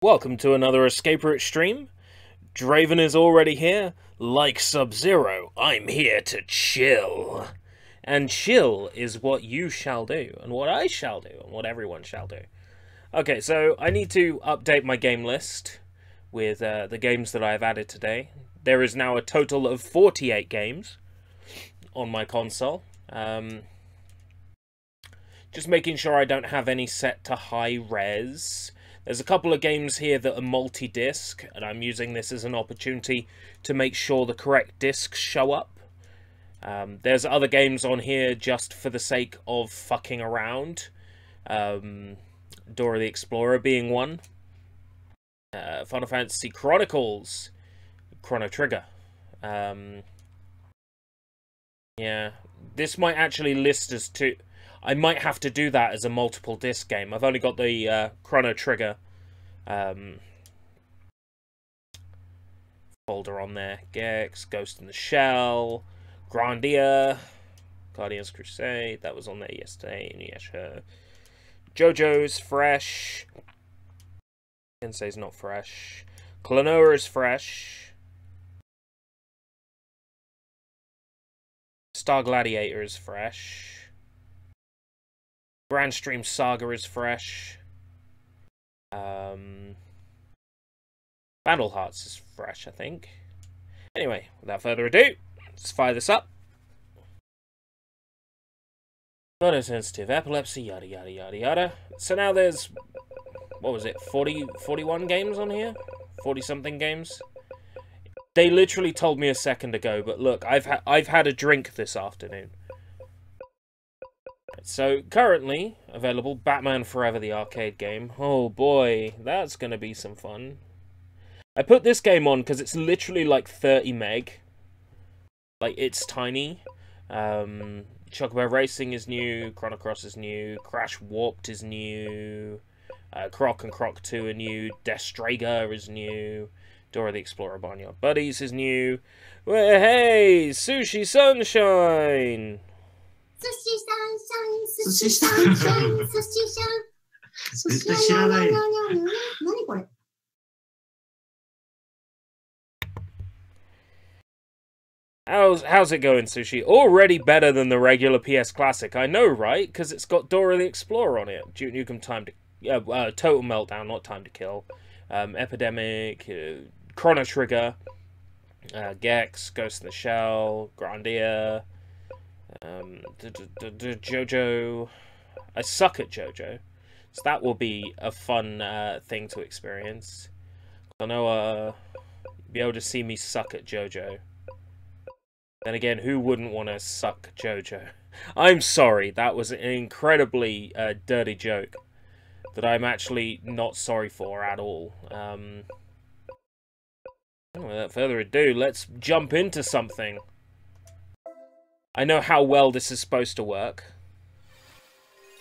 Welcome to another Escape Route stream. Draven is already here. Like Sub-Zero, I'm here to chill. And chill is what you shall do, and what I shall do, and what everyone shall do. Okay, so I need to update my game list with the games that I've added today. There is now a total of 48 games on my console. Just making sure I don't have any set to high res. There's a couple of games here that are multi-disc, and I'm using this as an opportunity to make sure the correct discs show up. There's other games on here just for the sake of fucking around. Dora the Explorer being one. Final Fantasy Chronicles. Chrono Trigger. Yeah, this might actually list as two. I might have to do that as a multiple disc game. I've only got the Chrono Trigger folder on there. Gex, Ghost in the Shell, Grandia, Guardians Crusade. That was on there yesterday. Yeah, sure. JoJo's fresh. Sensei's not fresh. Klonoa is fresh. Star Gladiator is fresh. Grand Stream Saga is fresh. Battle Hearts is fresh, I think. Anyway, without further ado, let's fire this up. Photosensitive, epilepsy, yada yada yada yada. So now there's, what was it, 41 games on here? 40-something games? They literally told me a second ago, but look, I've had a drink this afternoon. So, currently available, Batman Forever, the arcade game. Oh boy, that's gonna be some fun. I put this game on because it's literally like 30 meg. Like, it's tiny. Chocobo Racing is new, Chrono Cross is new, Crash Warped is new, Croc and Croc 2 are new, Destrager is new, Dora the Explorer Barnyard Buddies is new. Well, hey, Sushi Sunshine! Sushi sunshine, sushi sunshine, sushi sunshine. 絶対知らない。何これ? How's it going, Sushi? Already better than the regular PS Classic. I know, right? Because it's got Dora the Explorer on it. Duke Nukem Time to... Total Meltdown, not Time to Kill. Epidemic, Chrono Trigger, Gex, Ghost in the Shell, Grandia... JoJo. I suck at JoJo, so that will be a fun thing to experience. I know be able to see me suck at JoJo. Then again, who wouldn't want to suck JoJo? I'm sorry, that was an incredibly dirty joke that I'm actually not sorry for at all. Without further ado, let's jump into something. I know how well this is supposed to work.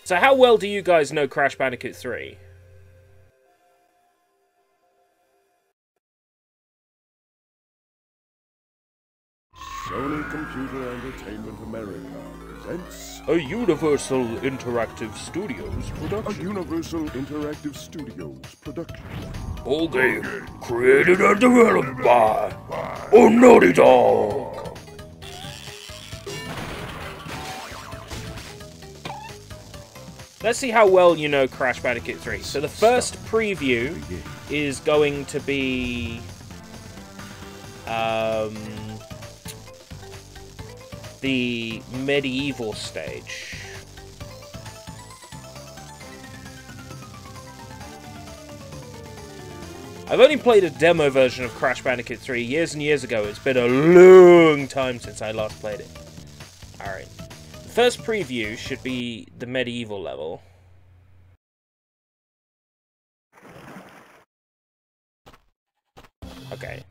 So how well do you guys know Crash Bandicoot 3? Sony Computer Entertainment America presents A Universal Interactive Studios production. a Universal Interactive Studios production. All game created and developed by Naughty Dog. Let's see how well you know Crash Bandicoot 3. So the first preview is going to be... the medieval stage. I've only played a demo version of Crash Bandicoot 3 years and years ago. It's been a long time since I last played it. Alright. First preview should be the medieval level. Okay.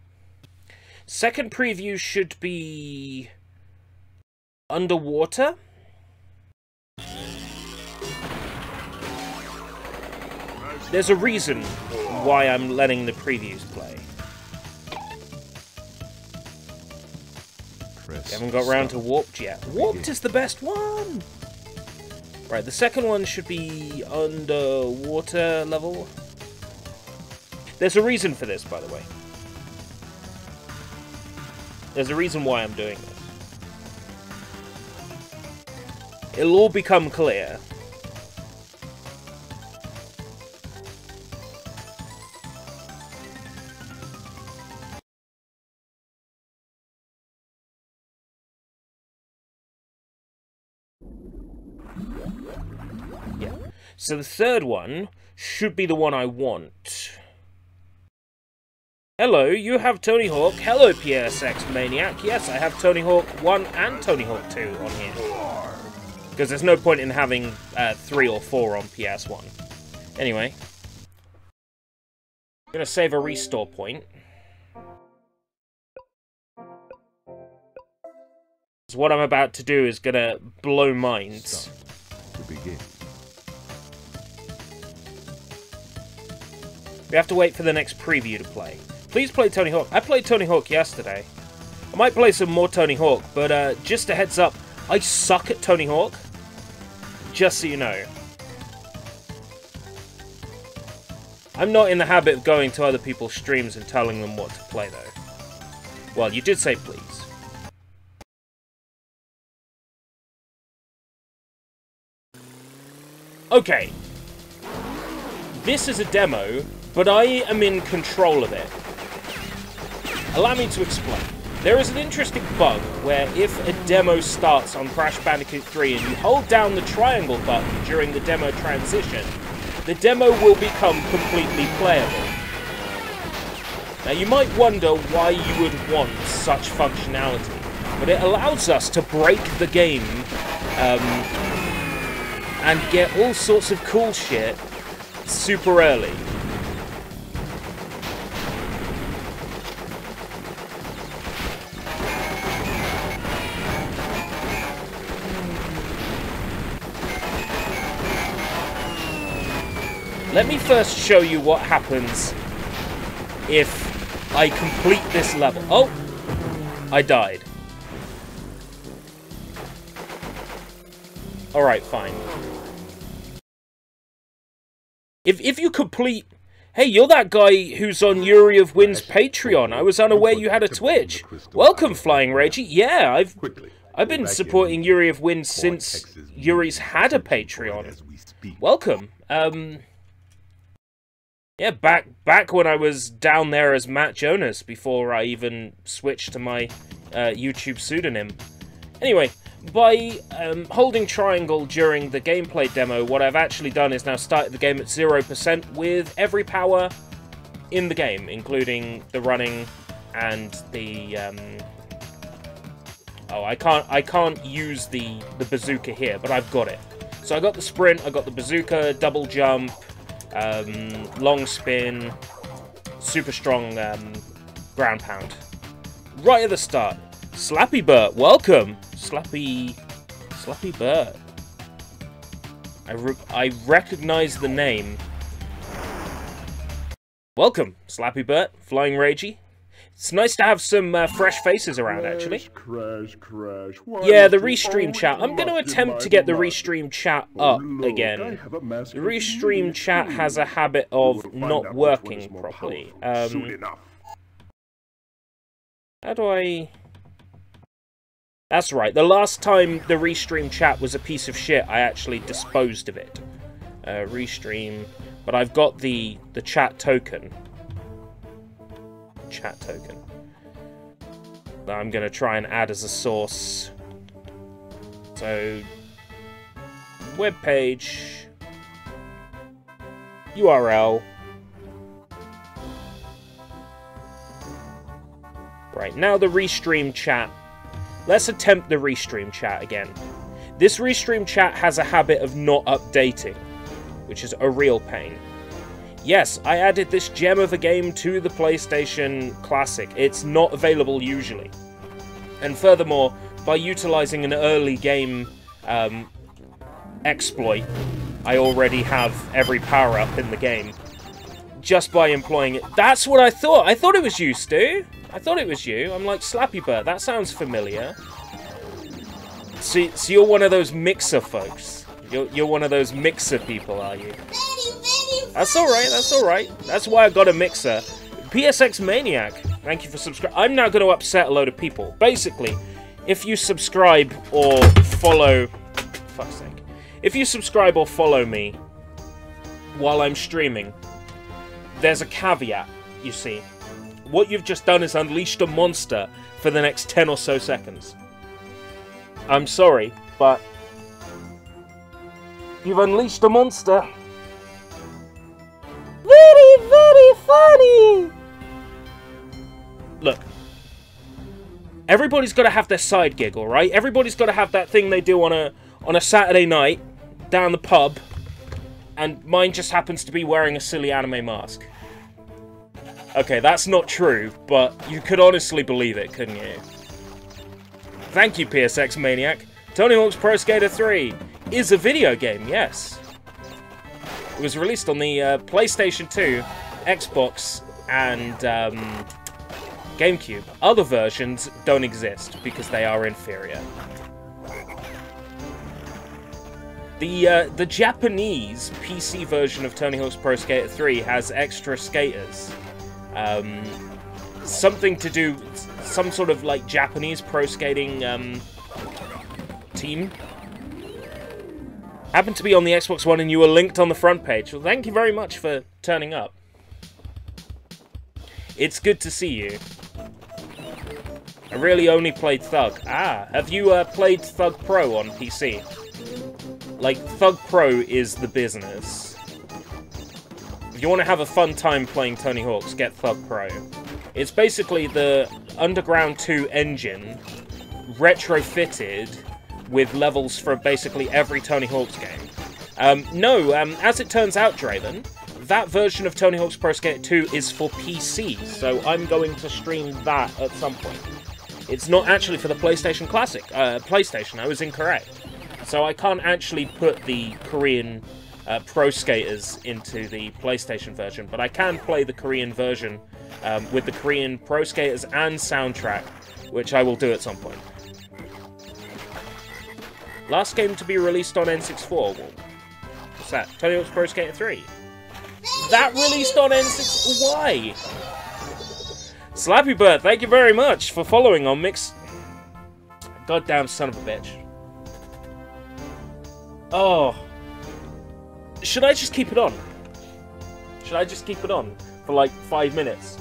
Second preview should be underwater. There's a reason why I'm letting the previews play. Haven't got round to Warped yet. Warped is the best one! Right, the second one should be underwater level. There's a reason for this, by the way. There's a reason why I'm doing this. It'll all become clear. Yeah. So the third one should be the one I want. Hello, you have Tony Hawk. Hello, PSX Maniac. Yes, I have Tony Hawk 1 and Tony Hawk 2 on here. Because there's no point in having 3 or 4 on PS1. Anyway. I'm going to save a restore point. So what I'm about to do is going to blow minds. To begin. We have to wait for the next preview to play. Please play Tony Hawk. I played Tony Hawk yesterday. I might play some more Tony Hawk, but just a heads up, I suck at Tony Hawk. Just so you know. I'm not in the habit of going to other people's streams and telling them what to play, though. Well, you did say please. Okay. This is a demo, but I am in control of it. Allow me to explain. There is an interesting bug where if a demo starts on Crash Bandicoot 3 and you hold down the triangle button during the demo transition, the demo will become completely playable. Now you might wonder why you would want such functionality, but it allows us to break the game and get all sorts of cool shit super early. Let me first show you what happens if I complete this level. Oh! I died. Alright, fine. If you complete... Hey, you're that guy who's on Yuri of Wind's Patreon. I was unaware you had a Twitch. Welcome, Flying Ragey. Yeah, I've been supporting Yuri of Wind since Yuri's had a Patreon. Welcome. Yeah, back when I was down there as Matt Jonas before I even switched to my YouTube pseudonym. Anyway, by holding triangle during the gameplay demo, what I've actually done is now started the game at 0% with every power in the game, including the running and the... Oh, I can't use the bazooka here, but I've got it. So I got the sprint, I got the bazooka, double jump, long spin, super strong ground pound. Right at the start. Slappy Bert, welcome! Slappy Bert. I recognize the name. Welcome, Slappy Bert, Flying Ragey. It's nice to have some fresh faces around, actually. Crash. Yeah, the restream chat. I'm going to attempt to get the restream chat up again. The restream chat has a habit of not working properly. How do I... That's right, the last time the restream chat was a piece of shit, I actually disposed of it. Restream... But I've got the chat token. Chat token that I'm going to try and add as a source. So, web page, URL. Right, now the restream chat. Let's attempt the restream chat again. This restream chat has a habit of not updating, which is a real pain. Yes, I added this gem of a game to the PlayStation Classic. It's not available usually. And furthermore, by utilizing an early game exploit, I already have every power-up in the game. Just by employing it. That's what I thought! I thought it was you, Stu! I thought it was you. I'm like, Slappy Bird, that sounds familiar. So you're one of those mixer folks. You're one of those mixer people, are you? Very, very, That's alright, that's alright. That's why I got a mixer. PSX Maniac, thank you for subscribing. I'm now going to upset a load of people. Basically, if you subscribe or follow... Fuck's sake. If you subscribe or follow me while I'm streaming, there's a caveat, you see. What you've just done is unleashed a monster for the next 10 or so seconds. I'm sorry, but you've unleashed a monster. Very, very funny! Look, everybody's got to have their side gig, alright? Everybody's got to have that thing they do on a Saturday night down the pub, and mine just happens to be wearing a silly anime mask. Okay, that's not true, but you could honestly believe it, couldn't you? Thank you, PSX Maniac. Tony Hawk's Pro Skater 3 is a video game, yes. It was released on the PlayStation 2, Xbox, and GameCube. Other versions don't exist because they are inferior. The Japanese PC version of Tony Hawk's Pro Skater 3 has extra skaters. Something to do, some sort of like Japanese pro skating team. Happened to be on the Xbox One and you were linked on the front page. Well, thank you very much for turning up. It's good to see you. I really only played Thug. Ah, have you played Thug Pro on PC? Like, Thug Pro is the business. If you want to have a fun time playing Tony Hawk's, get Thug Pro. It's basically the Underground 2 engine retrofitted with levels for basically every Tony Hawk's game. No, as it turns out, Draven, that version of Tony Hawk's Pro Skater 2 is for PC, so I'm going to stream that at some point. It's not actually for the PlayStation Classic. PlayStation, I was incorrect. So I can't actually put the Korean Pro Skaters into the PlayStation version, but I can play the Korean version with the Korean Pro Skaters and soundtrack, which I will do at some point. Last game to be released on N64. Well, what's that? Tony Hawk's Pro Skater 3. That released on N6... Why? Slappy Bird, thank you very much for following on Mix... Goddamn son of a bitch. Oh. Should I just keep it on? Should I just keep it on for like 5 minutes?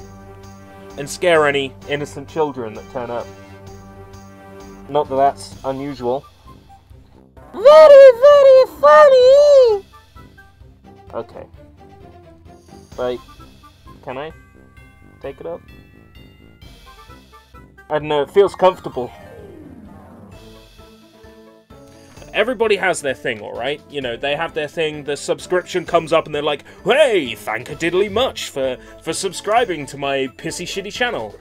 And scare any innocent children that turn up? Not that that's unusual. Very, very funny! Okay. Like, can I take it up? I don't know, it feels comfortable. Everybody has their thing, alright? You know, they have their thing, the subscription comes up and they're like, hey, thank a diddly much for subscribing to my pissy shitty channel.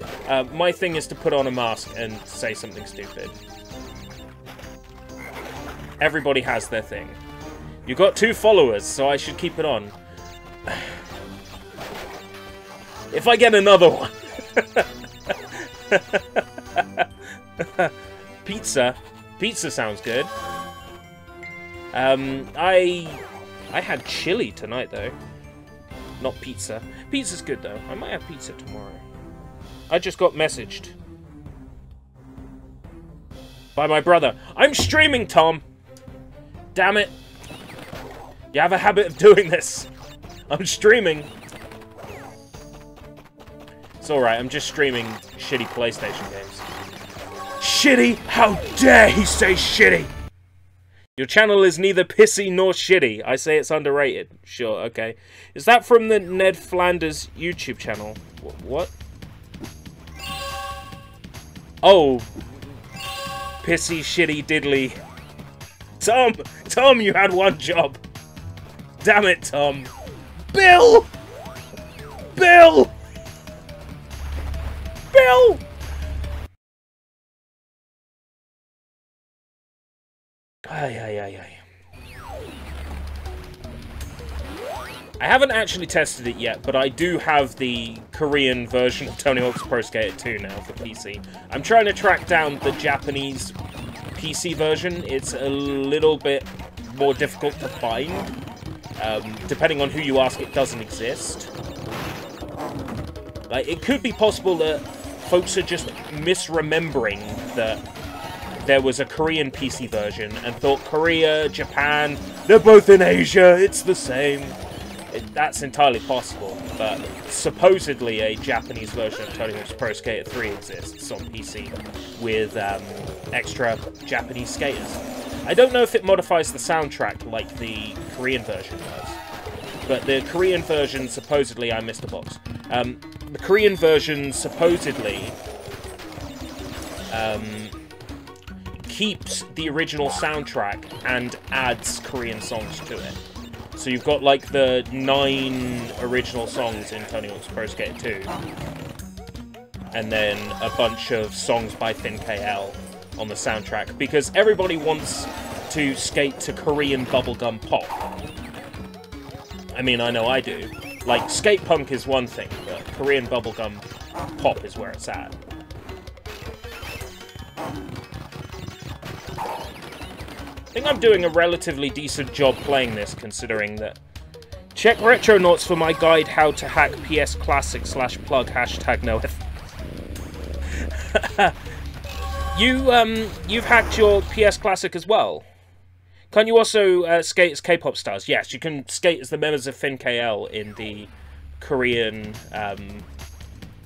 My thing is to put on a mask and say something stupid. Everybody has their thing. You got 2 followers, so I should keep it on. If I get another one. Pizza. Pizza sounds good. I had chili tonight, though. Not pizza. Pizza's good, though. I might have pizza tomorrow. I just got messaged by my brother. I'm streaming, Tom! Damn it. You have a habit of doing this. I'm streaming. It's alright, I'm just streaming shitty PlayStation games. Shitty? How dare he say shitty? Your channel is neither pissy nor shitty. I say it's underrated. Sure, okay. Is that from the Ned Flanders YouTube channel? What? Oh. Pissy, shitty, diddly. Tom, you had one job. Damn it, Tom. Bill! Bill! Bill! Ay. I haven't actually tested it yet, but I do have the Korean version of Tony Hawk's Pro Skater 2 now for PC. I'm trying to track down the Japanese PC version. It's a little bit more difficult to find. Depending on who you ask, it doesn't exist. Like, it could be possible that folks are just misremembering that there was a Korean PC version and thought Korea, Japan, they're both in Asia, it's the same. That's entirely possible, but supposedly a Japanese version of Tony Hawk's Pro Skater 3 exists on PC with extra Japanese skaters. I don't know if it modifies the soundtrack like the Korean version does, but the Korean version supposedly, I missed a box. The Korean version supposedly keeps the original soundtrack and adds Korean songs to it. So you've got like the 9 original songs in Tony Hawk's Pro Skater 2, and then a bunch of songs by Thin KL on the soundtrack, because everybody wants to skate to Korean bubblegum pop. I mean, I know I do. Like, skate punk is one thing, but Korean bubblegum pop is where it's at. I think I'm doing a relatively decent job playing this, considering that... Check Retronauts for my guide how to hack PS Classic /plug #Noeth. You've hacked your PS Classic as well. Can you also skate as K-pop stars? Yes, you can skate as the members of Thin KL in the Korean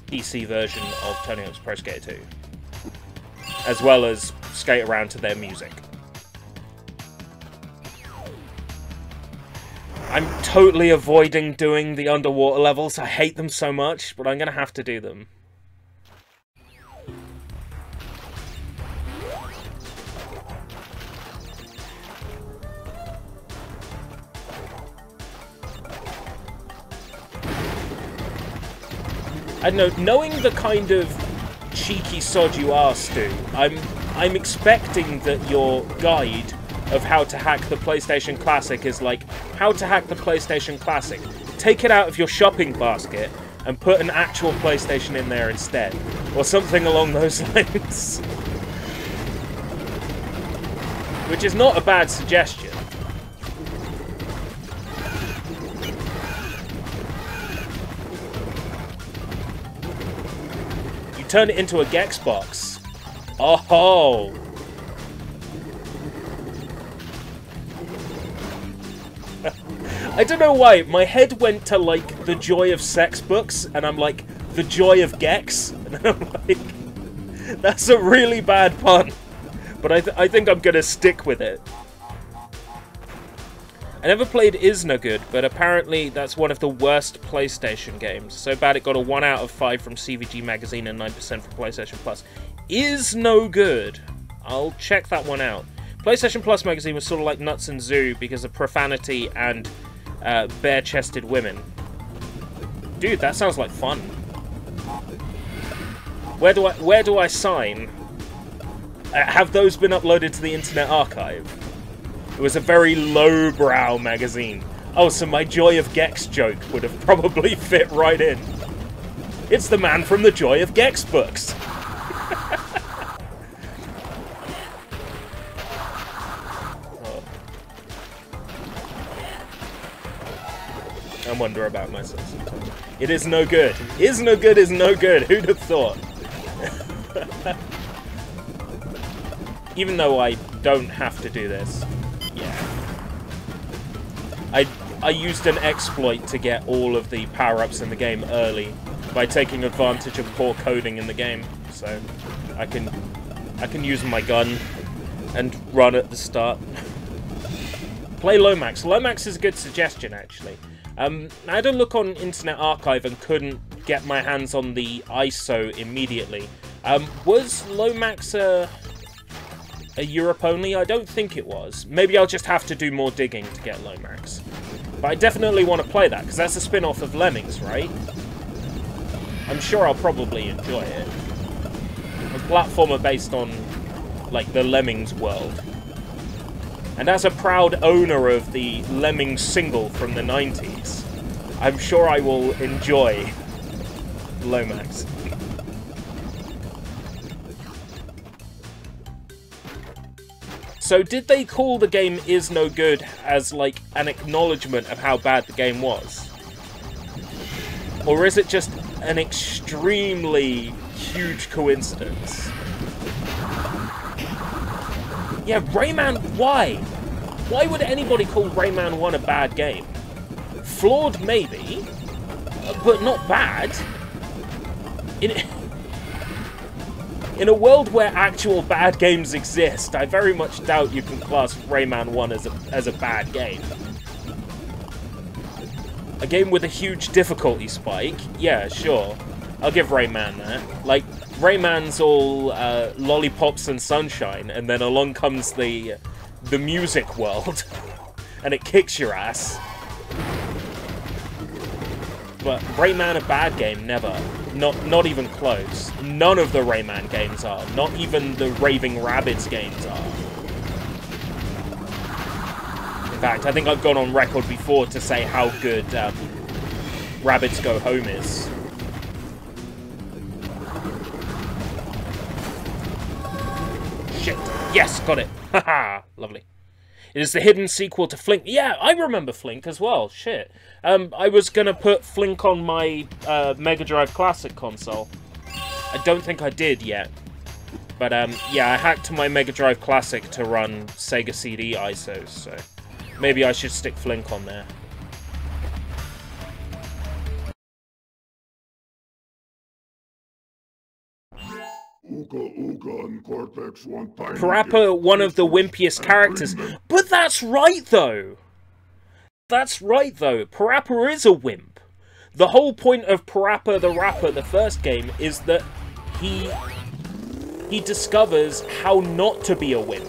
PC version of Tony Hawk's Pro Skater 2. As well as skate around to their music. I'm totally avoiding doing the underwater levels. I hate them so much, but I'm going to have to do them. I don't know, knowing the kind of cheeky sod you are, Stu, I'm expecting that your guide of how to hack the PlayStation Classic is like, how to hack the PlayStation Classic. Take it out of your shopping basket and put an actual PlayStation in there instead. Or something along those lines. Which is not a bad suggestion. You turn it into a Gex box. Oh! I don't know why, my head went to, like, the joy of sex books, and I'm like, the joy of Gex? And I'm like, that's a really bad pun. But I think I'm gonna stick with it. I never played Is No Good, but apparently that's one of the worst PlayStation games. So bad it got a 1 out of 5 from CVG Magazine and 9% from PlayStation Plus. Is No Good. I'll check that one out. PlayStation Plus magazine was sort of like Nuts and Zoo because of profanity and bare-chested women. Dude, that sounds like fun. Where do I sign? Have those been uploaded to the Internet Archive? It was a very lowbrow magazine. Oh, so my Joy of Gex joke would have probably fit right in. It's the man from the Joy of Gex books. I wonder about myself sometimes. It is no good. Is no good is no good. Who'd have thought? Even though I don't have to do this. Yeah. I used an exploit to get all of the power-ups in the game early by taking advantage of poor coding in the game. So I can use my gun and run at the start. Play Lomax. Lomax is a good suggestion, actually. I had a look on Internet Archive and couldn't get my hands on the ISO immediately. Was Lomax a Europe only? I don't think it was. Maybe I'll just have to do more digging to get Lomax. But I definitely want to play that, because that's a spin-off of Lemmings, right? I'm sure I'll probably enjoy it. A platformer based on, like, the Lemmings world. And as a proud owner of the Lemmings single from the 90s, I'm sure I will enjoy Lomax. So did they call the game Is No Good as, like, an acknowledgement of how bad the game was? Or is it just an extremely huge coincidence? Yeah, Rayman, why? Why would anybody call Rayman 1 a bad game? Flawed, maybe, but not bad. In a world where actual bad games exist, I very much doubt you can class Rayman 1 as a bad game. A game with a huge difficulty spike? Yeah, sure. I'll give Rayman that. Like, Rayman's all lollipops and sunshine, and then along comes the music world, and it kicks your ass. But Rayman a bad game? Never. Not even close. None of the Rayman games are. Not even the Raving Rabbids games are. In fact, I think I've gone on record before to say how good Rabbids Go Home is. Shit. Yes, got it. Haha, lovely. It is the hidden sequel to Flink. Yeah, I remember Flink as well. Shit. I was gonna put Flink on my Mega Drive Classic console. I don't think I did yet. But yeah, I hacked my Mega Drive Classic to run Sega CD ISOs, so maybe I should stick Flink on there. Parappa, one of the wimpiest characters. But that's right, though! That's right, though. Parappa is a wimp. The whole point of Parappa the Rapper, the first game, is that he discovers how not to be a wimp.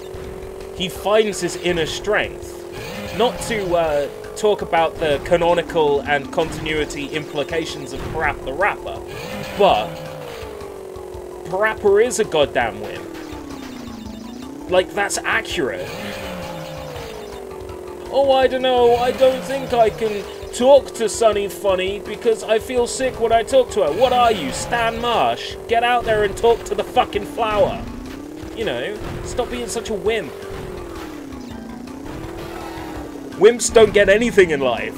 He finds his inner strength. Not to talk about the canonical and continuity implications of Parappa the Rapper, but Parappa is a goddamn wimp. Like, that's accurate. Oh, I don't know, I don't think I can talk to Sunny Funny because I feel sick when I talk to her. What are you, Stan Marsh? Get out there and talk to the fucking flower. You know, stop being such a wimp. Wimps don't get anything in life.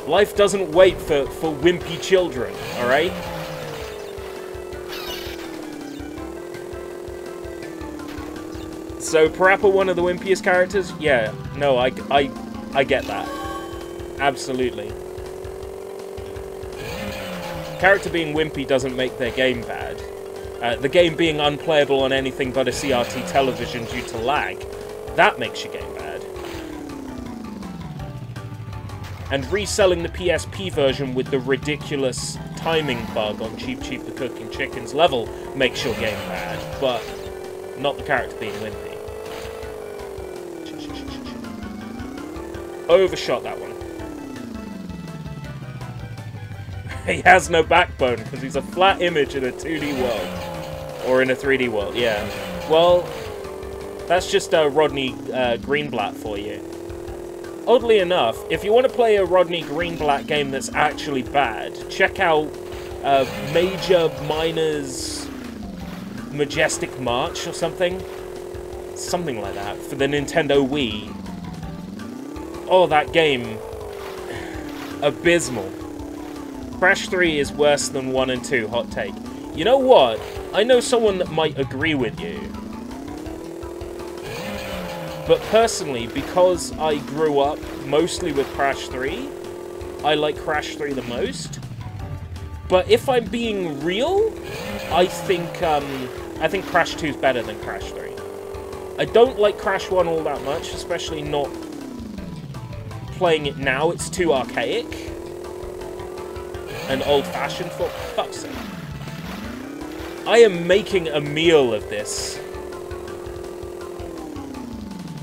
Life doesn't wait for wimpy children, alright? So, Parappa one of the wimpiest characters? Yeah, no, I get that. Absolutely. Character being wimpy doesn't make their game bad. The game being unplayable on anything but a CRT television due to lag, that makes your game bad. And reselling the PSP version with the ridiculous timing bug on Cheep Cheep the Cooking Chicken's level makes your game bad, but not the character being wimpy. Overshot that one. He has no backbone because he's a flat image in a 2D world. Or in a 3D world, yeah. Well, that's just Rodney Greenblatt for you. Oddly enough, if you want to play a Rodney Greenblatt game that's actually bad, check out Major Minor's Majestic March or something. Something like that, for the Nintendo Wii. Oh, that game. Abysmal. Crash 3 is worse than 1 and 2, hot take. You know what? I know someone that might agree with you. But personally, because I grew up mostly with Crash 3, I like Crash 3 the most. But if I'm being real, I think Crash 2 is better than Crash 3. I don't like Crash 1 all that much, especially not playing it now. It's too archaic and old-fashioned for fuck's sake. I am making a meal of this.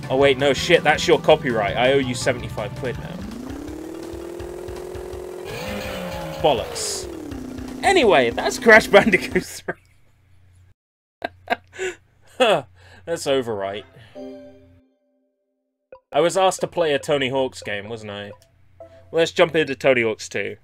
Oh wait, no shit, that's your copyright. I owe you 75 quid now. Bollocks. Anyway, that's Crash Bandicoot 3. That's overright. I was asked to play a Tony Hawk's game, wasn't I? Let's jump into Tony Hawk's 2.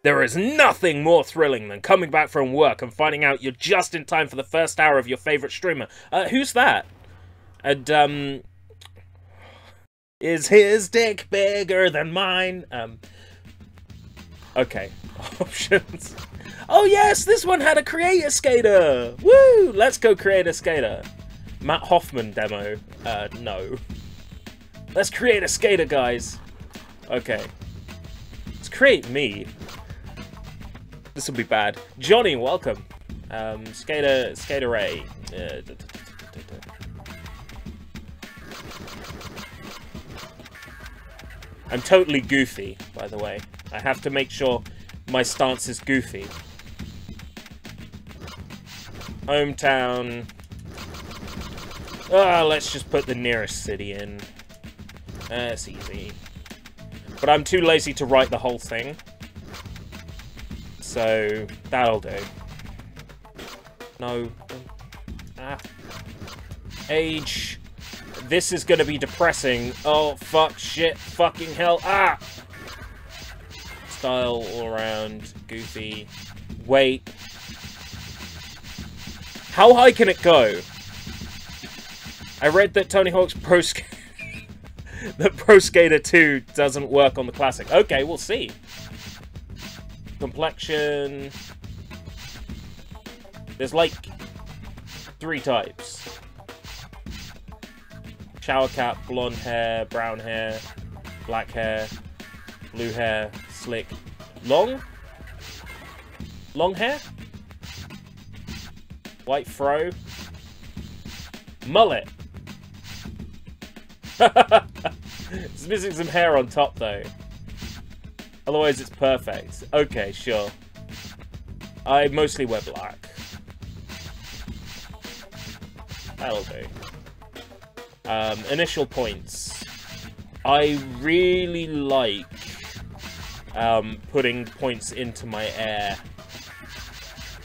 There is nothing more thrilling than coming back from work and finding out you're just in time for the first hour of your favorite streamer. Who's that? And, is his dick bigger than mine? Okay. Options. Oh yes, this one had a creator skater! Woo! Let's go create a skater. Matt Hoffman demo. No. Let's create a skater, guys. Okay. Let's create me. This will be bad. Johnny, welcome. Skater A. I'm totally goofy, by the way. I have to make sure my stance is goofy. Hometown. Let's just put the nearest city in. That's easy. But I'm too lazy to write the whole thing. So, that'll do. No. Age. This is gonna be depressing. Oh, fuck, shit, fucking hell. Style all around. Goofy. Weight. How high can it go? I read that Tony Hawk's Pro Skater 2 doesn't work on the classic. Okay, we'll see. Complexion. There's like 3 types. Shower cap, blonde hair, brown hair, black hair, blue hair, slick. Long? Long hair? White fro. Mullet. It's missing some hair on top, though. Otherwise, it's perfect. Okay, sure. I mostly wear black. That'll do. Initial points. I really like putting points into my air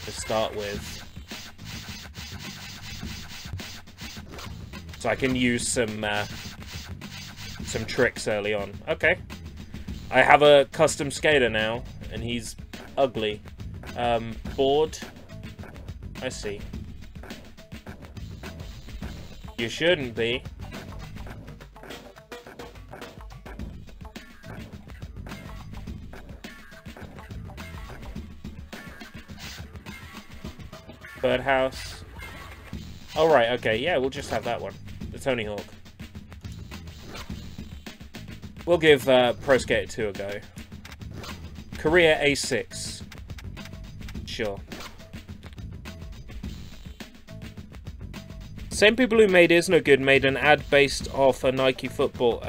to start with. So I can use some tricks early on. Okay. I have a custom skater now, and he's ugly. Bored? I see. You shouldn't be. Birdhouse. Oh, right, okay, yeah, we'll just have that one. The Tony Hawk. We'll give Pro Skater 2 a go. Korea A6. Sure. Same people who made Is No Good made an ad based off a Nike football...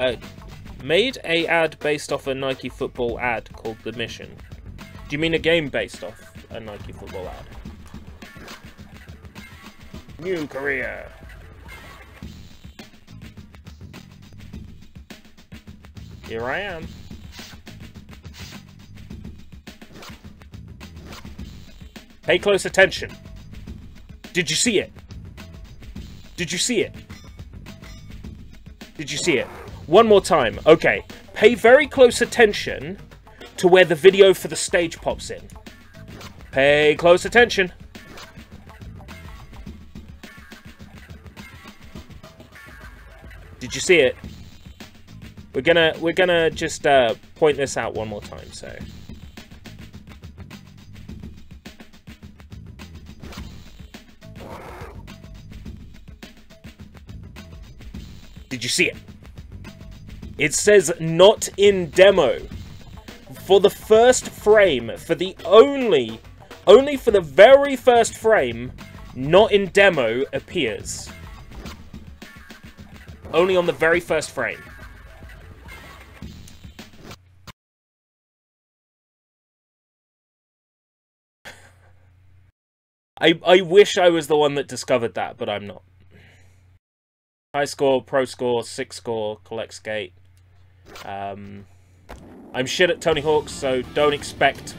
made a ad based off a Nike football ad called The Mission. Do you mean a game based off a Nike football ad? New Korea. Here I am. Pay close attention. Did you see it? Did you see it? Did you see it? One more time. Okay. Pay very close attention to where the video for the stage pops in. Pay close attention. Did you see it? We're gonna just point this out one more time, so. Did you see it? It says not in demo. For the first frame, for the only for the very first frame, not in demo appears. Only on the very first frame. I wish I was the one that discovered that, but I'm not. High score, pro score, 6 score, collect skate. I'm shit at Tony Hawk, so don't expect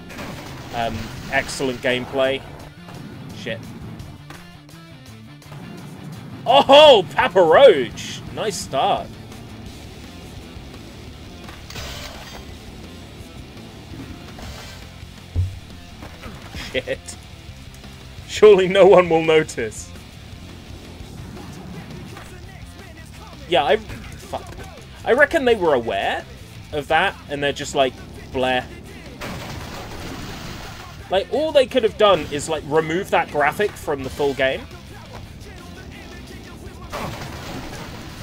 excellent gameplay. Shit. Oh, Papa Roach! Nice start. shit. Surely no one will notice. Yeah, fuck. I reckon they were aware of that, and they're just like, bleh. Like, all they could have done is, like, remove that graphic from the full game.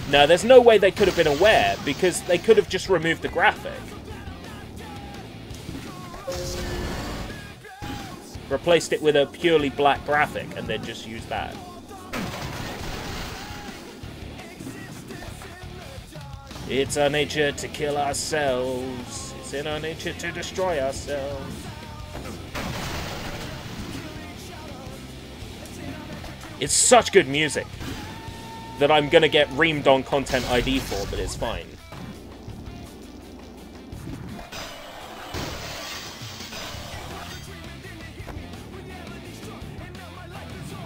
No, there's no way they could have been aware, because they could have just removed the graphic. Replaced it with a purely black graphic, and then just used that. It's our nature to kill ourselves. It's in our nature to destroy ourselves. It's such good music that I'm gonna get reamed on Content ID for, but it's fine.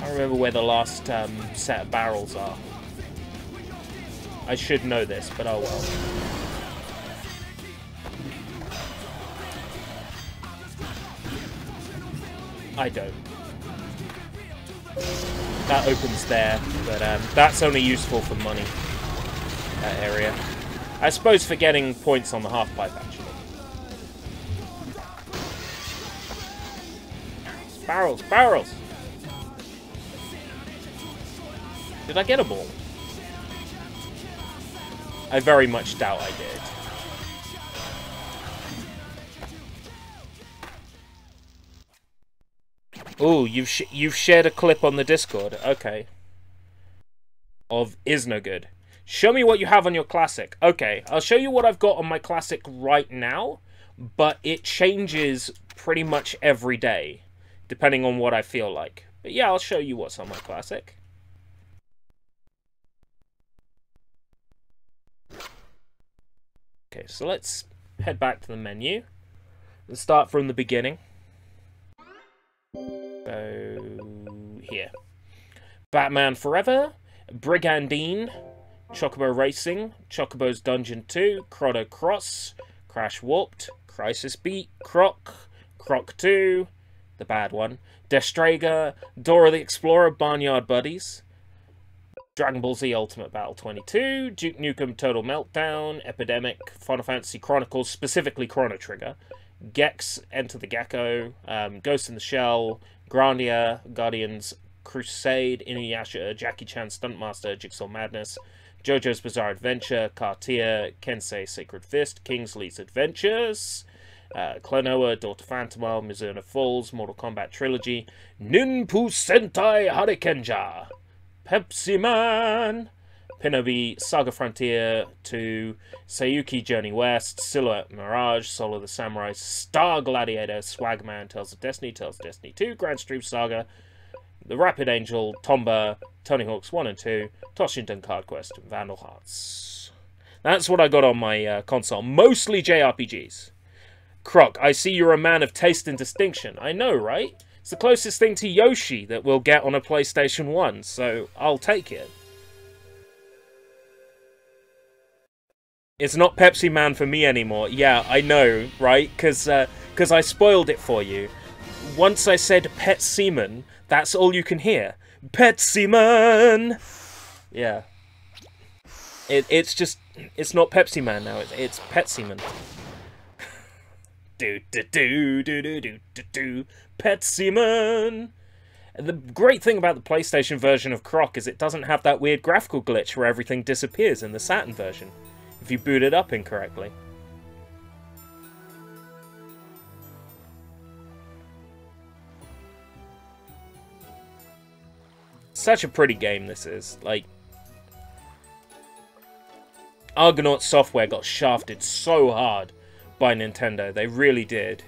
I remember where the last set of barrels are. I should know this, but oh well. I don't. That opens there, but that's only useful for money. That area. I suppose for getting points on the half-pipe, actually. Barrels! Barrels! Did I get a ball? I very much doubt I did. Ooh, you've shared a clip on the Discord. Okay. Of is no good. Show me what you have on your classic. Okay, I'll show you what I've got on my classic right now, but it changes pretty much every day, depending on what I feel like. But yeah, I'll show you what's on my classic. Okay, so let's head back to the menu. Let's start from the beginning. So, here. Batman Forever, Brigandine, Chocobo Racing, Chocobo's Dungeon 2, Chrono Cross, Crash Warped, Crisis Beat, Croc 2, the bad one, Destrager, Dora the Explorer, Barnyard Buddies, Dragon Ball Z Ultimate Battle 22, Duke Nukem Total Meltdown, Epidemic, Final Fantasy Chronicles, specifically Chrono Trigger, Gex, Enter the Gecko, Ghost in the Shell, Grandia, Guardians, Crusade, Inuyasha, Jackie Chan Stuntmaster, Jigsaw Madness, JoJo's Bizarre Adventure, Cartier, Kensei Sacred Fist, Kingsley's Adventures, Klonoa, Daughter Phantomile, Mizuno Falls, Mortal Kombat Trilogy, Ninpu Sentai Harikenja, Pepsi Man, Pinobi, Saga Frontier 2, Sayuki Journey West, Silhouette Mirage, Solo the Samurai, Star Gladiator, Swagman, Tales of Destiny 2, Grand Stream Saga, The Rapid Angel, Tomba, Tony Hawk's 1 and 2, Toshinden Card Quest, and Vandal Hearts. That's what I got on my console. Mostly JRPGs. Croc, I see you're a man of taste and distinction. I know, right? It's the closest thing to Yoshi that we'll get on a PlayStation 1, so I'll take it. It's not Pepsi Man for me anymore. Yeah, I know, right? Because I spoiled it for you. Once I said Pet Seaman, that's all you can hear. Pet Seaman! Yeah. It's not Pepsi Man now, it's Pet Seaman. Do-do-do-do-do-do-do-do. Pet Seaman! The great thing about the PlayStation version of Croc is it doesn't have that weird graphical glitch where everything disappears in the Saturn version, if you boot it up incorrectly. Such a pretty game this is. Like, Argonaut Software got shafted so hard by Nintendo. They really did.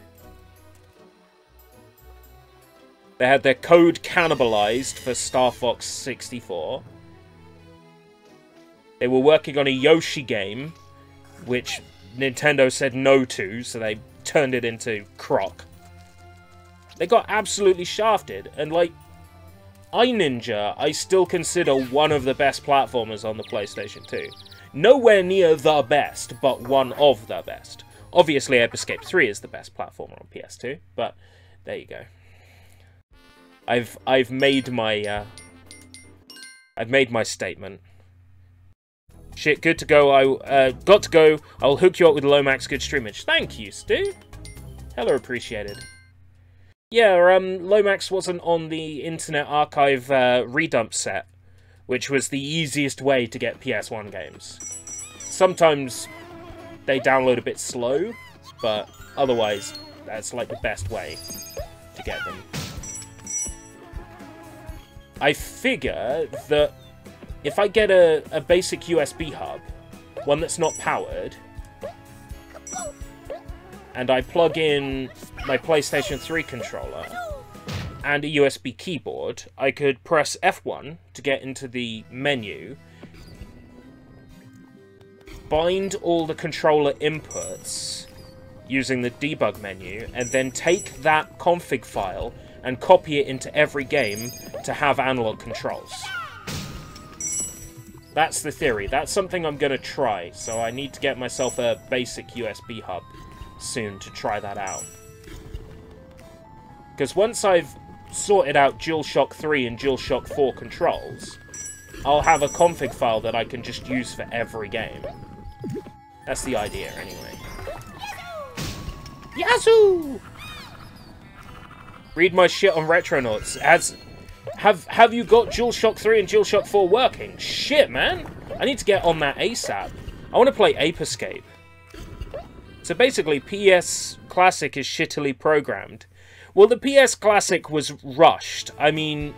They had their code cannibalized for Star Fox 64. They were working on a Yoshi game, which Nintendo said no to, so they turned it into Croc. They got absolutely shafted, and like, iNinja, I still consider one of the best platformers on the PlayStation 2. Nowhere near the best, but one of the best. Obviously, Ape Escape 3 is the best platformer on PS2, but there you go. I've made my statement. Shit, good to go. I got to go. I'll hook you up with Lomax good streamage. Thank you, Stu. Hella appreciated. Yeah, Lomax wasn't on the Internet Archive redump set, which was the easiest way to get PS1 games. Sometimes they download a bit slow, but otherwise that's like the best way to get them. I figure that if I get a basic USB hub, one that's not powered, and I plug in my PlayStation 3 controller and a USB keyboard, I could press F1 to get into the menu, bind all the controller inputs using the debug menu, and then take that config file and copy it into every game to have analog controls. That's the theory. That's something I'm going to try, so I need to get myself a basic USB hub soon to try that out. Because once I've sorted out DualShock 3 and DualShock 4 controls, I'll have a config file that I can just use for every game. That's the idea, anyway. Yazoo! Read my shit on Retronauts. Have you got DualShock 3 and DualShock 4 working? Shit, man! I need to get on that ASAP. I want to play Ape Escape. So basically, PS Classic is shittily programmed. Well, the PS Classic was rushed. I mean,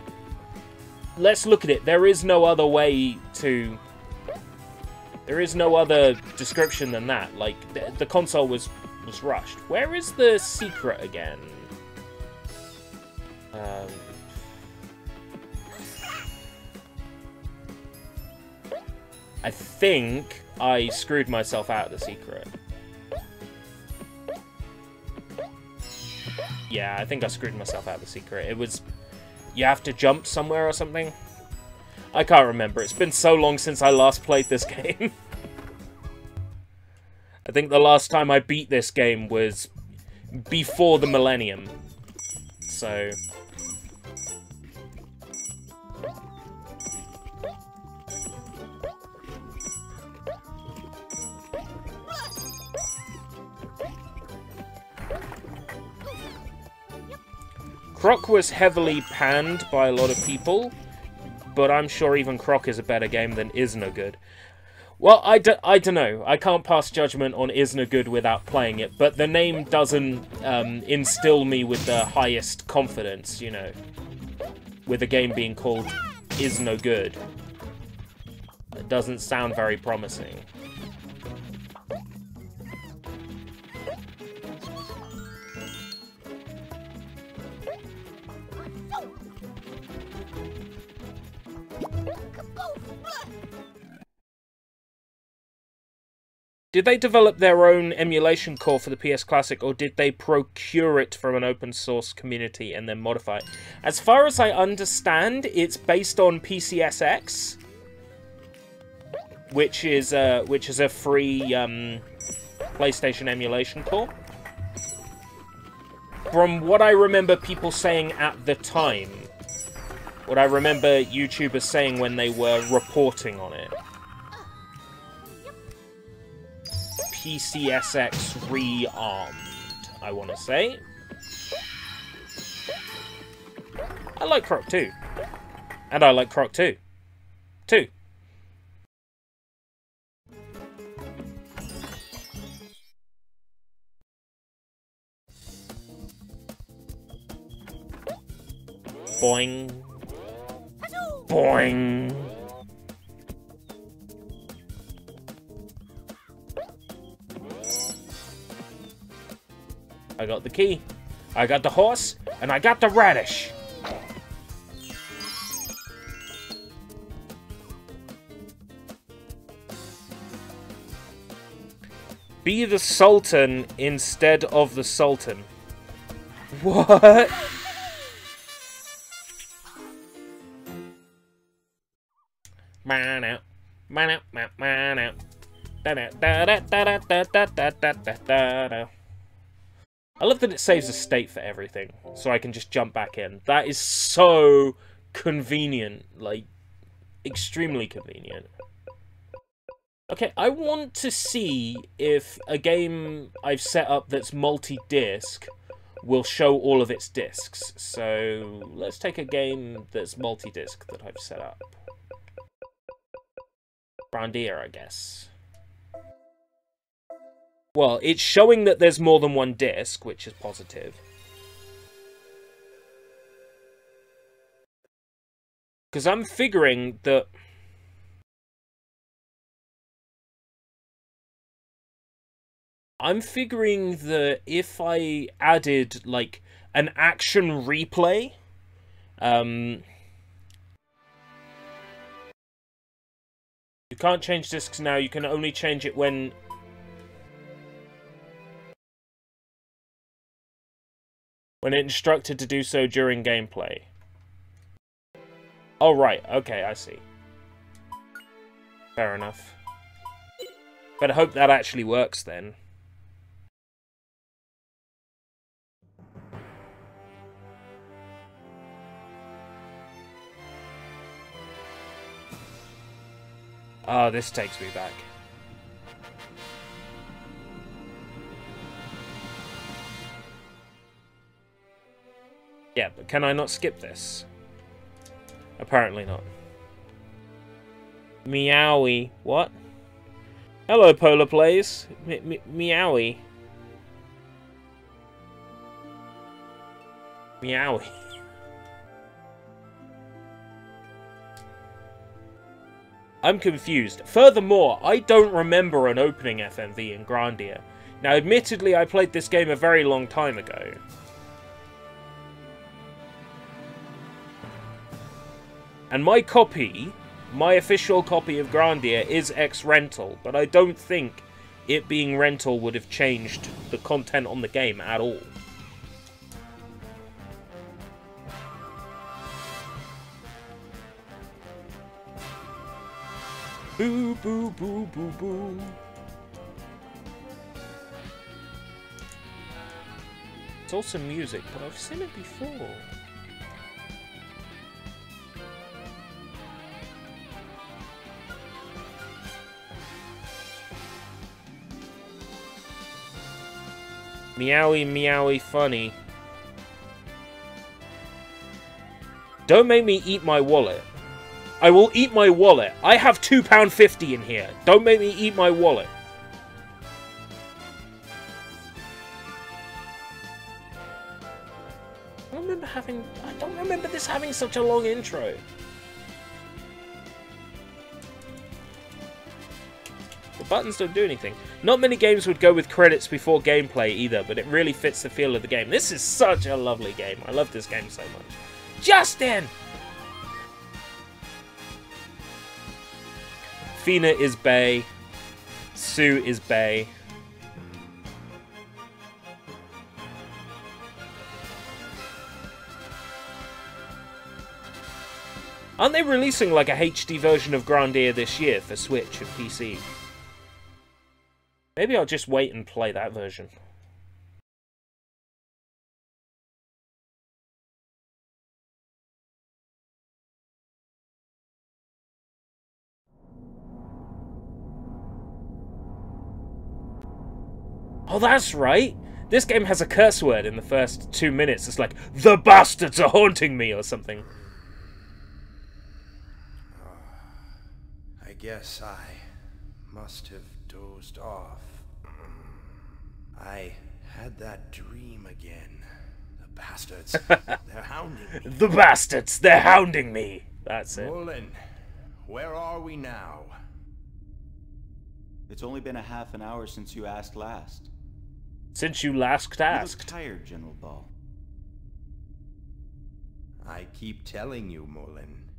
let's look at it. There is no other way to... There is no other description than that. Like, the console was rushed. Where is the secret again? I think I screwed myself out of the secret. Yeah, I think I screwed myself out of the secret. It was... You have to jump somewhere or something? I can't remember. It's been so long since I last played this game. I think the last time I beat this game was before the millennium. So... Croc was heavily panned by a lot of people, but I'm sure even Croc is a better game than Is No Good. Well, I don't know. I can't pass judgment on Is No Good without playing it, but the name doesn't instill me with the highest confidence, you know, with a game being called Is No Good. It doesn't sound very promising. Did they develop their own emulation core for the PS Classic, or did they procure it from an open source community and then modify it? As far as I understand, it's based on PCSX, which is a free PlayStation emulation core. From what I remember people saying at the time, what I remember YouTubers saying when they were reporting on it. PCSX rearmed, I want to say. I like Croc 2. And I like Croc 2. Too. Boing. Boing. I got the key, I got the horse, and I got the radish. Be the Sultan instead of the Sultan. What? Man out. Man out. Man out. Da da da da da da da da da da da. I love that it saves a state for everything, so I can just jump back in. That is so convenient, like, extremely convenient. Okay, I want to see if a game I've set up that's multi-disc will show all of its discs. So, let's take a game that's multi-disc that I've set up. Grandia, I guess. Well, it's showing that there's more than one disc, which is positive. Because I'm figuring that... if I added, like, an action replay... You can't change discs now, you can only change it when... when instructed to do so during gameplay. Oh, right. Okay, I see. Fair enough. But I hope that actually works, then. Oh, this takes me back. Yeah, but can I not skip this? Apparently not. Meowie. What? Hello, Polar Plays. Meowie. Meowie. I'm confused. Furthermore, I don't remember an opening FMV in Grandia. Now, admittedly, I played this game a very long time ago. And my copy, my official copy of Grandia is ex-rental, but I don't think it being rental would have changed the content on the game at all. Boo, boo, boo, boo, boo. It's also music, but I've seen it before. Meowie, meowie, funny. Don't make me eat my wallet. I will eat my wallet. I have £2.50 in here. Don't make me eat my wallet. I don't remember this having such a long intro. The buttons don't do anything. Not many games would go with credits before gameplay either, but it really fits the feel of the game. This is such a lovely game. I love this game so much. Justin! Fina is bae. Sue is bae. Aren't they releasing like a HD version of Grandia this year for Switch and PC? Maybe I'll just wait and play that version. Oh, that's right! This game has a curse word in the first 2 minutes. It's like, "The bastards are haunting me," or something. I guess I must have dozed off. I had that dream again. The bastards, they're hounding me. The bastards, they're hounding me! That's it. Mullen, where are we now? It's only been a half an hour since you asked last. Since you last asked. You look tired, General Ball. I keep telling you, Mullen.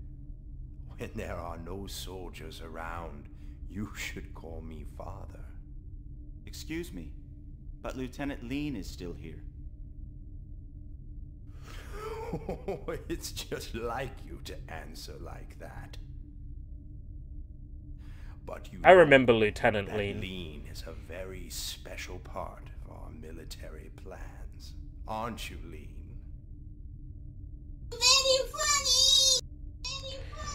When there are no soldiers around, you should call me father. Excuse me, but Lieutenant Lean is still here. It's just like you to answer like that. But you I know remember Lieutenant that Lean. Lean is a very special part of our military plans. Aren't you, Lean? Very funny.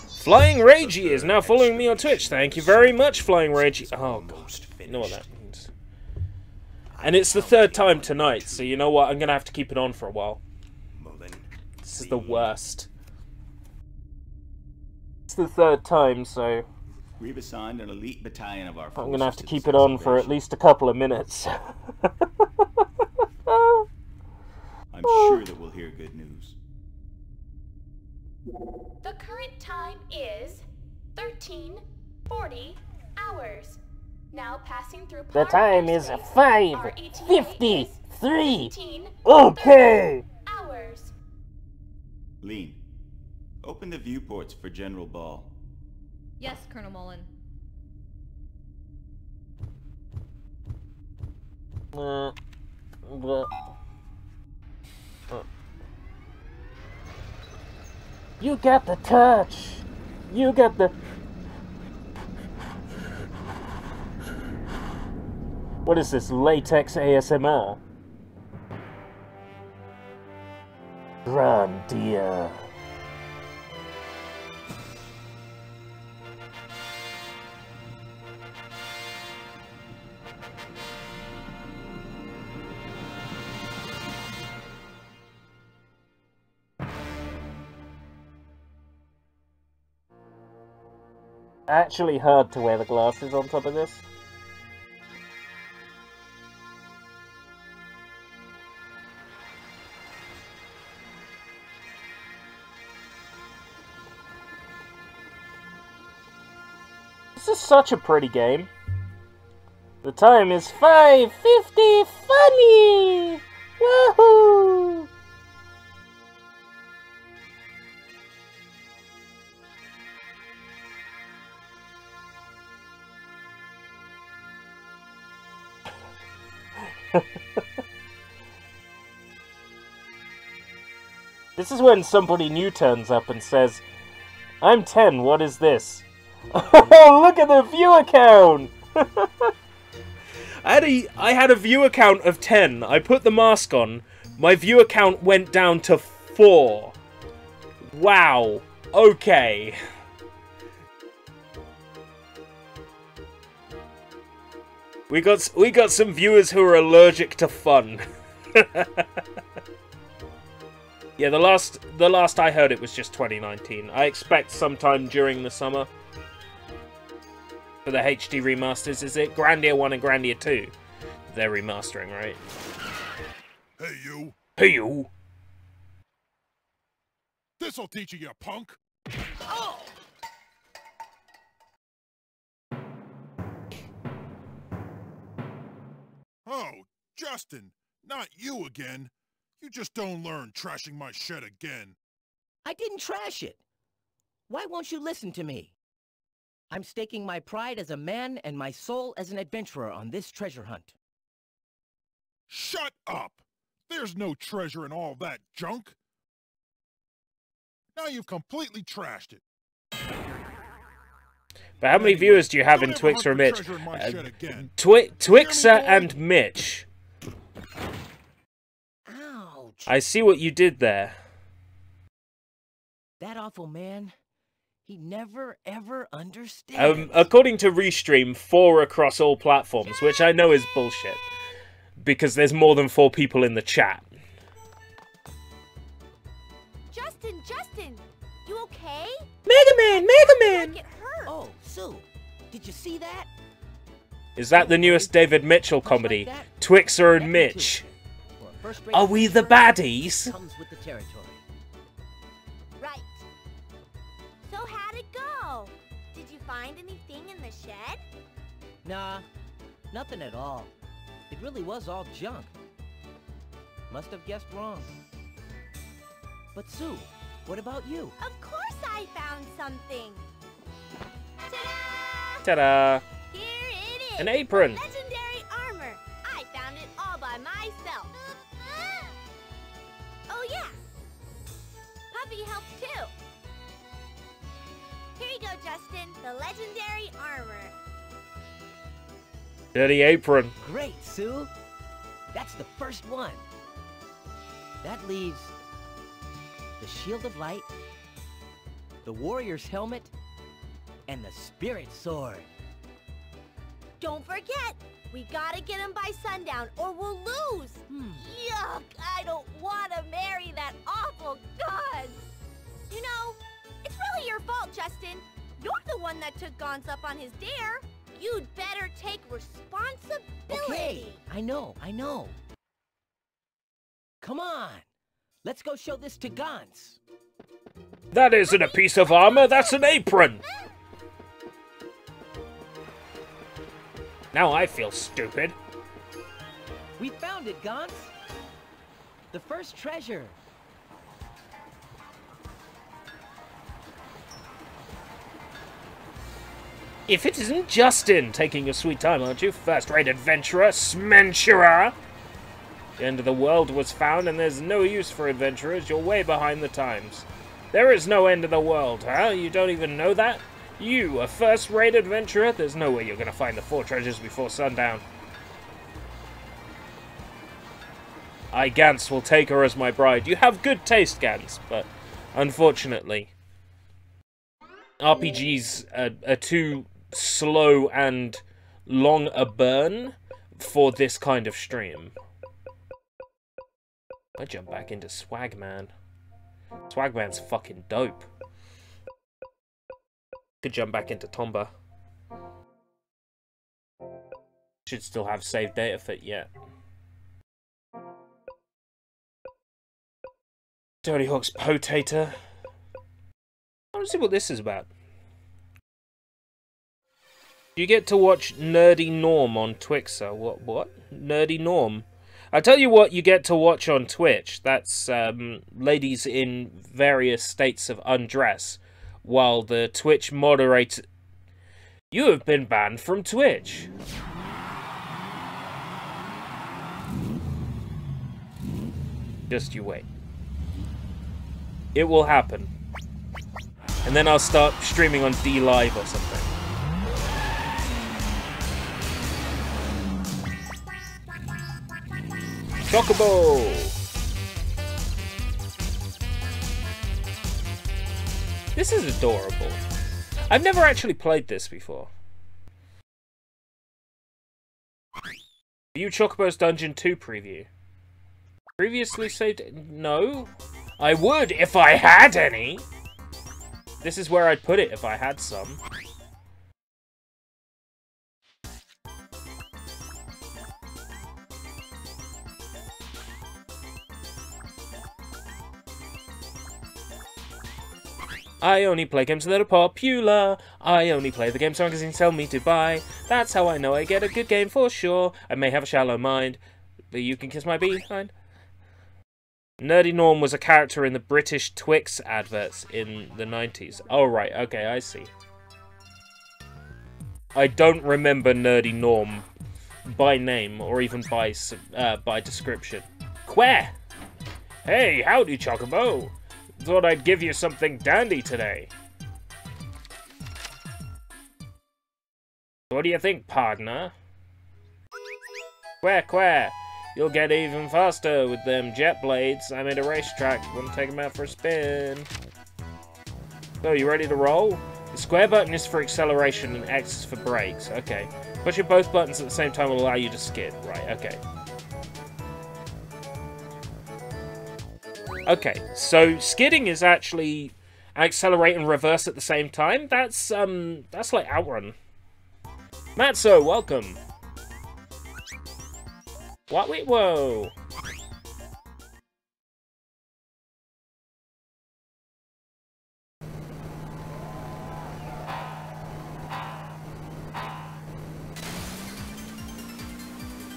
Flying Ragey is now following me on Twitch. Thank you very much, Flying Ragey. Oh, God. You know what that means. And it's the third time tonight, so you know what? I'm going to have to keep it on for a while. Mullen, This is the worst. It's the third time, so We've assigned an elite battalion of our forces I'm going to have to the keep it on for at observation. least a couple of minutes. I'm sure that we'll hear good news. The current time is 13:40 hours. Now passing through The Par time is Airspace. Our ETA is 5:53. 15:30 Okay. hours. Lean, open the viewports for General Ball. Yes, Colonel Mullen. You got the touch. You got the... What is this, latex ASMR? Run, dear. Actually hard to wear the glasses on top of this. This is such a pretty game. The time is 5:50. Funny! Woohoo! This is when somebody new turns up and says, "I'm 10, what is this?" Oh, look at the viewer count! I had a viewer count of 10. I put the mask on. My viewer count went down to 4. Wow. Okay. We got some viewers who are allergic to fun. Yeah, the last I heard it was just 2019. I expect sometime during the summer for the HD remasters. Is it Grandia 1 and Grandia 2? They're remastering, right? Hey, you. Hey, you! This'll teach you, you punk. Oh, Justin, not you again. You just don't learn trashing my shed again. I didn't trash it. Why won't you listen to me? I'm staking my pride as a man and my soul as an adventurer on this treasure hunt. Shut up! There's no treasure in all that junk. Now you've completely trashed it. But how many viewers do you have in Don't ever Twixer and hunt Mitch? for treasure in my shed again. Twixer and Mitch. Ouch! I see what you did there. That awful man, he never ever understands. According to Restream, 4 across all platforms, which I know is bullshit. Because there's more than 4 people in the chat. Justin, you okay? Mega Man! Get hurt. Oh, Sue, did you see that? Is that the newest David Mitchell comedy? Twixer and Mitch. For a first-rate Are we the baddies? comes with the territory. Right. So how'd it go? Did you find anything in the shed? Nah, nothing at all. It really was all junk. Must have guessed wrong. But Sue, what about you? Of course I found something. Ta-da! Ta-da! Here it is. An apron. Legendary armor. I found it all by myself. Oh yeah. Puppy helped too. Here you go, Justin. The legendary armor. Dirty apron. Great, Sue. That's the first one. That leaves the Shield of Light, the Warrior's Helmet, and the Spirit Sword. Don't forget, we gotta get him by sundown or we'll lose. Yuck, I don't want to marry that awful god. You know, it's really your fault, Justin. You're the one that took Gons up on his dare. You'd better take responsibility. Okay, I know. Come on, let's go show this to Gons. That isn't a piece of armor, that's an apron! Now I feel stupid. We found it, Gons. The first treasure. If it isn't Justin! Taking your sweet time, aren't you? First-rate adventurer, smenturer! The end of the world was found, and there's no use for adventurers. You're way behind the times. There is no end of the world, huh? You don't even know that? You, a first-rate adventurer? There's no way you're gonna find the 4 treasures before sundown. I, Gantz, will take her as my bride. You have good taste, Gantz, but unfortunately, RPGs are too slow and long a burn for this kind of stream. I jump back into Swagman. Swagman's fucking dope. Could jump back into Tomba. Should still have saved data fit yet. Tony Hawk's Potato. I want to see what this is about. You get to watch Nerdy Norm on Twixer. What? Nerdy Norm? I tell you what you get to watch on Twitch. That's ladies in various states of undress. While the Twitch moderator... You have been banned from Twitch. Just you wait. It will happen. And then I'll start streaming on D Live or something. Chocobo! This is adorable. I've never actually played this before. View Chocobo's Dungeon 2 preview. Previously saved... No. I would if I had any. This is where I'd put it if I had some. I only play games that are popular. I only play the games magazines tell me to buy. That's how I know I get a good game for sure. I may have a shallow mind, but you can kiss my behind. Nerdy Norm was a character in the British Twix adverts in the 90s. Oh, right. Okay, I see. I don't remember Nerdy Norm by name or even by description. Quare! Hey, howdy, Chocobo! Thought I'd give you something dandy today. What do you think, partner? Quare! You'll get even faster with them jet blades. I made a racetrack. Want to take them out for a spin? So, you ready to roll? The square button is for acceleration and X is for brakes. Okay. Pushing both buttons at the same time will allow you to skid. Right, okay. Okay, so skidding is actually accelerate and reverse at the same time. That's like Outrun. Matzo, welcome. What? Wait, whoa.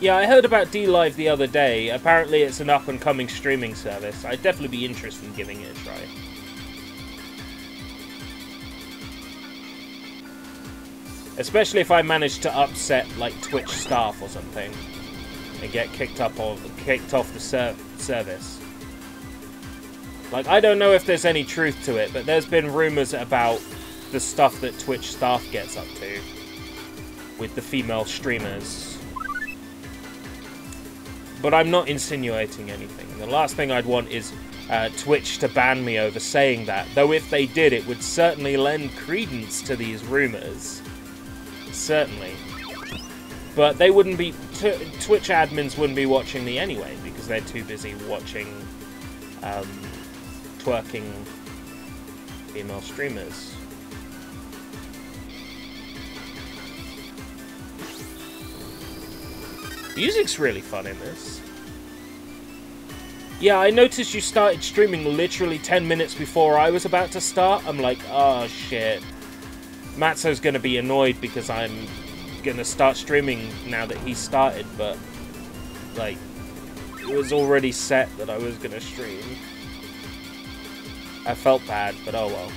Yeah, I heard about D-Live the other day. Apparently it's an up-and-coming streaming service. I'd definitely be interested in giving it a try. Especially if I manage to upset, like, Twitch staff or something. And get kicked off the service. Like, I don't know if there's any truth to it, but there's been rumors about the stuff that Twitch staff gets up to with the female streamers. But I'm not insinuating anything. The last thing I'd want is Twitch to ban me over saying that. Though if they did, it would certainly lend credence to these rumors. Certainly. But they wouldn't be... Twitch admins wouldn't be watching me anyway, because they're too busy watching twerking female streamers. Music's really fun in this. Yeah, I noticed you started streaming literally 10 minutes before I was about to start. I'm like, oh shit. Matzo's gonna be annoyed because I'm gonna start streaming now that he started, but like, it was already set that I was gonna stream. I felt bad, but oh well.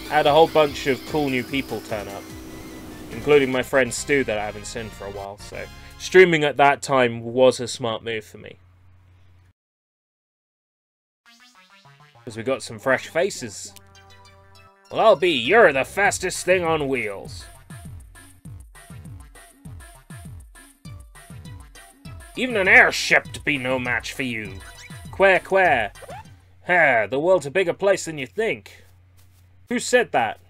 I had a whole bunch of cool new people turn up, including my friend Stu that I haven't seen for a while, so streaming at that time was a smart move for me. Because we got some fresh faces. Well, I'll be, you're the fastest thing on wheels. Even an airship'd be no match for you. Quare, quare. Ha, the world's a bigger place than you think. Who said that?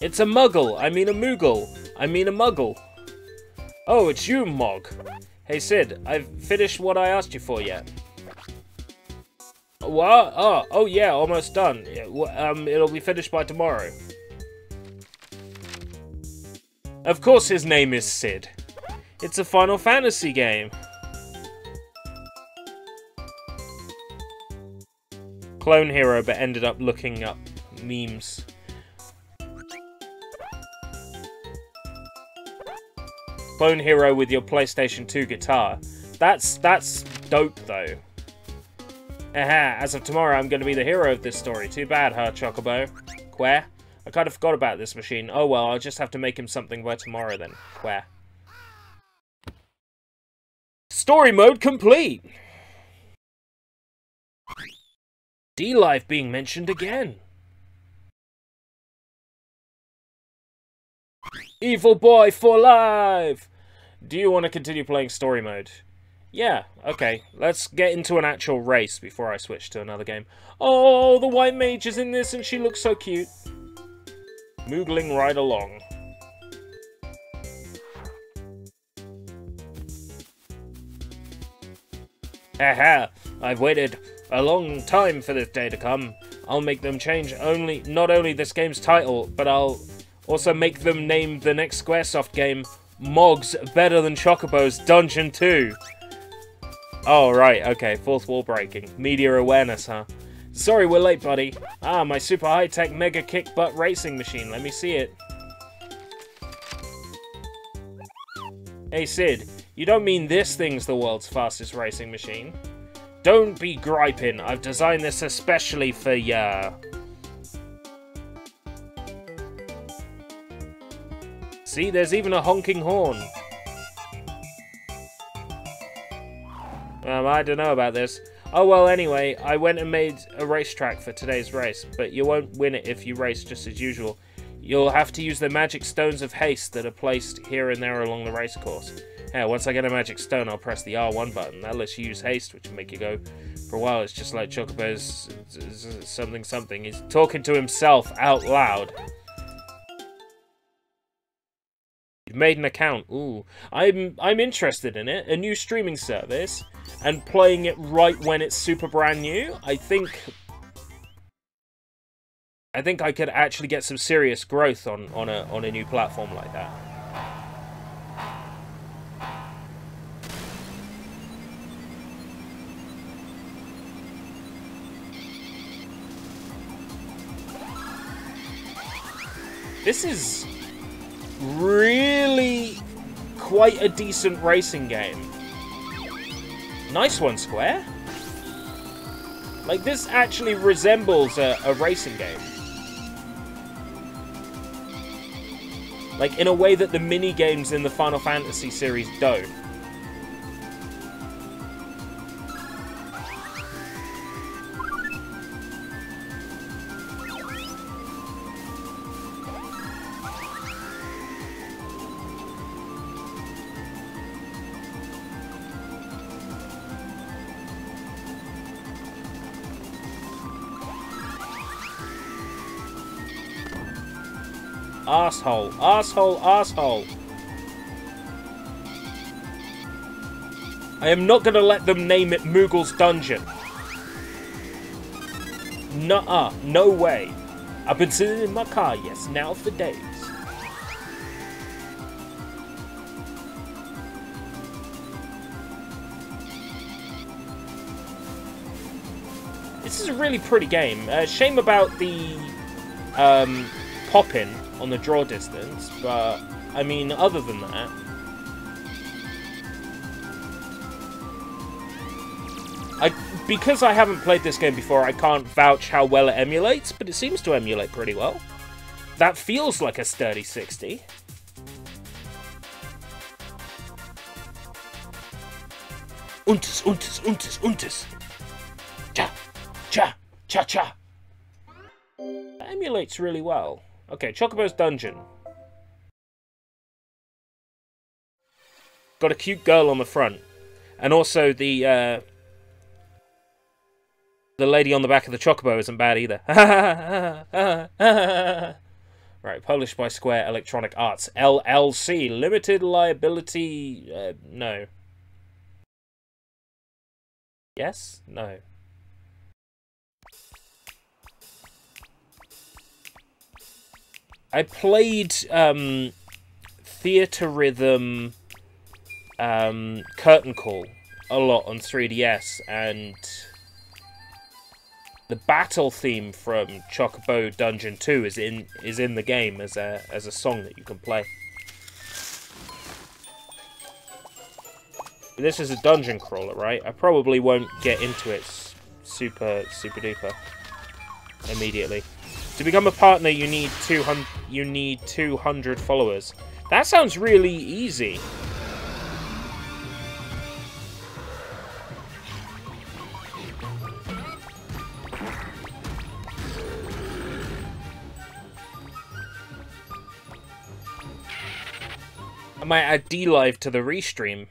It's a muggle. I mean a moogle. I mean a muggle. Oh, it's you, Mog. Hey, Sid, I've finished what I asked you for yet. What? Oh yeah, almost done. It'll be finished by tomorrow. Of course his name is Sid. It's a Final Fantasy game. Clone hero, but ended up looking up memes. Clone hero with your PlayStation 2 guitar. That's dope though. Aha, as of tomorrow I'm going to be the hero of this story. Too bad, huh, Chocobo? Quare? I kind of forgot about this machine. Oh well, I'll just have to make him something by tomorrow then. Quare. Story mode complete! D-Live being mentioned again. Evil boy for life! Do you want to continue playing story mode? Yeah, okay. Let's get into an actual race before I switch to another game. Oh, the white mage is in this and she looks so cute. Moogling right along. Aha! I've waited a long time for this day to come. I'll make them change not only this game's title, but I'll also make them name the next Squaresoft game Mog's Better Than Chocobo's Dungeon 2. Oh, right, okay, fourth wall breaking. Media awareness, huh? Sorry we're late, buddy. Ah, my super high-tech mega kick-butt racing machine. Let me see it. Hey, Sid, you don't mean this thing's the world's fastest racing machine? Don't be griping. I've designed this especially for ya. See, there's even a honking horn. I don't know about this. Oh well, anyway, I went and made a racetrack for today's race, but you won't win it if you race just as usual. You'll have to use the magic stones of haste that are placed here and there along the race course. Yeah, once I get a magic stone, I'll press the R1 button. That lets you use haste, which will make you go for a while. It's just like Chocobo's something something. He's talking to himself out loud. You've made an account. Ooh, I'm interested in it. A new streaming service, and playing it right when it's super brand new. I think I could actually get some serious growth on a new platform like that. This is really quite a decent racing game. Nice one, Square. Like, this actually resembles a racing game. Like, in a way that the mini-games in the Final Fantasy series don't. Asshole. Asshole. Asshole. I am not going to let them name it Moogle's Dungeon. Nuh-uh. No way. I've been sitting in my car, yes, now for days. This is a really pretty game. Shame about the pop-in on the draw distance, but I mean, other than that, because I haven't played this game before, I can't vouch how well it emulates, but it seems to emulate pretty well. That feels like a sturdy 60. Untus, untus, untus, untus. Cha, cha, cha, cha. That emulates really well. Okay, Chocobo's Dungeon. Got a cute girl on the front. And also the lady on the back of the Chocobo isn't bad either. Right, published by Square Electronic Arts, LLC. Limited liability... no. Yes? No. I played Theatre Rhythm Curtain Call a lot on 3DS, and the battle theme from Chocobo Dungeon 2 is in the game as a song that you can play. But this is a dungeon crawler, right? I probably won't get into it super duper immediately. To become a partner, you need 200 followers. That sounds really easy. I might add D-Live to the restream.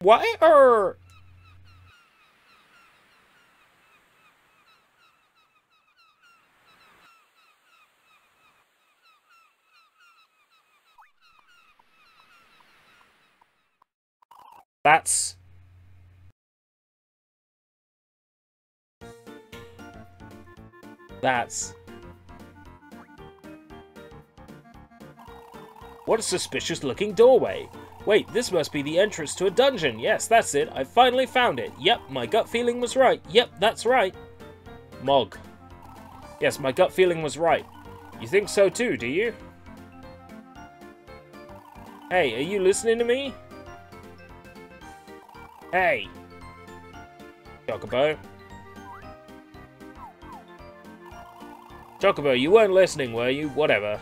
Why are... That's... What a suspicious-looking doorway. Wait, this must be the entrance to a dungeon. Yes, that's it. I finally found it. Yep, my gut feeling was right. Yep, that's right. Mog. Yes, my gut feeling was right. You think so too, do you? Hey, are you listening to me? Hey. Chocobo. Chocobo, you weren't listening, were you? Whatever.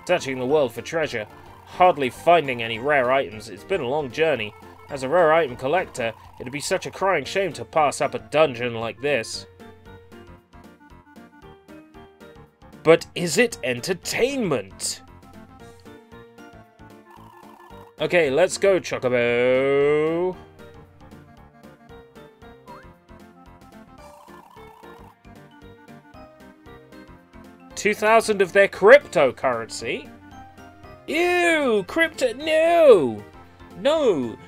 Searching the world for treasure. Hardly finding any rare items. It's been a long journey. As a rare item collector, it'd be such a crying shame to pass up a dungeon like this. But is it entertainment? Okay, let's go, Chocobo. $2,000 of their cryptocurrency? Ew, crypto, no! No!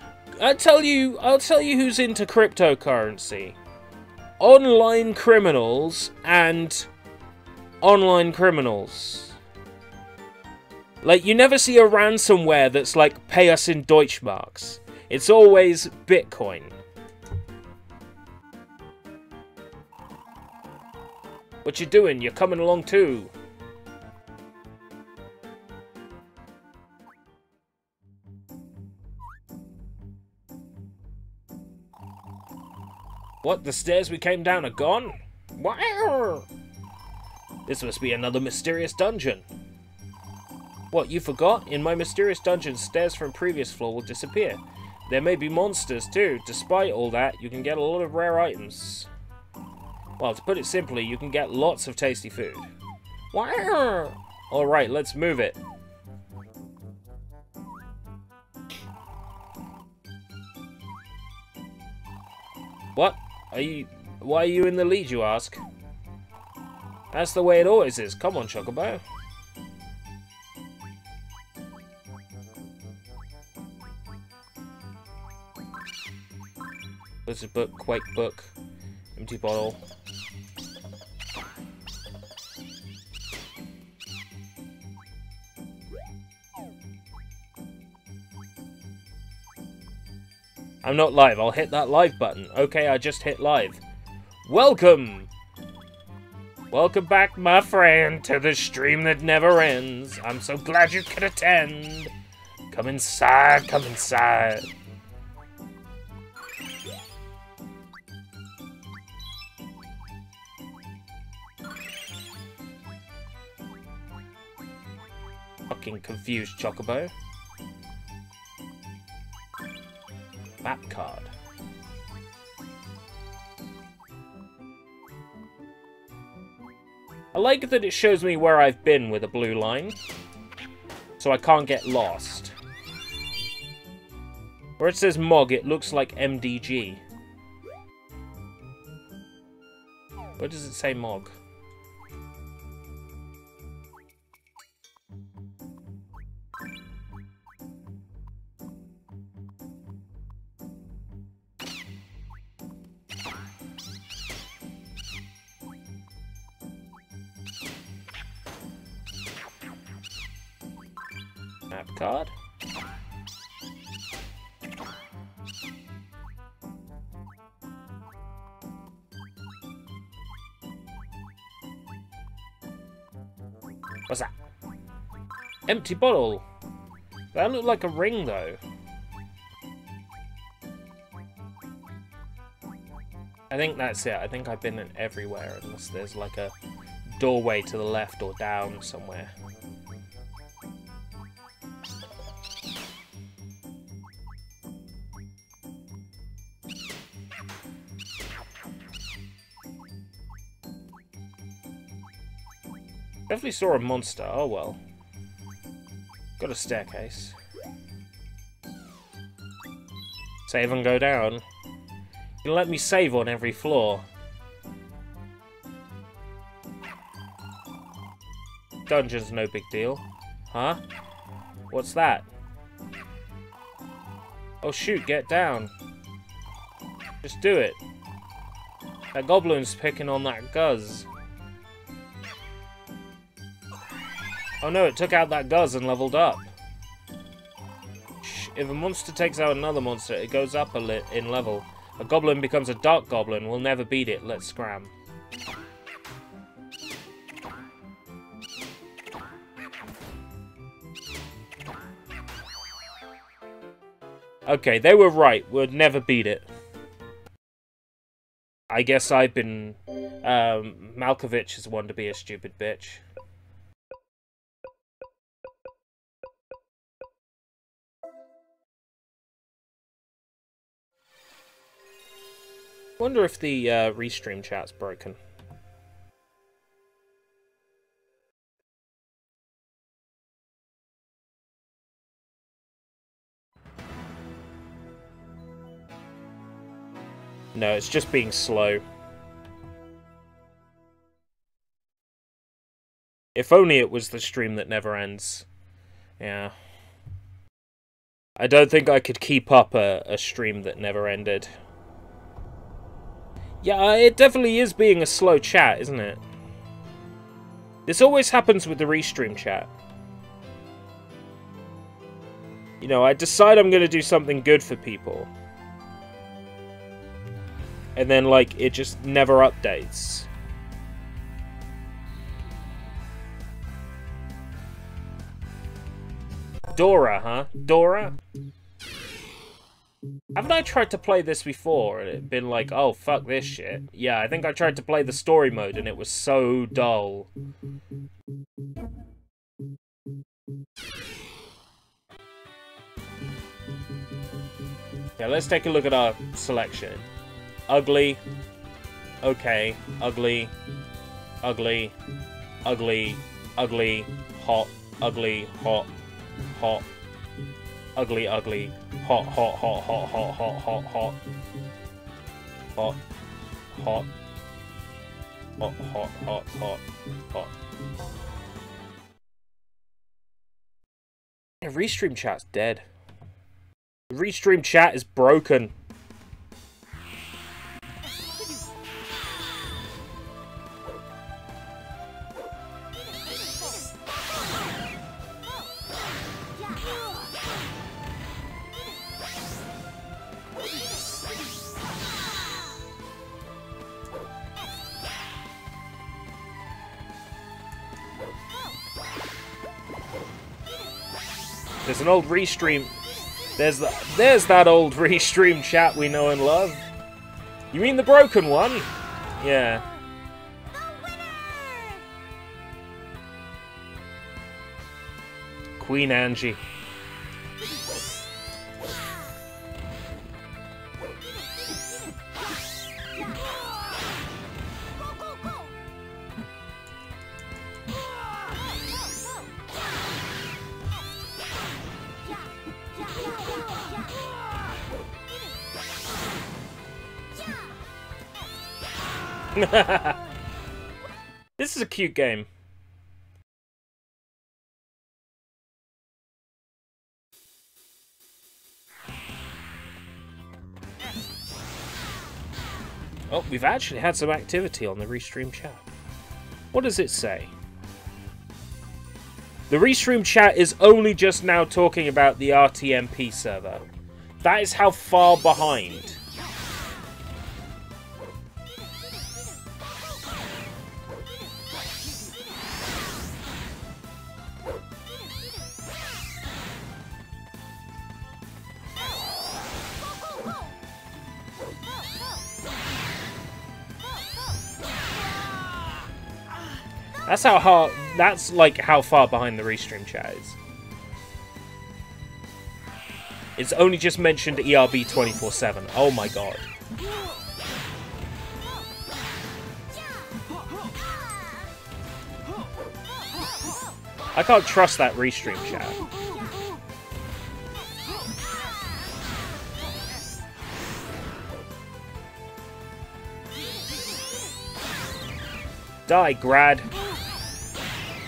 I'll tell you who's into cryptocurrency. Online criminals and online criminals. Like, you never see a ransomware that's like, pay us in Deutschmarks. It's always Bitcoin. What you doing? You're coming along too. What? The stairs we came down are gone? Wow! This must be another mysterious dungeon. What, you forgot? In my mysterious dungeon, stairs from previous floor will disappear. There may be monsters too. Despite all that, you can get a lot of rare items. Well, to put it simply, you can get lots of tasty food. Wow! Alright, let's move it. What? Are you... Why are you in the lead, you ask? That's the way it always is. Come on, Chocobo. Blizzard book, Quake book, empty bottle. I'm not live. I'll hit that live button. Okay, I just hit live. Welcome! Welcome back, my friend, to the stream that never ends. I'm so glad you could attend. Come inside, come inside. Fucking confused, Chocobo. Map card. I like that it shows me where I've been with a blue line, so I can't get lost. Where it says MOG, it looks like MDG. Where does it say MOG? Map card. What's that? Empty bottle. That looked like a ring, though. I think that's it. I think I've been in everywhere, unless there's like a doorway to the left or down somewhere. Definitely saw a monster. Oh well. Got a staircase. Save and go down. You let me save on every floor. Dungeon's no big deal. Huh? What's that? Oh shoot, get down. Just do it. That goblin's picking on that Guzz. Oh no, it took out that Guzz and leveled up. If a monster takes out another monster, it goes up in level. A goblin becomes a dark goblin. We'll never beat it. Let's scram. Okay, they were right. We'll never beat it. I guess I've been... Malkovich is one to be a stupid bitch. Wonder if the restream chat's broken. No, it's just being slow. If only it was the stream that never ends. Yeah. I don't think I could keep up a stream that never ended. Yeah, it definitely is being a slow chat, isn't it? This always happens with the restream chat. You know, I decide I'm going to do something good for people. And then, like, it just never updates. Dora, huh? Dora? Haven't I tried to play this before and it been like, oh, fuck this shit? Yeah, I think I tried to play the story mode and it was so dull. Yeah, let's take a look at our selection. Ugly. Okay. Ugly. Ugly. Ugly. Ugly. Hot. Ugly. Hot. Hot. Ugly, ugly. Hot, hot, hot, hot, hot, hot, hot, hot. Hot. hot. Hot, hot, hot, hot, hot. Yeah, Restream chat's dead. The Restream chat is broken. There's an old Restream. There's that old Restream chat we know and love. You mean the broken one? Yeah. Queen Angie. This is a cute game. Oh, we've actually had some activity on the Restream chat. What does it say? The Restream chat is only just now talking about the RTMP server. That is how far behind. That's how hard. That's like how far behind the Restream chat is. It's only just mentioned ERB 24/7. Oh my god. I can't trust that Restream chat. Die, Grad.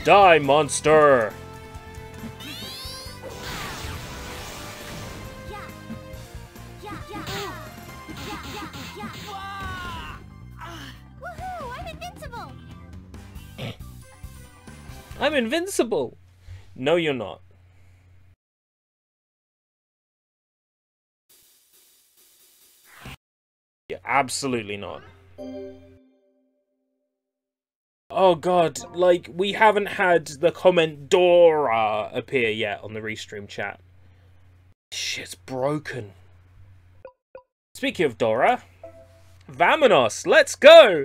Die, monster! Woohoo! I'm invincible! I'm invincible! No, you're not. You're absolutely not. Oh god, like, we haven't had the comment Dora appear yet on the Restream chat. Shit's broken. Speaking of Dora, Vamonos, let's go!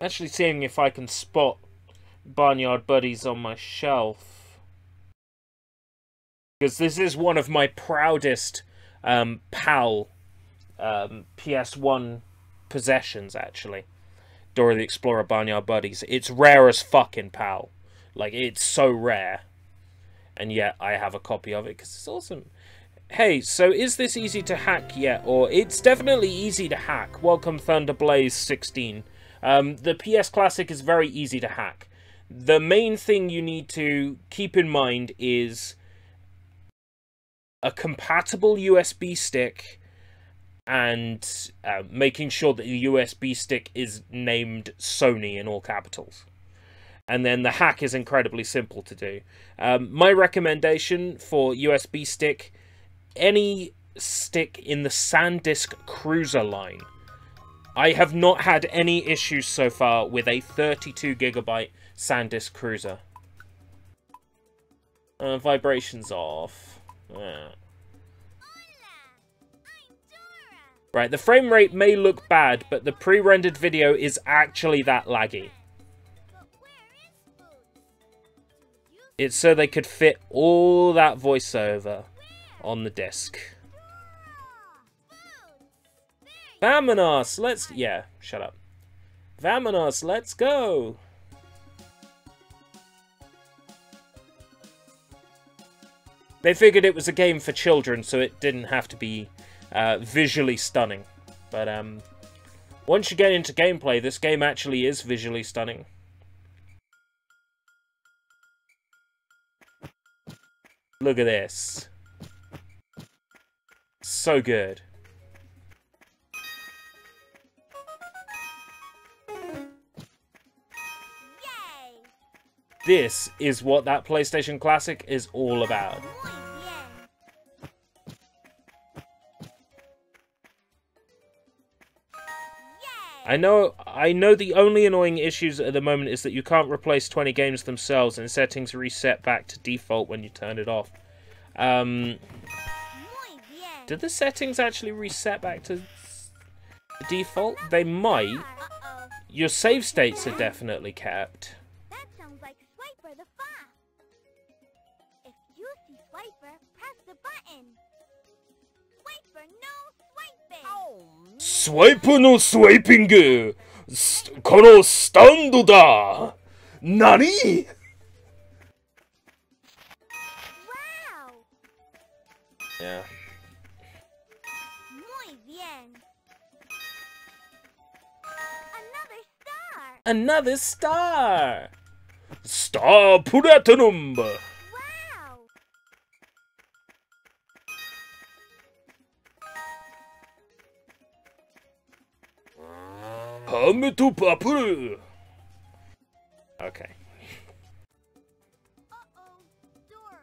Actually seeing if I can spot Barnyard Buddies on my shelf. Because this is one of my proudest PAL PS1 possessions, actually. Dora the Explorer Barnyard Buddies. It's rare as fuck in PAL. Like, it's so rare. And yet, I have a copy of it, because it's awesome. Hey, so is this easy to hack yet? Or, it's definitely easy to hack. Welcome, Thunderblaze 16. The PS Classic is very easy to hack. The main thing you need to keep in mind is a compatible USB stick, and making sure that the USB stick is named Sony in all capitals. And then the hack is incredibly simple to do. My recommendation for USB stick, any stick in the SanDisk Cruiser line. I have not had any issues so far with a 32GB SanDisk Cruiser. Vibrations off. Right, the frame rate may look bad, but the pre-rendered video is actually that laggy. It's so they could fit all that voiceover on the disc. Vamonos, let's... Yeah, shut up. Vamonos, let's go! They figured it was a game for children, so it didn't have to be visually stunning. But once you get into gameplay, this game actually is visually stunning. Look at this. So good. Yay! This is what that PlayStation Classic is all about. I know the only annoying issues at the moment is that you can't replace 20 games themselves and settings reset back to default when you turn it off. Did the settings actually reset back to default? They might. Your save states are definitely kept. That sounds like Swiper the Fox. If you see Swiper, press the button. Swiper, no swiping! Oh, Swiper no swiping! このスタンドだ! NANI?! Wow! Yeah. Muy bien. Another star! Another star! Star Platinum! Wow! Hame to Papuru! Okay. Uh-oh, Dora.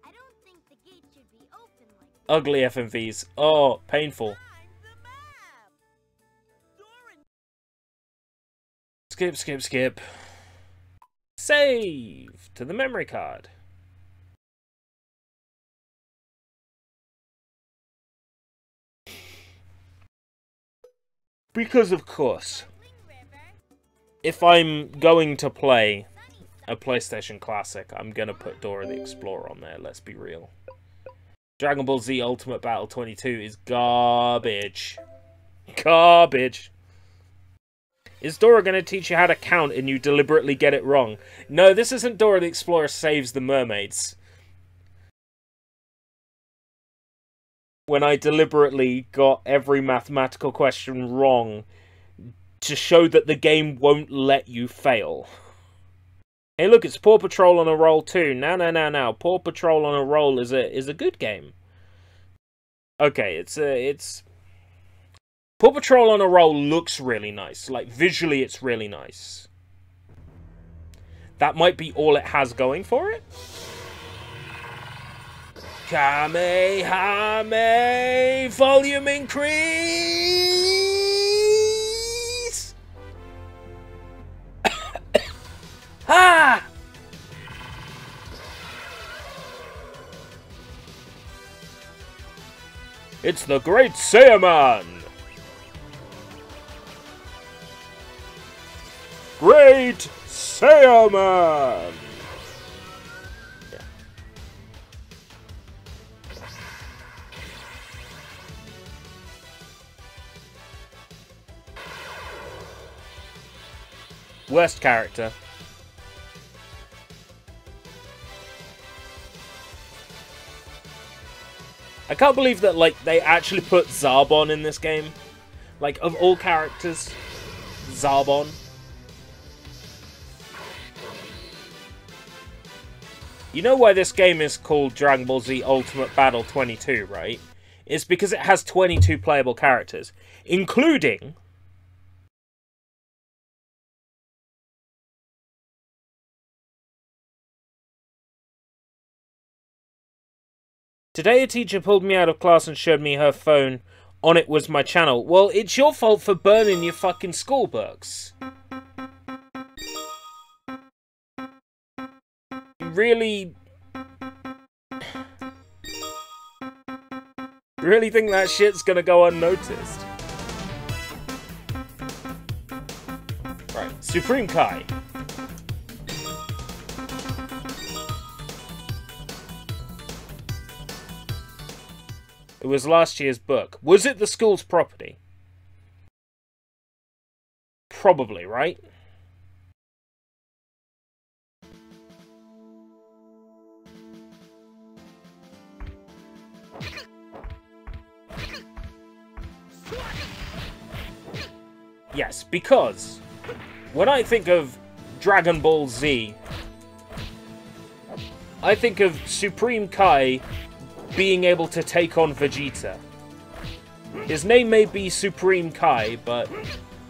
I don't think the gate should be open like this. Ugly FMVs. Oh, painful. Find the map! Dora... Skip. Save to the memory card. Because of course, if I'm going to play a PlayStation Classic, I'm gonna put Dora the Explorer on there, let's be real. Dragon Ball Z Ultimate Battle 22 is garbage. Garbage. Is Dora going to teach you how to count and you deliberately get it wrong? No, this isn't Dora the Explorer Saves the Mermaids. When I deliberately got every mathematical question wrong to show that the game won't let you fail. Hey look, it's Paw Patrol on a roll too. Now. Paw Patrol on a roll is a good game. Okay, it's Paw Patrol on a roll looks really nice. Like, visually, it's really nice. That might be all it has going for it. Kamehame! Volume increase! Ha! It's the Great Saiyaman! Great Saiyaman! Yeah. Worst character. I can't believe that, like, they actually put Zarbon in this game. Like, of all characters, Zarbon. You know why this game is called Dragon Ball Z Ultimate Battle 22, right? It's because it has 22 playable characters, including... Today a teacher pulled me out of class and showed me her phone. On it was my channel. Well, it's your fault for burning your fucking school books. Really think that shit's gonna go unnoticed? Right, Supreme Kai. It was last year's book. Was it the school's property? Probably, right? Yes, because when I think of Dragon Ball Z, I think of Supreme Kai being able to take on Vegeta. His name may be Supreme Kai, but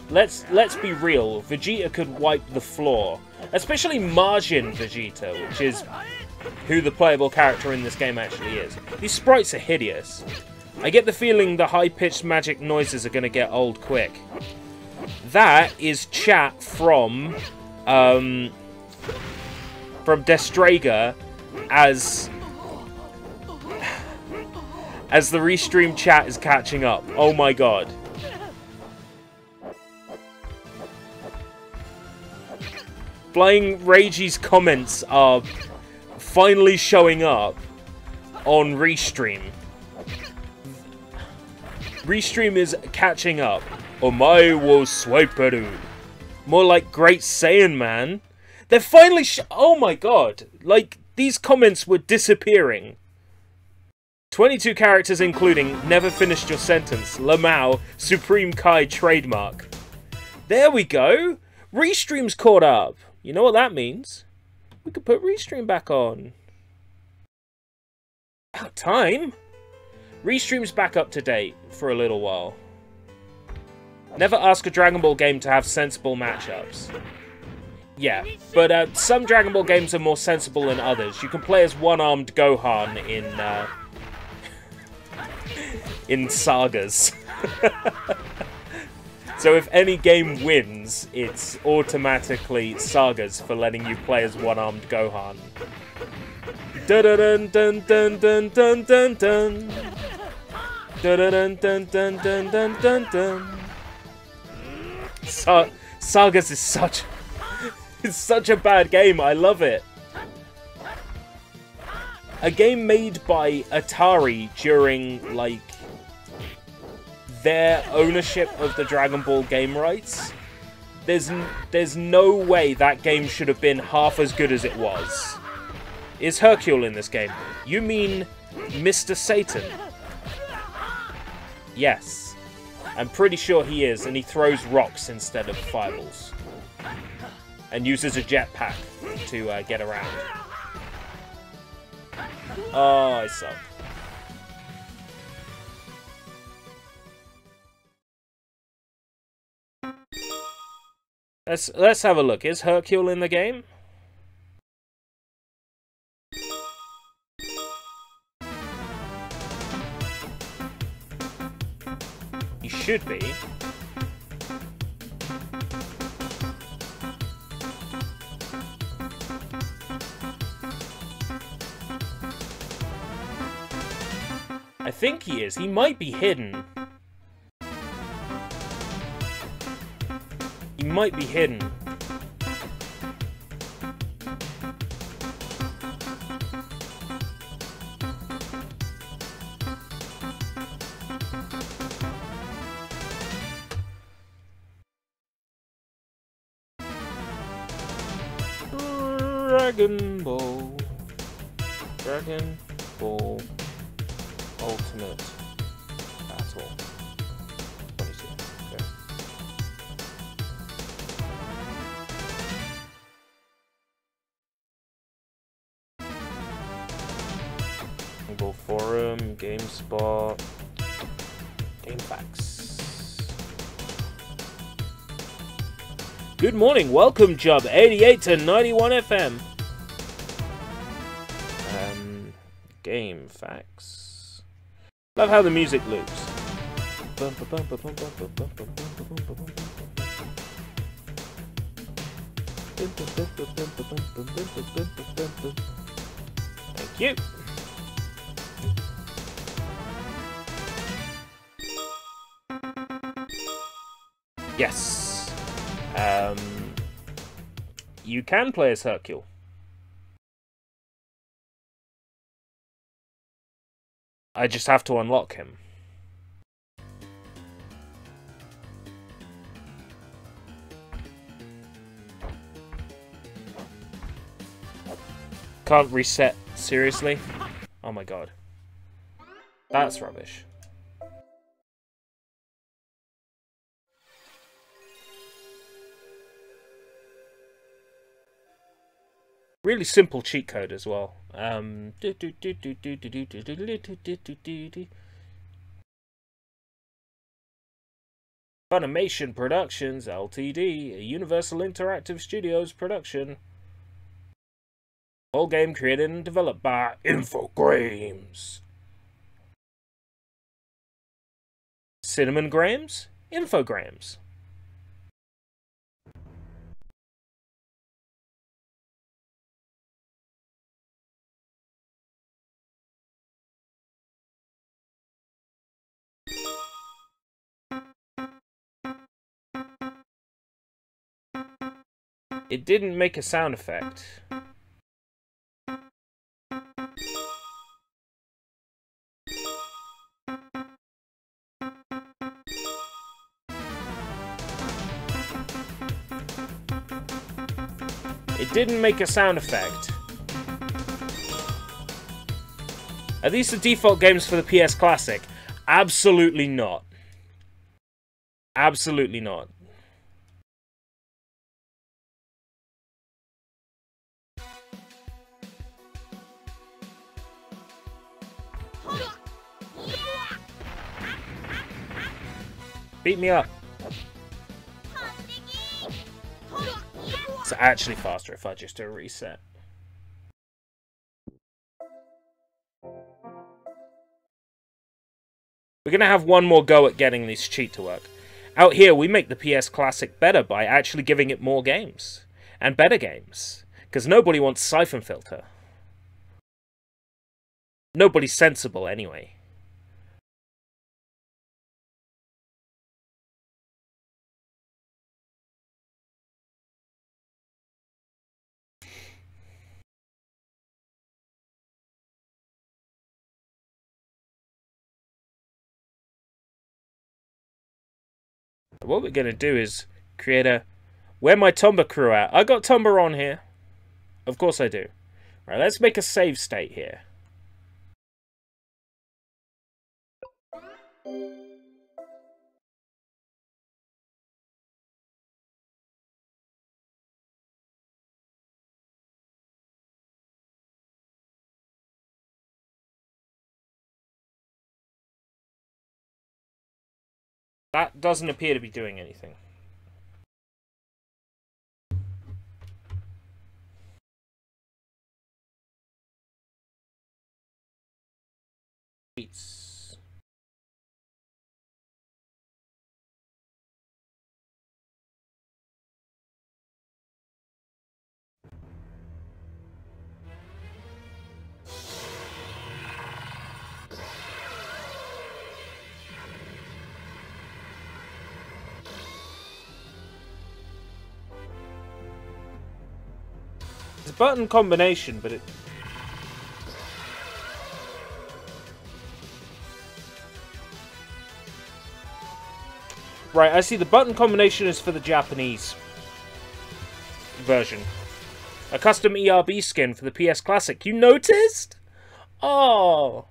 let's be real. Vegeta could wipe the floor, especially Majin Vegeta, which is who the playable character in this game actually is. These sprites are hideous. I get the feeling the high-pitched magic noises are going to get old quick. That is chat from Destrager as the restream chat is catching up. Oh my god. Flying Ragey's comments are finally showing up on Restream. Restream is catching up. Omae wo swiperu. More like Great Saiyan Man. They're finally oh my god. Like, these comments were disappearing. 22 characters including never finished your sentence, Lamau, Supreme Kai trademark. There we go. Restream's caught up. You know what that means? We could put Restream back on. About time. Restream's back up to date for a little while. Never ask a Dragon Ball game to have sensible matchups. Yeah, but some Dragon Ball games are more sensible than others. You can play as one-armed Gohan in sagas. So if any game wins, it's automatically sagas for letting you play as one-armed Gohan. Dun dun dun dun dun dun dun dun. Dun dun dun dun dun dun dun dun. Sagas is such it's such a bad game. I love it. A game made by Atari during like their ownership of the Dragon Ball game rights. There's no way that game should have been half as good as it was. Is Hercule in this game? You mean Mr. Satan? Yes. I'm pretty sure he is, and he throws rocks instead of fireballs. And uses a jetpack to get around. Oh, I suck. Let's have a look. Is Hercule in the game? He should be. I think he is. He might be hidden. He might be hidden. Dragon Ball. Dragon Ball Ultimate Battle 22. Okay. Google Forum, GameSpot, GameFAQs. Good morning, welcome Jub, 88 to 91 FM. GameFAQs. Love how the music loops. Thank you. Yes. You can play as Hercule. I just have to unlock him. Can't reset, seriously? Oh my god. That's rubbish. really simple cheat code as well. Funimation Productions Ltd, a Universal Interactive Studios production. Whole game created and developed by Infogrames. Cinnamon Grams? Infogrames. It didn't make a sound effect. It didn't make a sound effect. Are these the default games for the PS Classic? Absolutely not. Absolutely not. Beat me up. It's actually faster if I just do a reset. We're going to have one more go at getting this cheat to work. Out here, we make the PS Classic better by actually giving it more games. And better games. Because nobody wants Siphon Filter. Nobody's sensible, anyway. What we're going to do is create a... Where my Tomba crew at? I got Tomba on here. Of course I do. Right, let's make a save state here. That doesn't appear to be doing anything. Tweets. It's a button combination, but it... Right, I see the button combination is for the Japanese version. A custom ERB skin for the PS Classic. You noticed? Oh.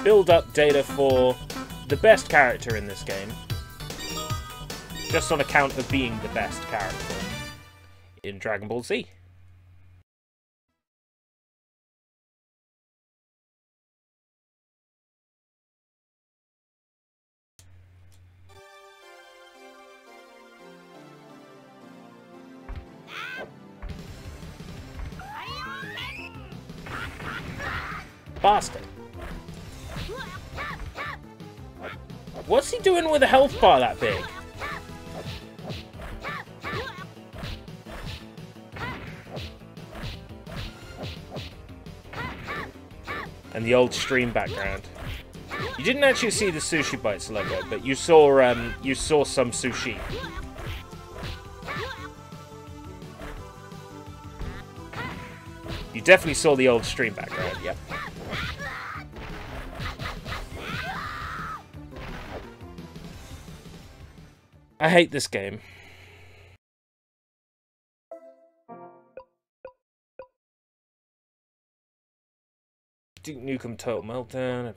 Build up data for the best character in this game. Just on account of being the best character in Dragon Ball Z. Bastard. What's he doing with a health bar that big? And the old stream background. You didn't actually see the Sushi Bites logo, but you saw some sushi. You definitely saw the old stream background, yep. I hate this game. Nukem Total Meltdown.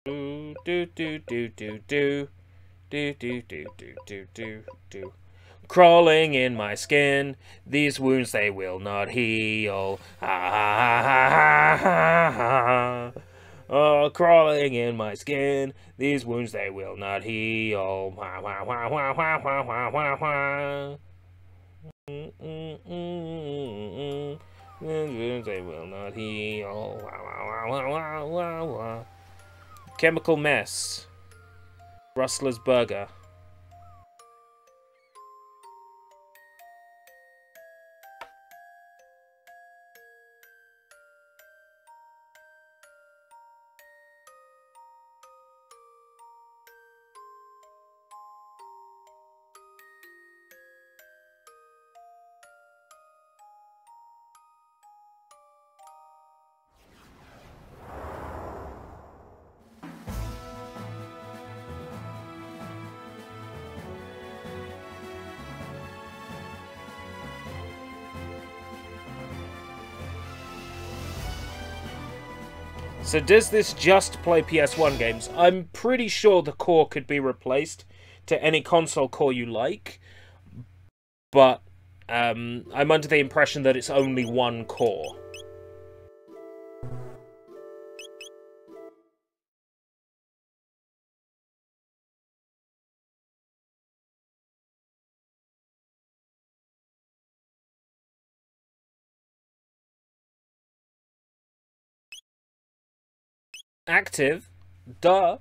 Do do do do do do do do do do do do. Crawling in my skin, these wounds they will not heal. Ha ha ha ha ha ha. Oh, crawling in my skin, these wounds they will not heal. Wah wah wah wah wah wah wah wah wah. These wounds they will not heal. Wah wah wah wah wah wah. Chemical Mess. Rustler's Burger. So does this just play PS1 games? I'm pretty sure the core could be replaced to any console core you like, but I'm under the impression that it's only one core. Active? Duh.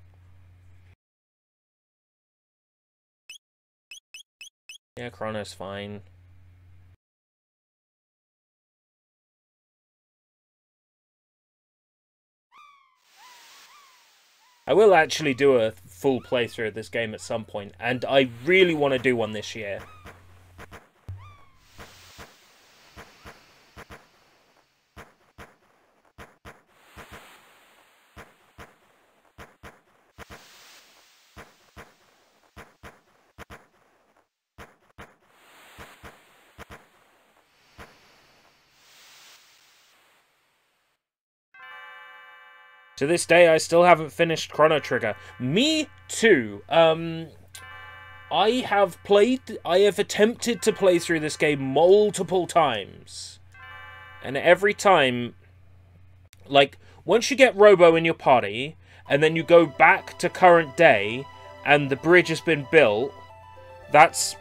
Yeah, Chrono's fine. I will actually do a full playthrough of this game at some point, and I really want to do one this year. To this day, I still haven't finished Chrono Trigger. Me too. I have attempted to play through this game multiple times. And every time, like, once you get Robo in your party, and then you go back to current day, and the bridge has been built, that's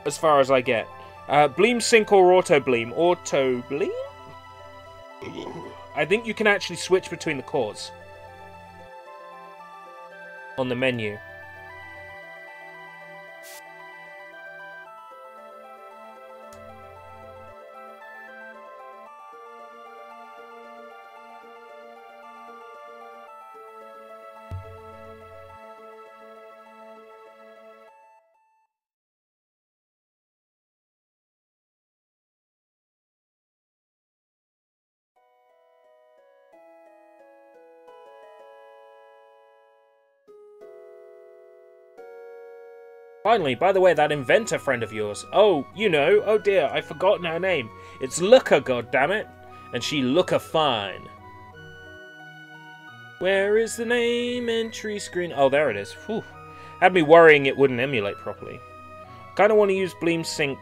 as far as I get. Bleem Sync or Auto Bleem? Auto Bleem? I think you can actually switch between the cores on the menu. Finally, by the way, that inventor friend of yours. Oh, you know, oh dear, I've forgotten her name. It's Looker, goddammit. And she looker fine. Where is the name entry screen? Oh, there it is. Whew. Had me worrying it wouldn't emulate properly. Kinda want to use Bleem Sync,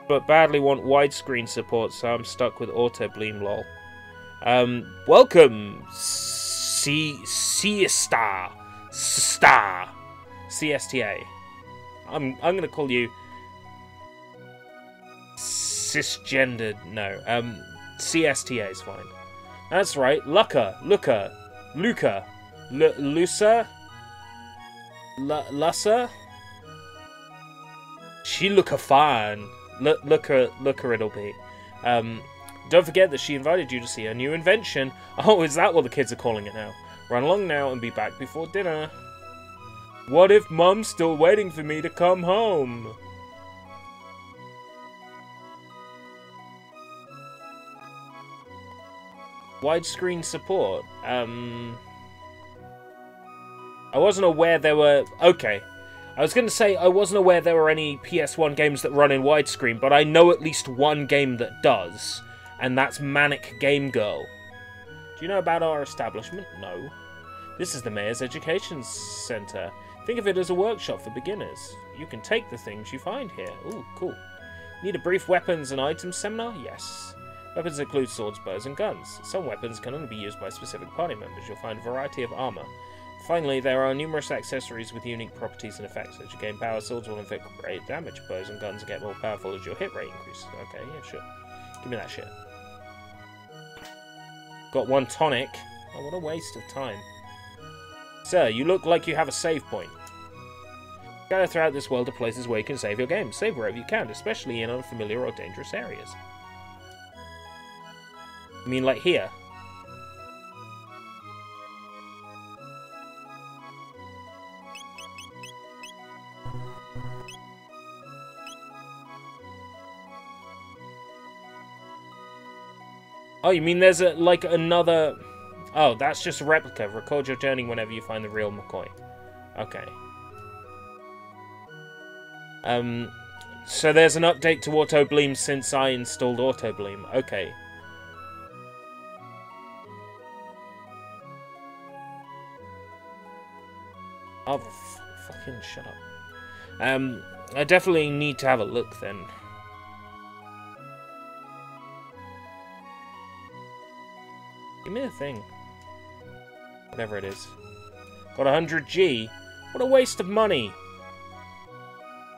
but badly want widescreen support, so I'm stuck with Auto Bleem, lol. Welcome, Siesta. CSTA. I'm gonna call you cisgendered. No, CSTA is fine. That's right. Luca, Lusa, She looka fine. Looker it'll be. Don't forget that she invited you to see her new invention. Oh, is that what the kids are calling it now? Run along now and be back before dinner. What if Mum's still waiting for me to come home? Widescreen support. I wasn't aware there were... Okay. I was going to say I wasn't aware there were any PS1 games that run in widescreen, but I know at least one game that does. And that's Manic Game Girl. Do you know about our establishment? No. This is the Mayor's Education Centre. Think of it as a workshop for beginners. You can take the things you find here. Ooh, cool. Need a brief weapons and items seminar? Yes. Weapons include swords, bows, and guns. Some weapons can only be used by specific party members. You'll find a variety of armour. Finally, there are numerous accessories with unique properties and effects. As you gain power, swords will inflict great damage. Bows and guns get more powerful as your hit rate increases. Okay, yeah, sure. Give me that shit. Got one tonic. Oh, what a waste of time. Sir, you look like you have a save point. Gather throughout this world to places where you can save your game. Save wherever you can, especially in unfamiliar or dangerous areas. I mean, like here. Oh, you mean there's like another... Oh, that's just a replica. Record your journey whenever you find the real McCoy. Okay. So there's an update to Auto Bleem since I installed Auto Bleem. Okay. Oh, fucking shut up. I definitely need to have a look then. Give me the thing. Whatever it is. Got 100G. What a waste of money.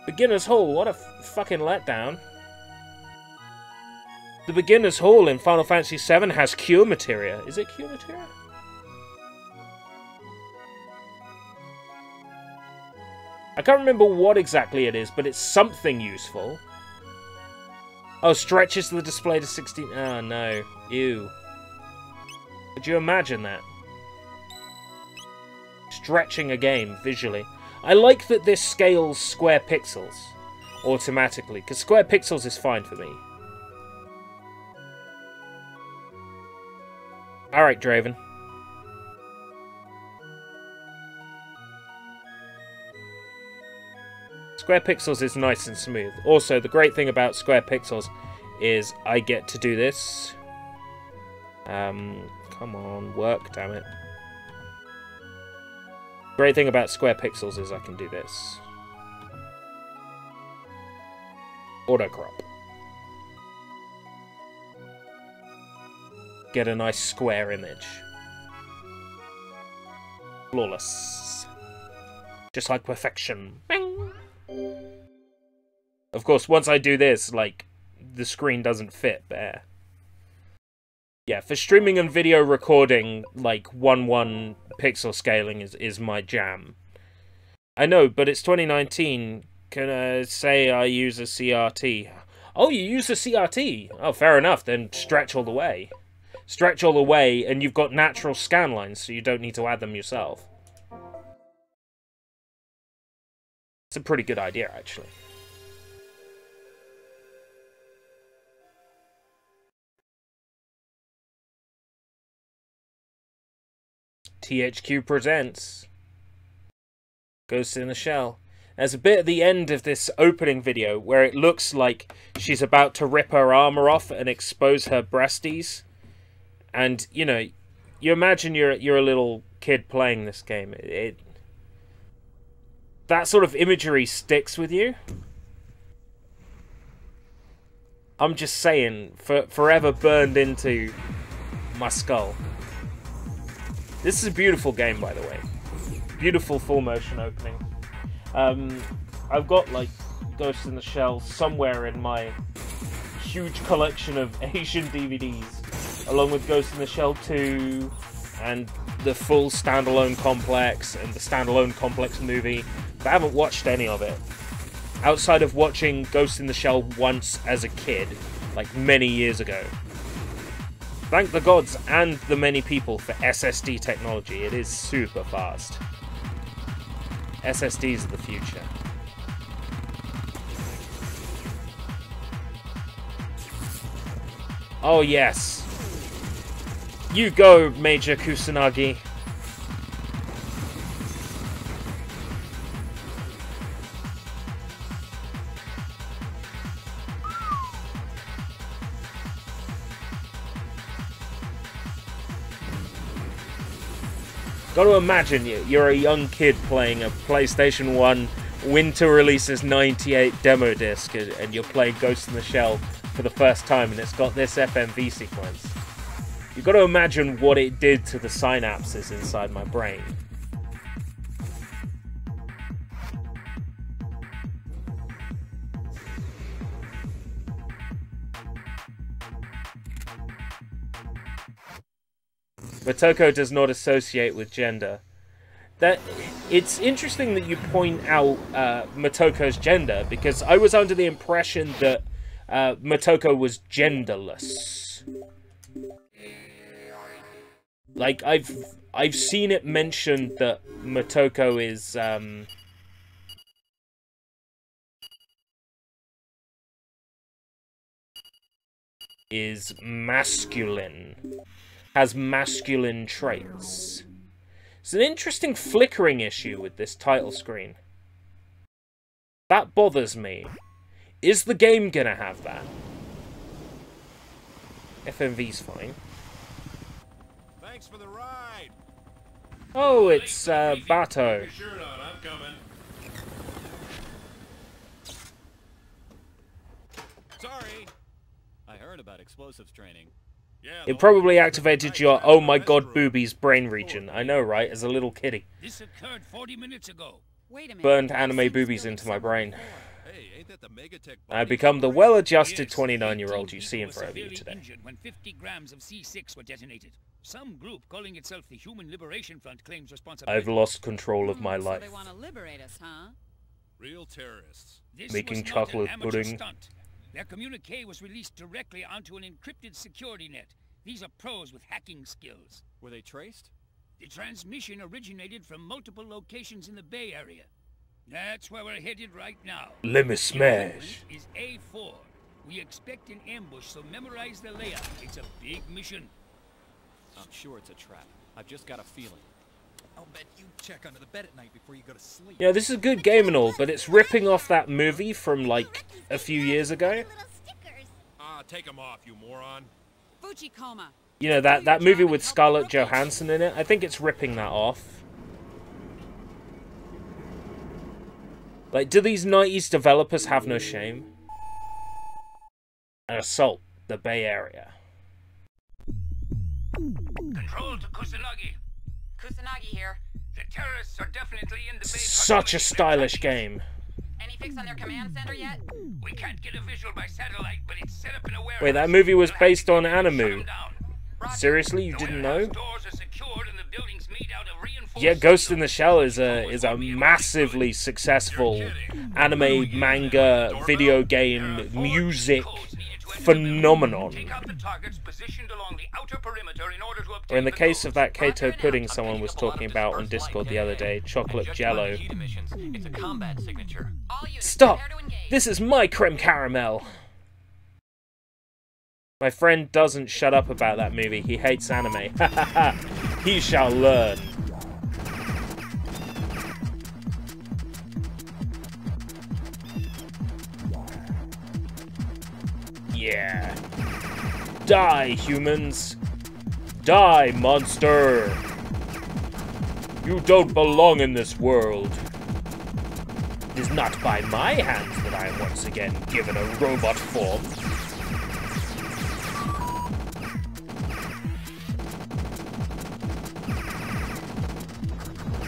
Beginner's Hall. What a fucking letdown. The Beginner's Hall in Final Fantasy VII has cure materia. Is it cure materia? I can't remember what exactly it is, but it's something useful. Oh, stretches the display to 16... Oh, no. Ew. Could you imagine that? Stretching a game visually. I like that this scales square pixels automatically, because square pixels is fine for me. Alright, Draven. Square pixels is nice and smooth. Also, the great thing about square pixels is I get to do this. Come on, work, damn it. Great thing about square pixels is I can do this. Auto crop. Get a nice square image. Flawless. Just like perfection. Bang! Of course, once I do this, like, the screen doesn't fit there. Yeah, for streaming and video recording, like, 1:1 pixel scaling is my jam. I know, but it's 2019. Can I say I use a CRT? Oh, you use a CRT? Oh, fair enough, then stretch all the way. Stretch all the way, and you've got natural scan lines, so you don't need to add them yourself. It's a pretty good idea, actually. THQ presents Ghost in the Shell. There's a bit at the end of this opening video where it looks like she's about to rip her armor off and expose her breasties. And, you know, you imagine you're a little kid playing this game. That sort of imagery sticks with you. I'm just saying, forever burned into my skull. This is a beautiful game, by the way. Beautiful full motion opening. I've got, like, Ghost in the Shell somewhere in my huge collection of Asian DVDs, along with Ghost in the Shell 2, and the full standalone complex, and the standalone complex movie. But I haven't watched any of it. Outside of watching Ghost in the Shell once as a kid, like many years ago. Thank the gods and the many people for SSD technology. It is super fast. SSDs are the future. Oh yes. You go, Major Kusanagi. Got to imagine you're a young kid playing a PlayStation 1 winter releases 98 demo disc, and you're playing Ghost in the Shell for the first time, and it's got this FMV sequence. You've got to imagine what it did to the synapses inside my brain. Motoko does not associate with gender. That it's interesting that you point out Motoko's gender, because I was under the impression that Motoko was genderless. Like I've seen it mentioned that Motoko is masculine. Has masculine traits. It's an interesting flickering issue with this title screen. That bothers me. Is the game gonna have that? FMV's fine. Thanks for the ride. Oh, it's Bato. Sure not, I'm coming. Sorry. I heard about explosives training. It probably activated your oh my god boobies brain region. I know, right? As a little kiddie. This occurred 40 minutes ago. Wait a minute. Burned anime boobies into my brain. Hey, ain't that the Megatech I've become the well-adjusted 29-year-old you see in front of you today. When 50 grams of C6 were detonated. Some group calling itself the Human Liberation Front claims responsibility. I've lost control of my So life. they want to liberate us, huh? Real terrorists. This Making was not chocolate an amateur pudding. Stunt. Their communique was released directly onto an encrypted security net. These are pros with hacking skills. Were they traced? The transmission originated from multiple locations in the Bay Area. That's where we're headed right now. Let me smash. Is A4. We expect an ambush, so memorize the layout. It's a big mission. I'm sure it's a trap. I've just got a feeling. I'll bet you check under the bed at night before you go to sleep. Yeah, this is a good game and all, but it's ripping off that movie from like a few years ago. Take them off, you moron. Fujikoma. You know, that movie with Scarlett Johansson in it? I think it's ripping that off. Like, do these 90s developers have no shame? An assault the Bay Area. Control to Kusanagi. Kusanagi here. The terrorists are definitely in the Bay. Such a stylish game. Any fix on their command center yet? We can't get a visual by satellite, but it's set up in a warehouse. Wait, that movie was based on anime. Shut 'em down. Seriously, you didn't know? Doors are secured and the building's made out of reinforced Yeah, Ghost in the Shell is a massively successful anime, manga, video game, music phenomenon. Take out the targets positioned along the outer perimeter in order to Or obtain in the the case codes. of that Kato pudding someone was talking about on Discord the other day, chocolate jello. It's a combat signature. Stop! This is my creme caramel! My friend doesn't shut up about that movie. He hates anime. He shall learn. Yeah. Die, humans. Die, monster. You don't belong in this world. It is not by my hands that I am once again given a robot form.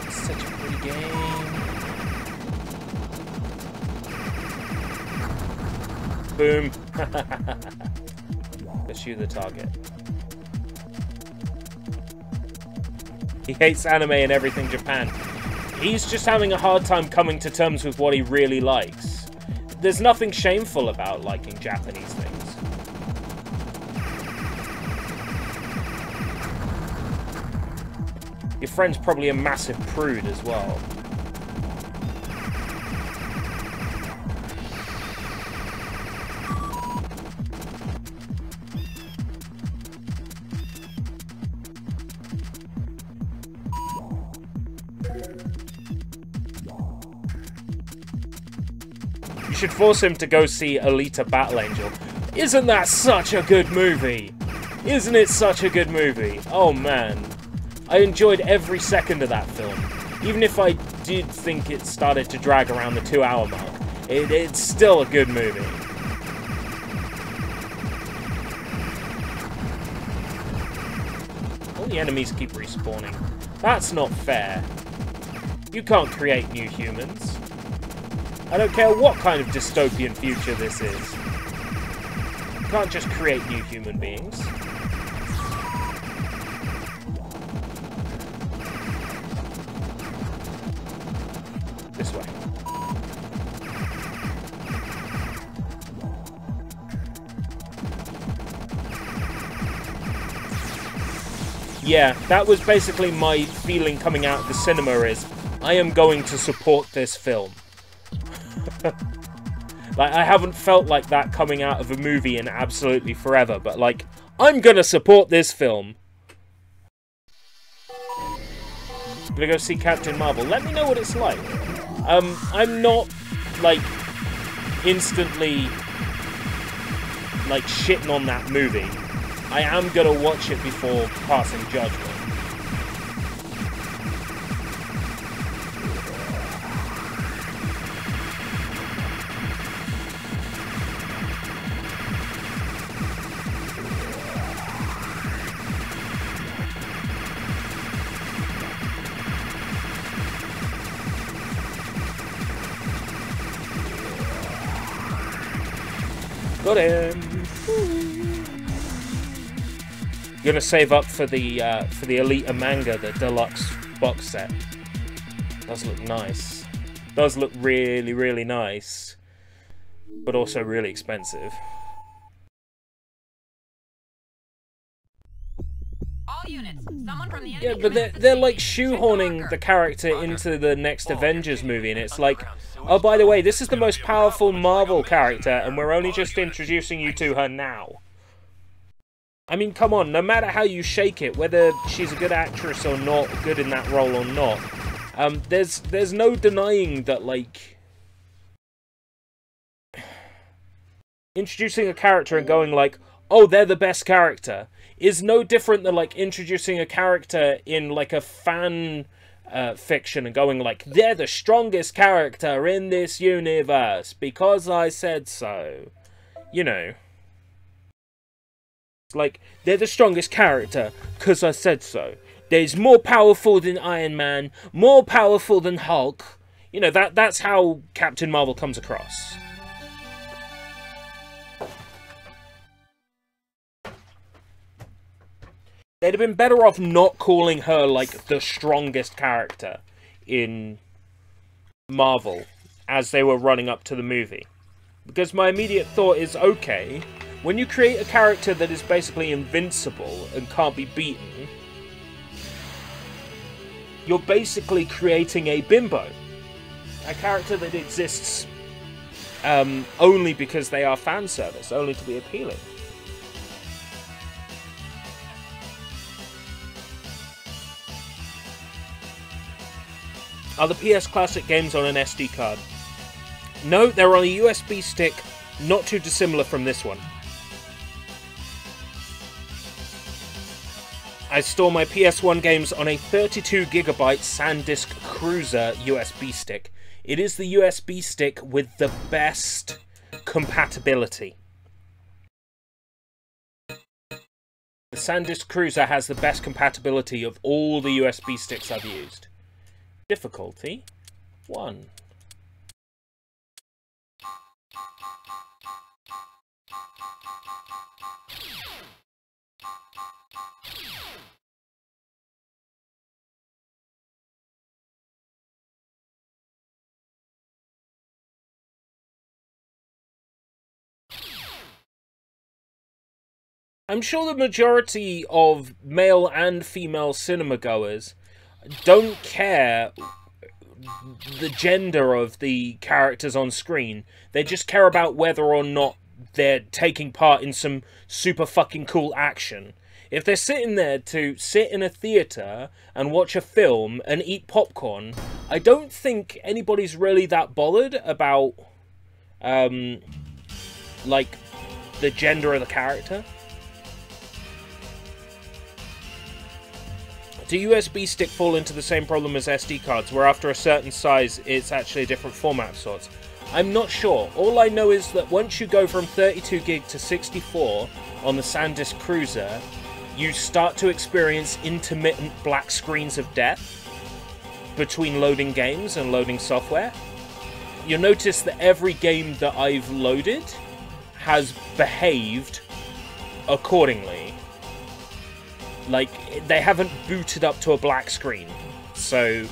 Such a pretty game. Boom. Pursue the target. He hates anime and everything Japan. He's just having a hard time coming to terms with what he really likes. There's nothing shameful about liking Japanese things. Your friend's probably a massive prude as well. You should force him to go see Alita Battle Angel. Isn't that such a good movie? Isn't it such a good movie? Oh man. I enjoyed every second of that film. Even if I did think it started to drag around the 2-hour mark, it's still a good movie. All the enemies keep respawning. That's not fair. You can't create new humans. I don't care what kind of dystopian future this is. You can't just create new human beings. This way. Yeah, that was basically my feeling coming out of the cinema is, I am going to support this film. Like, I haven't felt like that coming out of a movie in absolutely forever, but like, I'm gonna support this film. Gonna go see Captain Marvel. Let me know what it's like. I'm not, like, instantly, like, shitting on that movie. I am gonna watch it before passing judgment. Got him. Gonna save up for the Elite Manga, the deluxe box set. Does look nice. Does look really, really nice, but also really expensive. All units, someone from the enemy. Yeah, but they're like shoehorning the character into the next Avengers movie, and it's like, oh, by the way, this is the most powerful Marvel character, and we're only just introducing you to her now. I mean, come on, no matter how you shake it, whether she's a good actress or not, good in that role or not, there's no denying that, like, introducing a character and going like, oh, they're the best character, is no different than, like, introducing a character in, like, a fan fiction and going like, they're the strongest character in this universe because I said so. You know. It's like, they're the strongest character because I said so. They're more powerful than Iron Man, more powerful than Hulk. You know, that's how Captain Marvel comes across. They'd have been better off not calling her, like, the strongest character in Marvel as they were running up to the movie. Because my immediate thought is, okay, when you create a character that is basically invincible and can't be beaten, you're basically creating a bimbo. A character that exists only because they are fan service, only to be appealing. Are the PS Classic games on an SD card? No, they're on a USB stick, not too dissimilar from this one. I store my PS1 games on a 32GB SanDisk Cruiser USB stick. It is the USB stick with the best compatibility. The SanDisk Cruiser has the best compatibility of all the USB sticks I've used. Difficulty 1. I'm sure the majority of male and female cinema goers don't care the gender of the characters on screen. They just care about whether or not they're taking part in some super fucking cool action. If they're sitting there to sit in a theatre and watch a film and eat popcorn, I don't think anybody's really that bothered about, like, the gender of the character. Do USB stick fall into the same problem as SD cards, where after a certain size, it's actually a different format of sorts? I'm not sure. All I know is that once you go from 32 gig to 64 on the SanDisk Cruiser, you start to experience intermittent black screens of death between loading games and loading software. You'll notice that every game that I've loaded has behaved accordingly. Like, they haven't booted up to a black screen. So,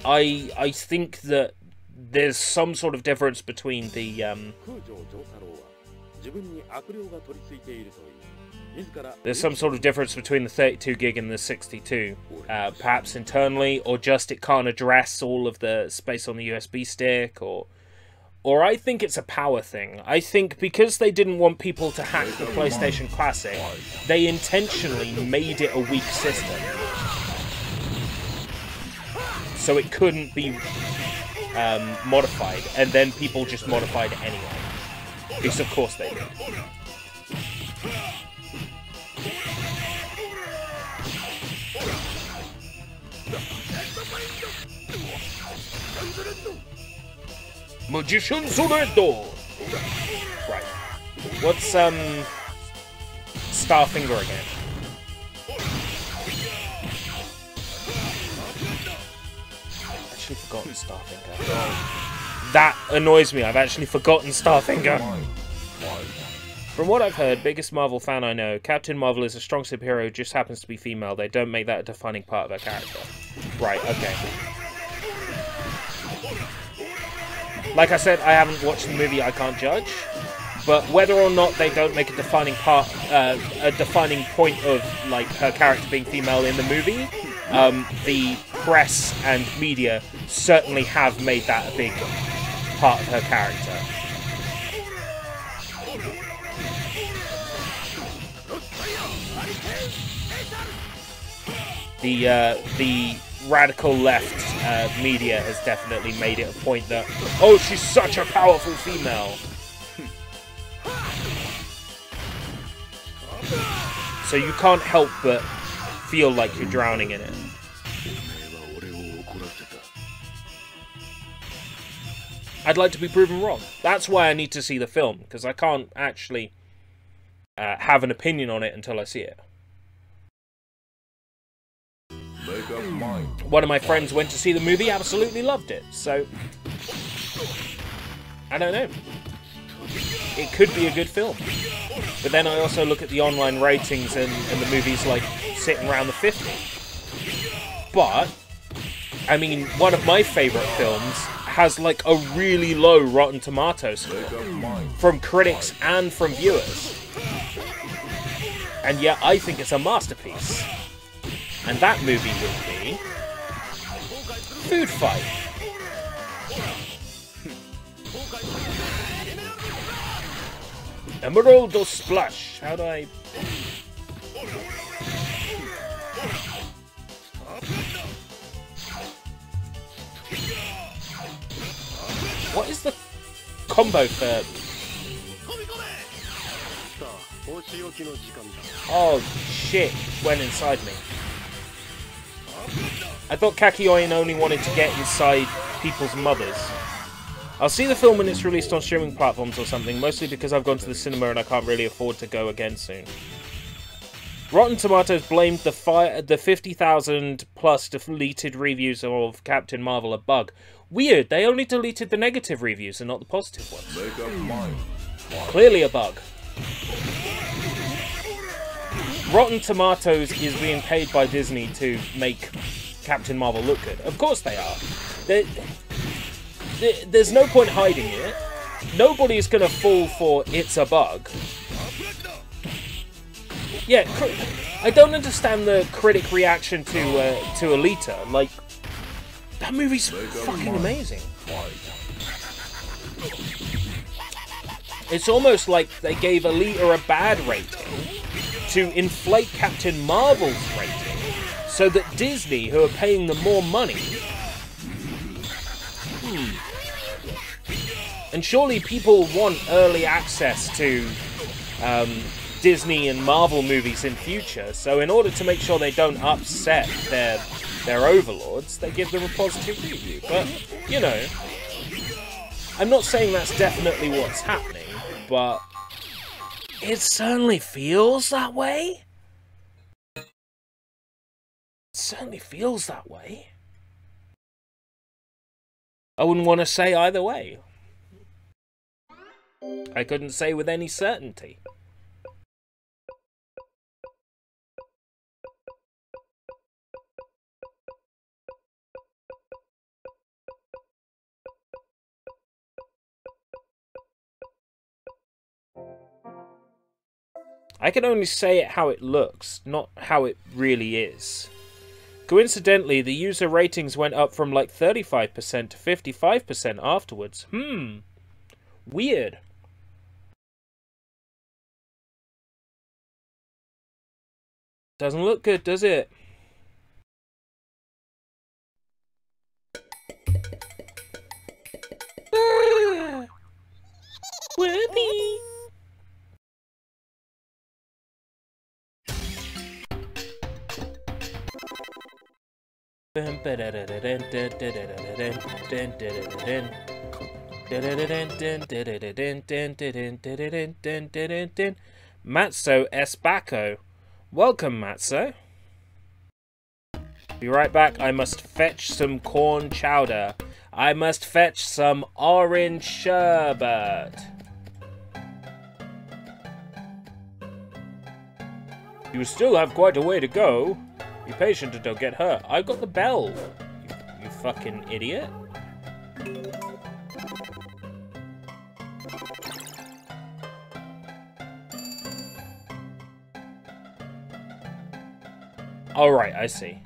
I think that there's some sort of difference between the, there's some sort of difference between the 32 gig and the 62. Perhaps internally, or just it can't address all of the space on the USB stick, or I think it's a power thing. I think because they didn't want people to hack the PlayStation Classic, they intentionally made it a weak system. So it couldn't be modified, and then people just modified it anyway. Because of course they did. Magician Soredo! Right. What's, Starfinger again? I've actually forgotten Starfinger. That annoys me, I've actually forgotten Starfinger. From what I've heard, biggest Marvel fan I know, Captain Marvel is a strong superhero who just happens to be female. They don't make that a defining part of her character. Right, okay. Like I said, I haven't watched the movie, I can't judge. But whether or not they don't make a defining part, a defining point of like her character being female in the movie, the press and media certainly have made that a big part of her character. The radical left media has definitely made it a point that, oh, she's such a powerful female. So you can't help but feel like you're drowning in it. I'd like to be proven wrong. That's why I need to see the film, because I can't actually have an opinion on it until I see it. One of my friends went to see the movie, absolutely loved it, so I don't know. It could be a good film. But then I also look at the online ratings and the movie's like sitting around the 50. But, I mean, one of my favourite films has like a really low Rotten Tomatoes score from critics and from viewers. And yet I think it's a masterpiece. And that movie would be Food Fight. Emerald or Splash? How do I... What is the combo for... Oh shit, went inside me. I thought Kakyoin only wanted to get inside people's mothers. I'll see the film when it's released on streaming platforms or something, mostly because I've gone to the cinema and I can't really afford to go again soon. Rotten Tomatoes blamed the 50,000 plus deleted reviews of Captain Marvel a bug. Weird, they only deleted the negative reviews and not the positive ones. Clearly a bug. Rotten Tomatoes is being paid by Disney to make Captain Marvel look good. Of course they are. There's no point hiding it. Nobody's gonna fall for it's a bug. Yeah, I don't understand the critic reaction to Alita. Like, that movie's fucking amazing. It's almost like they gave Alita a bad rating to inflate Captain Marvel's rating, so that Disney, who are paying them more money... And surely people want early access to Disney and Marvel movies in future, so in order to make sure they don't upset their overlords, they give them a positive review. But, you know, I'm not saying that's definitely what's happening, but it certainly feels that way. It certainly feels that way. I wouldn't want to say either way. I couldn't say with any certainty. I can only say it how it looks, not how it really is. Coincidentally, the user ratings went up from like 35% to 55% afterwards. Weird. Doesn't look good, does it? Whoopee! Matzo Esbacco. Welcome, Matzo. Be right back. I must fetch some corn chowder. I must fetch some orange sherbet. You still have quite a way to go. Be patient and don't get hurt. I got the bell. You fucking idiot. Alright, I see.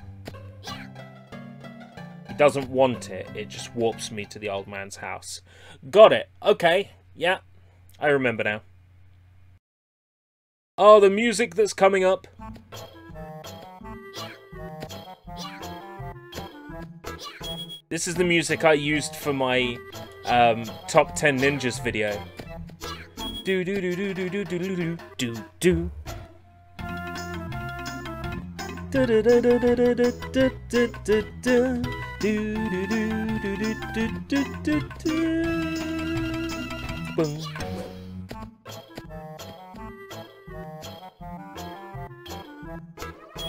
He doesn't want it. It just warps me to the old man's house. Got it. Okay. Yeah. I remember now. Oh, the music that's coming up. This is the music I used for my top 10 ninjas video. Do do do do do do do do do do. Do do do do do do do do do do do do do do do do. Boom.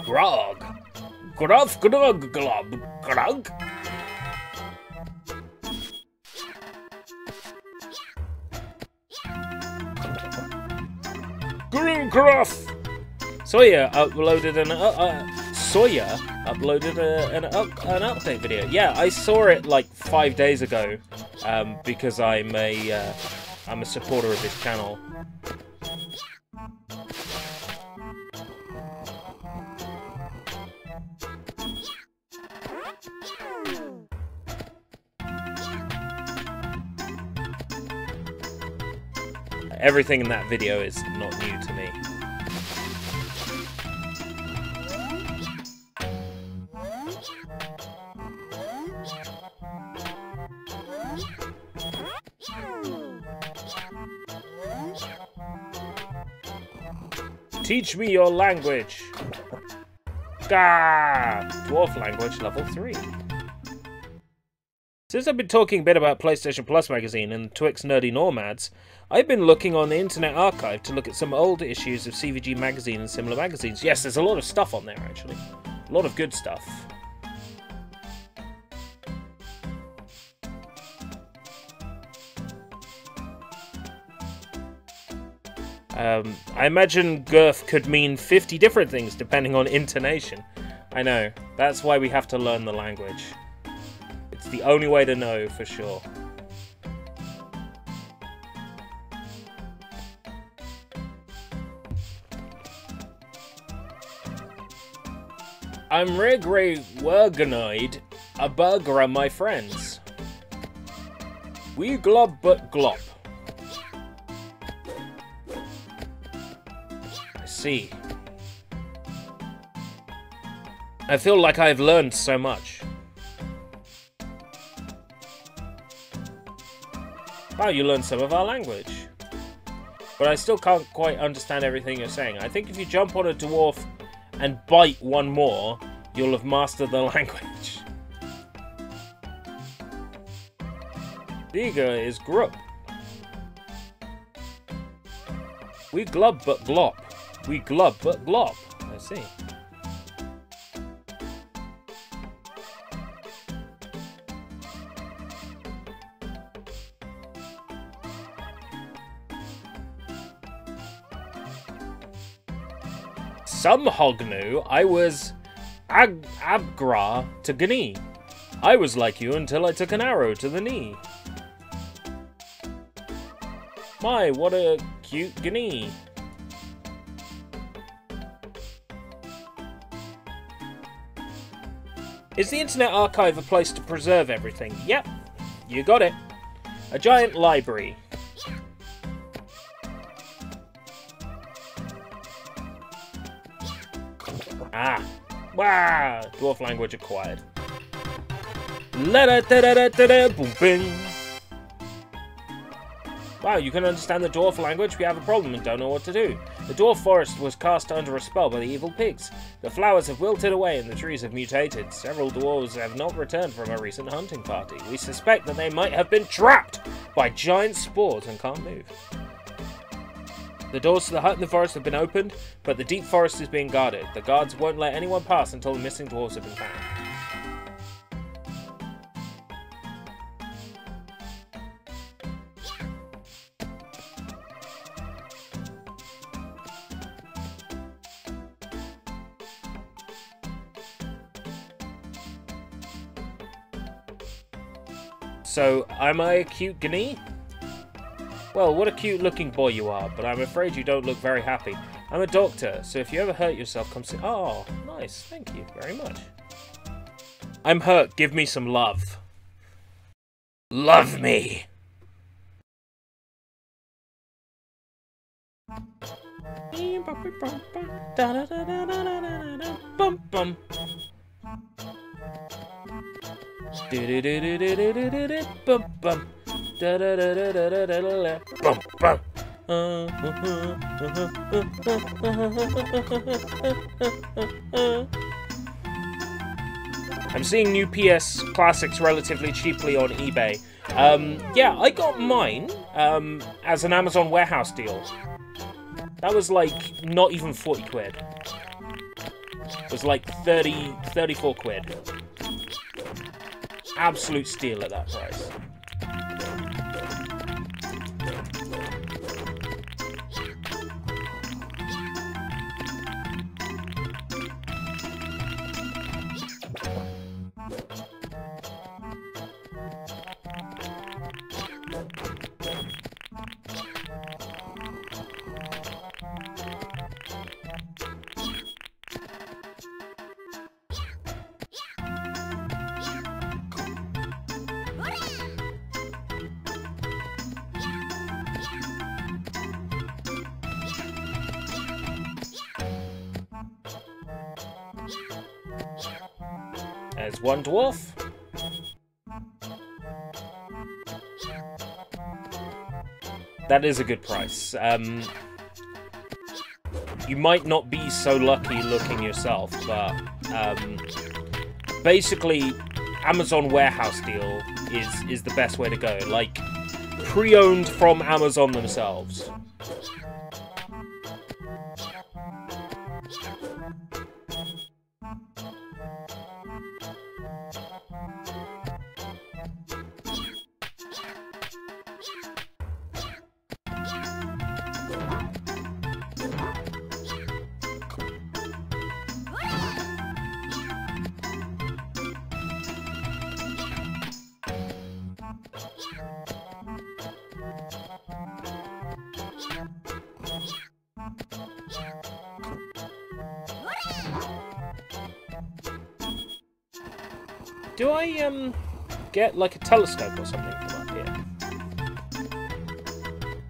Grog. Grog, grog, glob, grog. Gruff. Sawyer uploaded an update video. Yeah, I saw it like 5 days ago because I'm a supporter of his channel. Everything in that video is not new to me. Teach me your language. Gah! Dwarf language level 3. Since I've been talking a bit about PlayStation Plus magazine and Twix Nerdy Nomads, I've been looking on the Internet Archive to look at some old issues of CVG magazine and similar magazines. Yes, there's a lot of stuff on there, actually. A lot of good stuff. I imagine girth could mean 50 different things depending on intonation. I know, that's why we have to learn the language. It's the only way to know for sure. I'm Regray Werganoid, a burger, my friends. We glob but glop. I see. I feel like I've learned so much. Wow, you learned some of our language. but I still can't quite understand everything you're saying. I think if you jump on a dwarf and bite one more, you'll have mastered the language. Bigger is grup. We glub but glop. We glub but glop. I see. Some hog knew I was Abgra to Gni. I was like you until I took an arrow to the knee. My, what a cute Gni. Is the Internet Archive a place to preserve everything? Yep, you got it. A giant library. Ah. Wow. Dwarf language acquired. Boom bing. Wow, you can understand the dwarf language? We have a problem and don't know what to do. The dwarf forest was cast under a spell by the evil pigs. The flowers have wilted away and the trees have mutated. Several dwarves have not returned from a recent hunting party. We suspect that they might have been trapped by giant spores and can't move. The doors to the hut in the forest have been opened, but the deep forest is being guarded. The guards won't let anyone pass until the missing dwarves have been found. So, am I a cute Gni? Well, what a cute looking boy you are, but I'm afraid you don't look very happy. I'm a doctor, so if you ever hurt yourself, come see— Oh, nice, thank you very much. I'm hurt, give me some love. Love me! I'm seeing new PS classics relatively cheaply on eBay. Yeah, I got mine as an Amazon warehouse deal. That was like not even 40 quid. It was like 34 quid. Absolute steal at that price. There's one dwarf. That is a good price. You might not be so lucky looking yourself, but basically, Amazon warehouse deal is the best way to go. Like, pre-owned from Amazon themselves. Do I, get, like, a telescope or something from up here?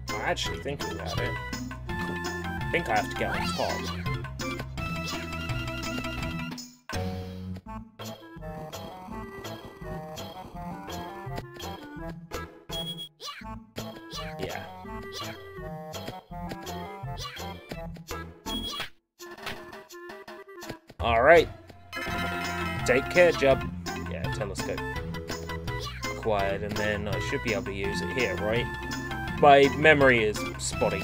I'm actually thinking about it. I think I have to get on top. Yeah. Alright. Take care, Jub. Yeah, telescope. Acquired, and then I should be able to use it here, right? My memory is spotty.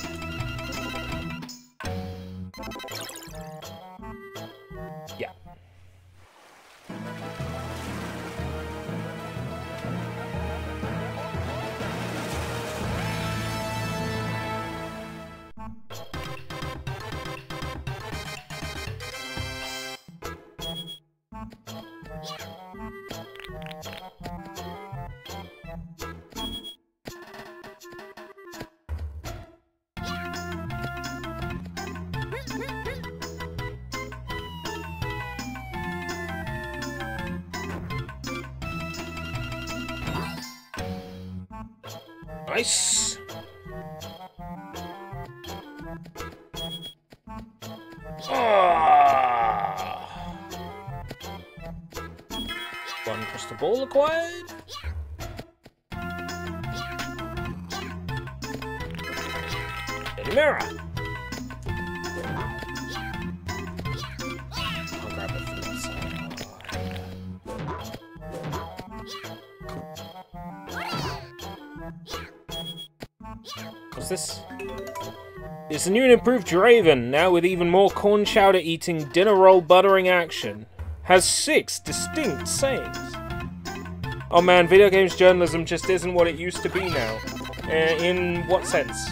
Yeah. Nice. One crystal ball acquired. Steady mirror. I'll grab it from that side. What's this? It's a new and improved Draven, now with even more corn chowder eating, dinner roll buttering action. Has 6 distinct sayings. Oh man, video games journalism just isn't what it used to be now. In what sense?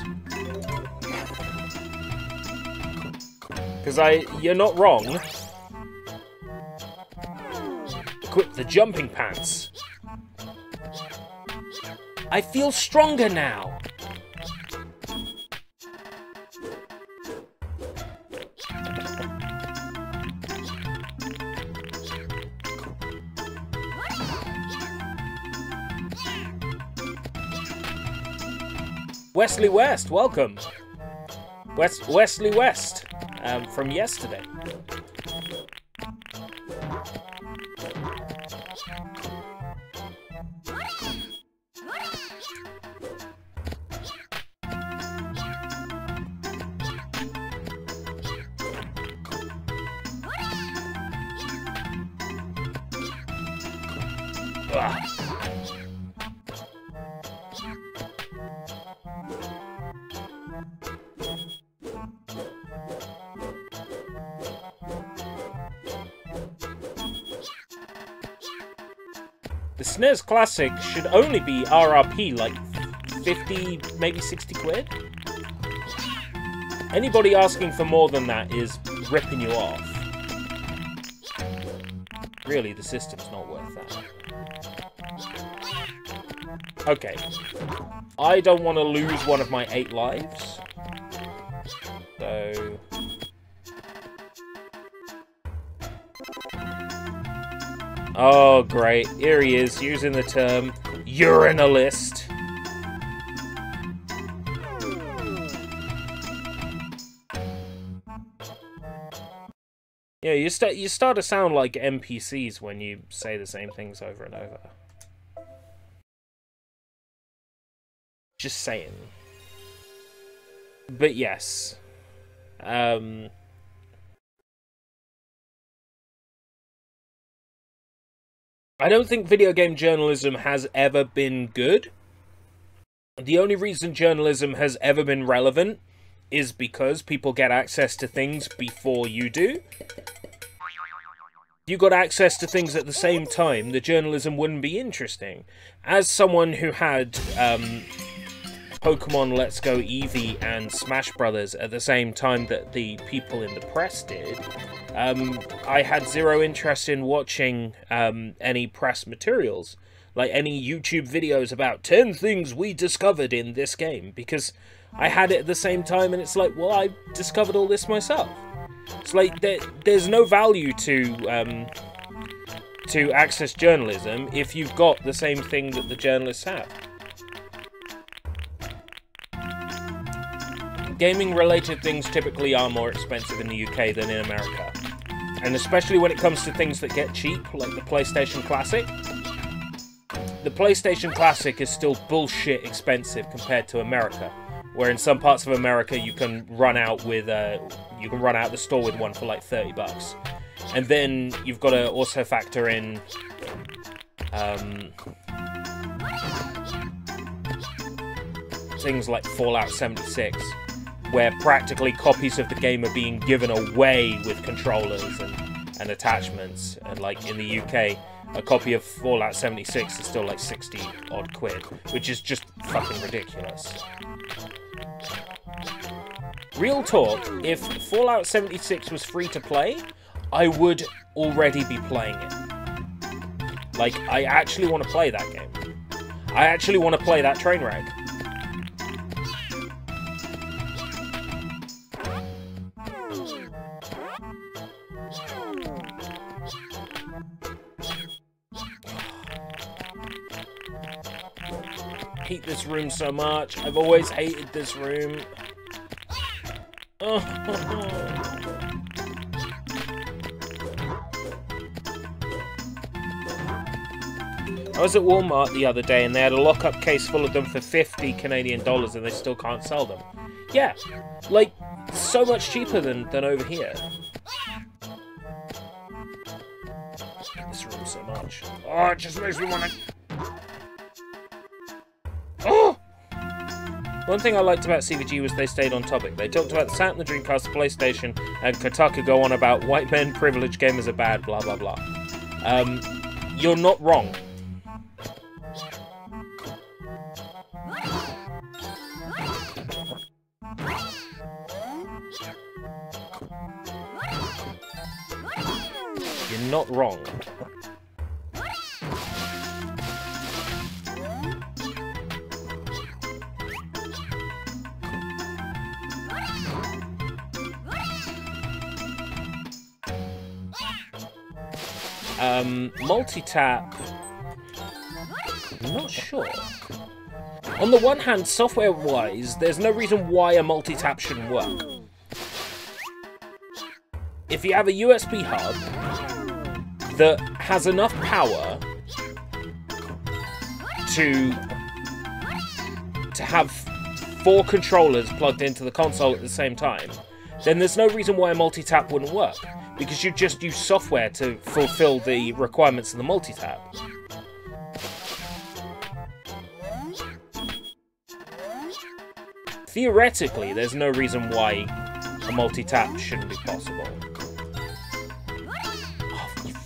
Because you're not wrong. Equip the jumping pants. I feel stronger now. Wesley West, welcome. Wesley West, from yesterday. The SNES Classic should only be RRP, like 50, maybe 60 quid? Anybody asking for more than that is ripping you off. Really, the system's not worth that. Okay. I don't want to lose one of my 8 lives. So... oh, great. Here he is, using the term urinalist. Yeah, you start to sound like NPCs when you say the same things over and over. Just saying. But yes. I don't think video game journalism has ever been good. The only reason journalism has ever been relevant is because people get access to things before you do. If you got access to things at the same time, the journalism wouldn't be interesting. As someone who had Pokemon Let's Go Eevee and Smash Brothers at the same time that the people in the press did, I had zero interest in watching any press materials, like any YouTube videos about 10 things we discovered in this game, because I had it at the same time, and it's like, well, I discovered all this myself. It's like, there's no value to access journalism if you've got the same thing that the journalists have. Gaming-related things typically are more expensive in the UK than in America. And especially when it comes to things that get cheap, like the PlayStation Classic. The PlayStation Classic is still bullshit expensive compared to America, where in some parts of America you can run out with you can run out the store with one for like $30. And then you've got to also factor in things like Fallout 76, where practically copies of the game are being given away with controllers and attachments. And like in the UK, a copy of Fallout 76 is still like 60 odd quid, which is just fucking ridiculous. Real talk, if Fallout 76 was free to play, I would already be playing it. Like, I actually want to play that game. I actually want to play that train wreck. I hate this room so much. I've always hated this room. Oh. I was at Walmart the other day and they had a lockup case full of them for 50 Canadian dollars and they still can't sell them. Yeah, like, so much cheaper than over here. This room so much. Oh, it just makes me want to... Oh! One thing I liked about CVG was they stayed on topic. They talked about the Saturn, the Dreamcast, the PlayStation, and Kotaku go on about white men, privileged gamers are bad, blah, blah, blah. You're not wrong. You're not wrong. Multi-tap... I'm not sure. On the one hand, software-wise, there's no reason why a multi-tap shouldn't work. If you have a USB hub that has enough power to have 4 controllers plugged into the console at the same time, then there's no reason why a multi-tap wouldn't work. Because you just use software to fulfill the requirements of the multi-tap. Theoretically, there's no reason why a multi-tap shouldn't be possible. Oh, you fucking...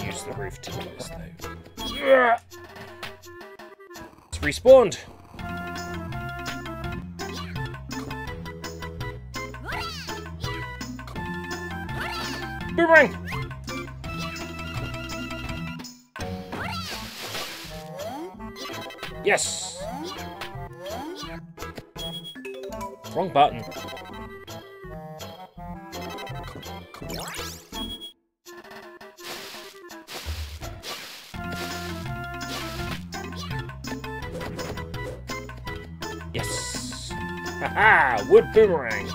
Use the roof to do this, though. It's respawned! Boomerang! Yes! Wrong button. Yes! Haha! Wood boomerang!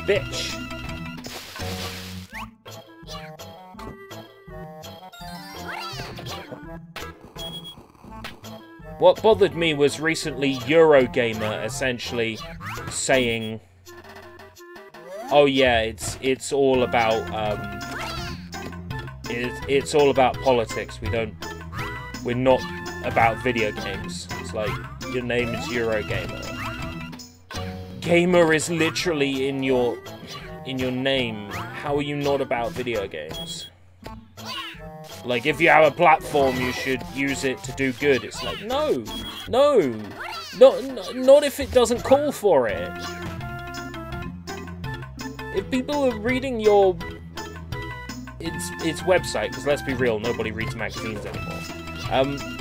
Bitch! What bothered me was recently Eurogamer essentially saying, "Oh yeah, it's all about it's all about politics. We're not about video games." It's like, your name is Eurogamer. Gamer is literally in your name. How are you not about video games? Like, if you have a platform, you should use it to do good. It's like, no, not if it doesn't call for it. If people are reading your its website, because let's be real, nobody reads magazines anymore.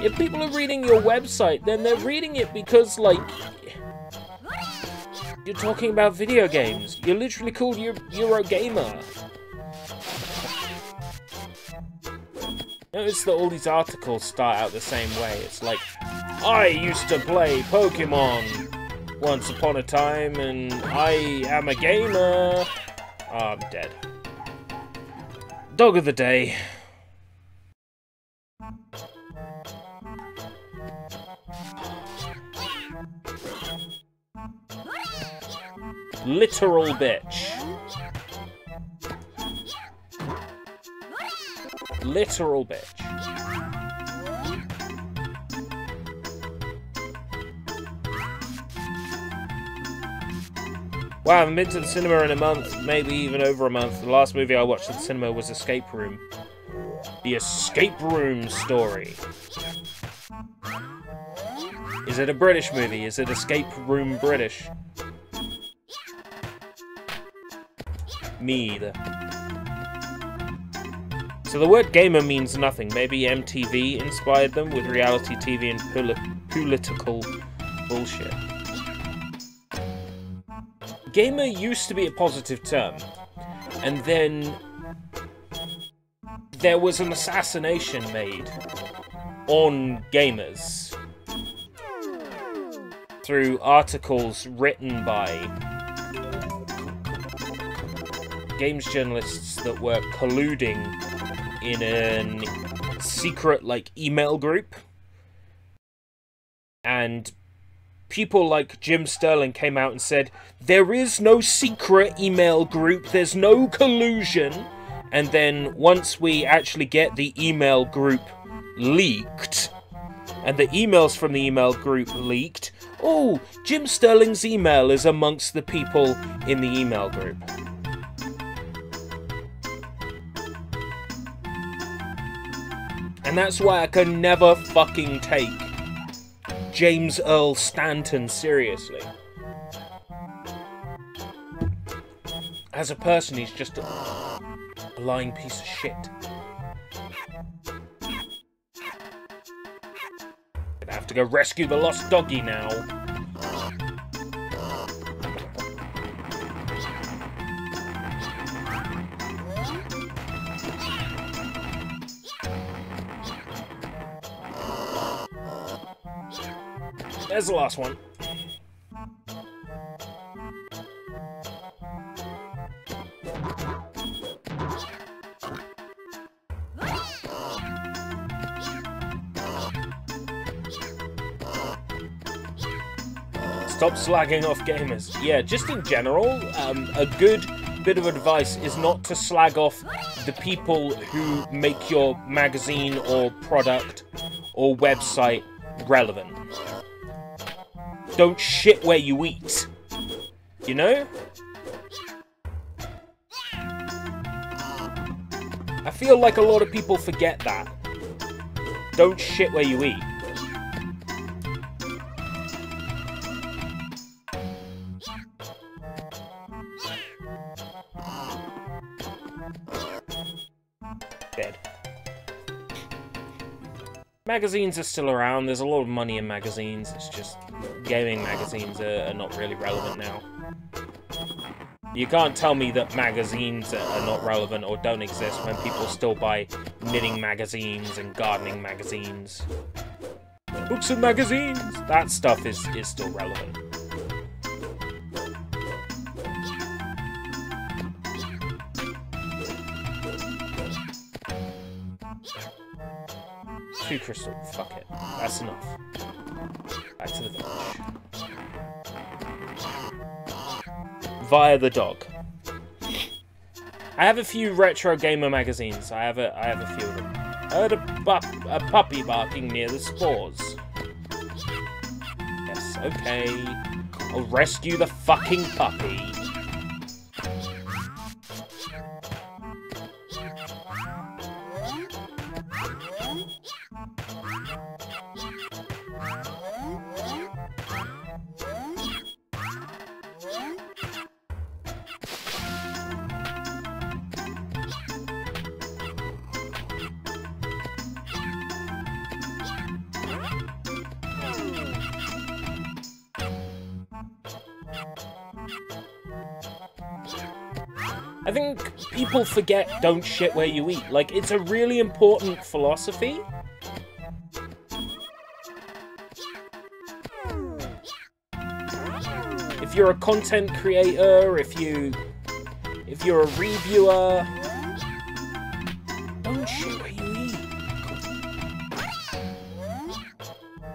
If people are reading your website, then they're reading it because, like, you're talking about video games. You're literally called Eurogamer. Notice that all these articles start out the same way. It's like, I used to play Pokemon once upon a time, and I am a gamer. Oh, I'm dead. Dog of the day. Literal bitch. Literal bitch. Wow, I haven't been to the cinema in a month, maybe even over a month. The last movie I watched at the cinema was Escape Room. The Escape Room Story. Is it a British movie? Is it Escape Room British? Me either. So the word gamer means nothing. Maybe MTV inspired them with reality TV and political bullshit. Gamer used to be a positive term, and then there was an assassination made on gamers through articles written by games journalists that were colluding in a secret, like, email group, and people like Jim Sterling came out and said, there is no secret email group, there's no collusion. And then once we actually get the email group leaked, and the emails from the email group leaked, oh, Jim Sterling's email is amongst the people in the email group. And that's why I can never fucking take James Earl Stanton seriously. As a person, he's just a lying piece of shit. Gonna have to go rescue the lost doggy now. There's the last one. Stop slagging off gamers. Yeah, just in general, a good bit of advice is not to slag off the people who make your magazine or product or website relevant. Don't shit where you eat. You know? I feel like a lot of people forget that. Don't shit where you eat. Dead. Magazines are still around, there's a lot of money in magazines, it's just gaming magazines are not really relevant now. You can't tell me that magazines are not relevant or don't exist when people still buy knitting magazines and gardening magazines. Books and magazines! That stuff is still relevant. Two crystal, fuck it. That's enough. Back to the village. Via the dog. I have a few retro gamer magazines. I have a few of them. I heard a puppy barking near the spores. Yes, okay. I'll rescue the fucking puppy. I think people forget don't shit where you eat. Like, it's a really important philosophy. If you're a content creator, if you're a reviewer, Don't shit what you eat.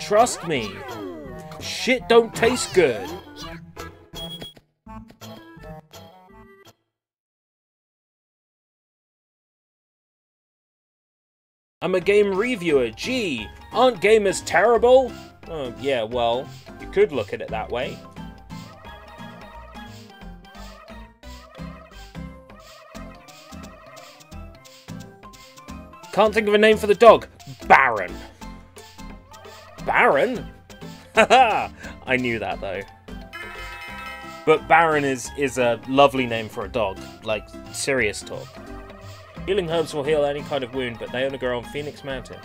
Trust me. Shit don't taste good. I'm a game reviewer. Gee, aren't gamers terrible? Yeah, well, you could look at it that way. Can't think of a name for the dog. Baron. Baron? Haha! I knew that, though. But Baron is a lovely name for a dog. Like, serious talk. Healing herbs will heal any kind of wound, but they only grow on Phoenix Mountain.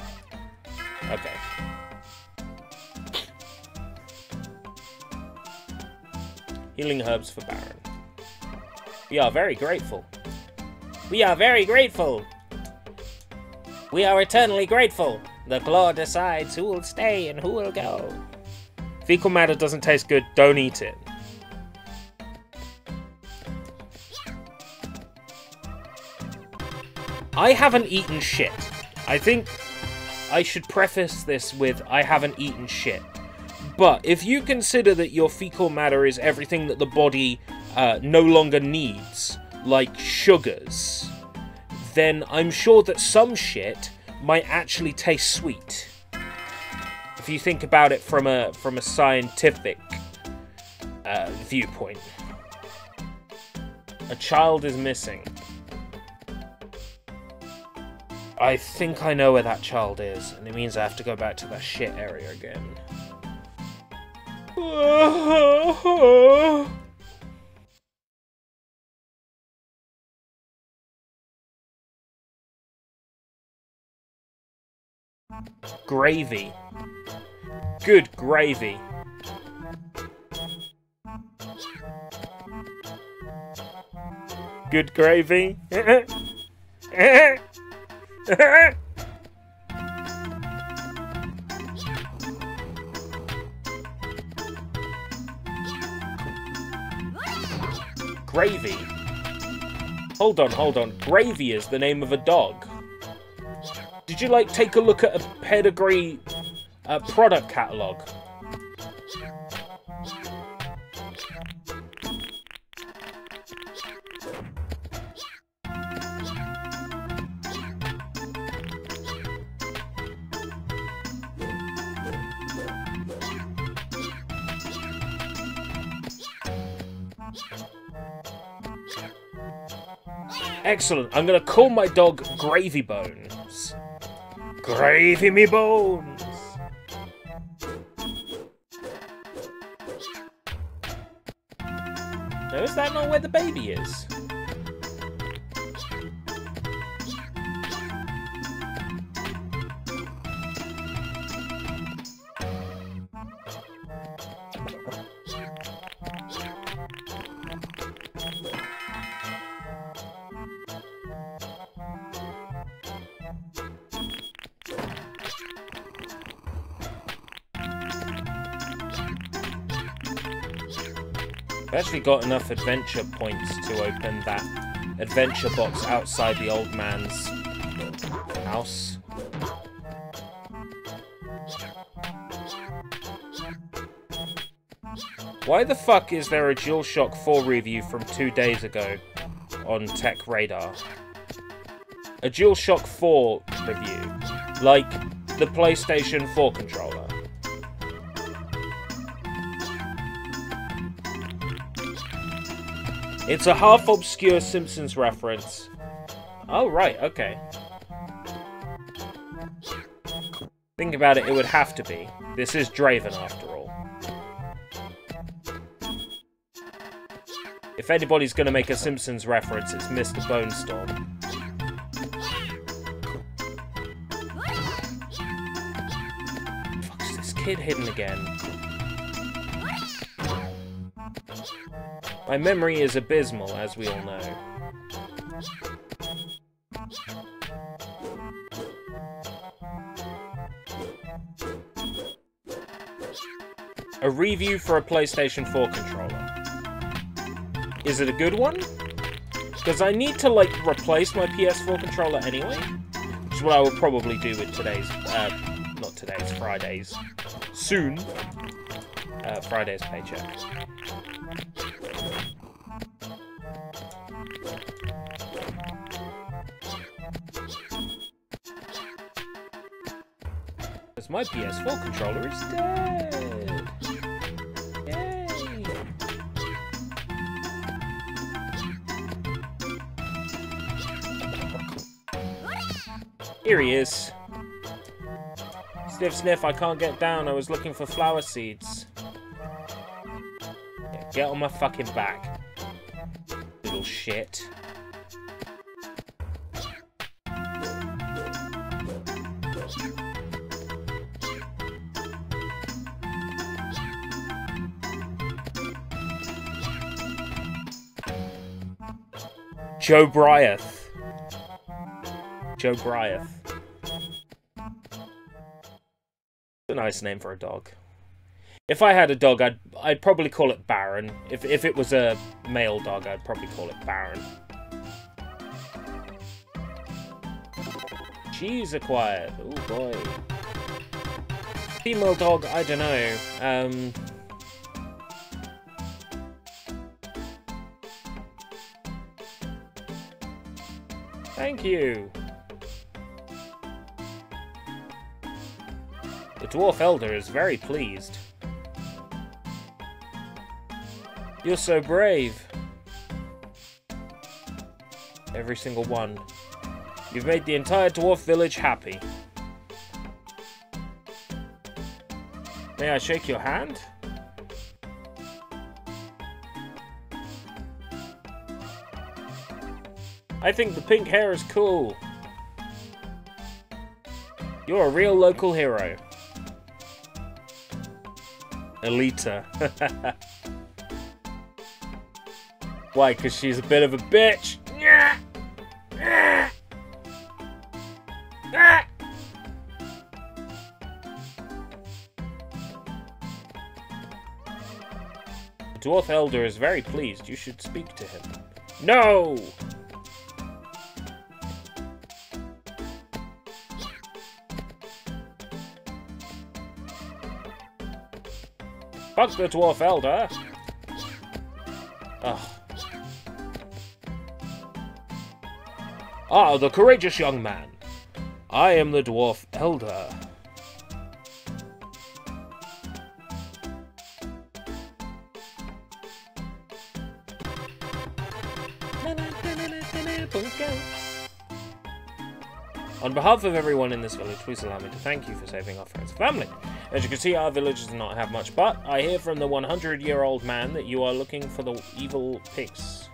Okay. Healing herbs for Baron. We are very grateful. We are very grateful! We are eternally grateful! The claw decides who will stay and who will go. Fecal matter doesn't taste good, don't eat it. I haven't eaten shit. I think I should preface this with I haven't eaten shit. But if you consider that your fecal matter is everything that the body no longer needs, like sugars, then I'm sure that some shit might actually taste sweet. If you think about it from a scientific viewpoint. A child is missing. I think I know where that child is, and it means I have to go back to that shit area again. Gravy. Good gravy. Good gravy. Gravy? Hold on. Gravy is the name of a dog. Did you, like, take a look at a pedigree product catalogue? Excellent. I'm gonna call my dog Gravy Bones. Gravy me bones. Now, is that not where the baby is? I've actually got enough adventure points to open that adventure box outside the old man's house. Why the fuck is there a DualShock 4 review from 2 days ago on Tech Radar? A DualShock 4 review, like the PlayStation 4 controller. It's a half-obscure Simpsons reference. Oh, right, okay. Think about it, it would have to be. This is Draven, after all. If anybody's gonna make a Simpsons reference, it's Mr. Bonestorm. Fuck's this kid hidden again? My memory is abysmal, as we all know. A review for a PlayStation 4 controller. Is it a good one? Because I need to, like, replace my PS4 controller anyway. is what I will probably do with today's, not today's, Friday's, soon, Friday's paycheck. Because my PS4 controller is dead. Yay. Here he is. Sniff, sniff, I can't get down. I was looking for flower seeds. Yeah, get on my fucking back. Little shit. Joe Bryeth. Joe Bryeth. A nice name for a dog. If I had a dog, I'd probably call it Baron. If it was a male dog, I'd probably call it Baron. She's acquired. Oh boy. Female dog, I don't know. Thank you. The Dwarf Elder is very pleased. You're so brave. Every single one. You've made the entire dwarf village happy. May I shake your hand? I think the pink hair is cool. You're a real local hero. Alita. Why? Because she's a bit of a bitch. The Dwarf Elder is very pleased. You should speak to him. No! Fuck the Dwarf Elder! Ugh. Ah, the courageous young man. I am the Dwarf Elder. On behalf of everyone in this village, please allow me to thank you for saving our friends and family. As you can see, our village does not have much, but I hear from the 100-year-old man that you are looking for the evil pigs.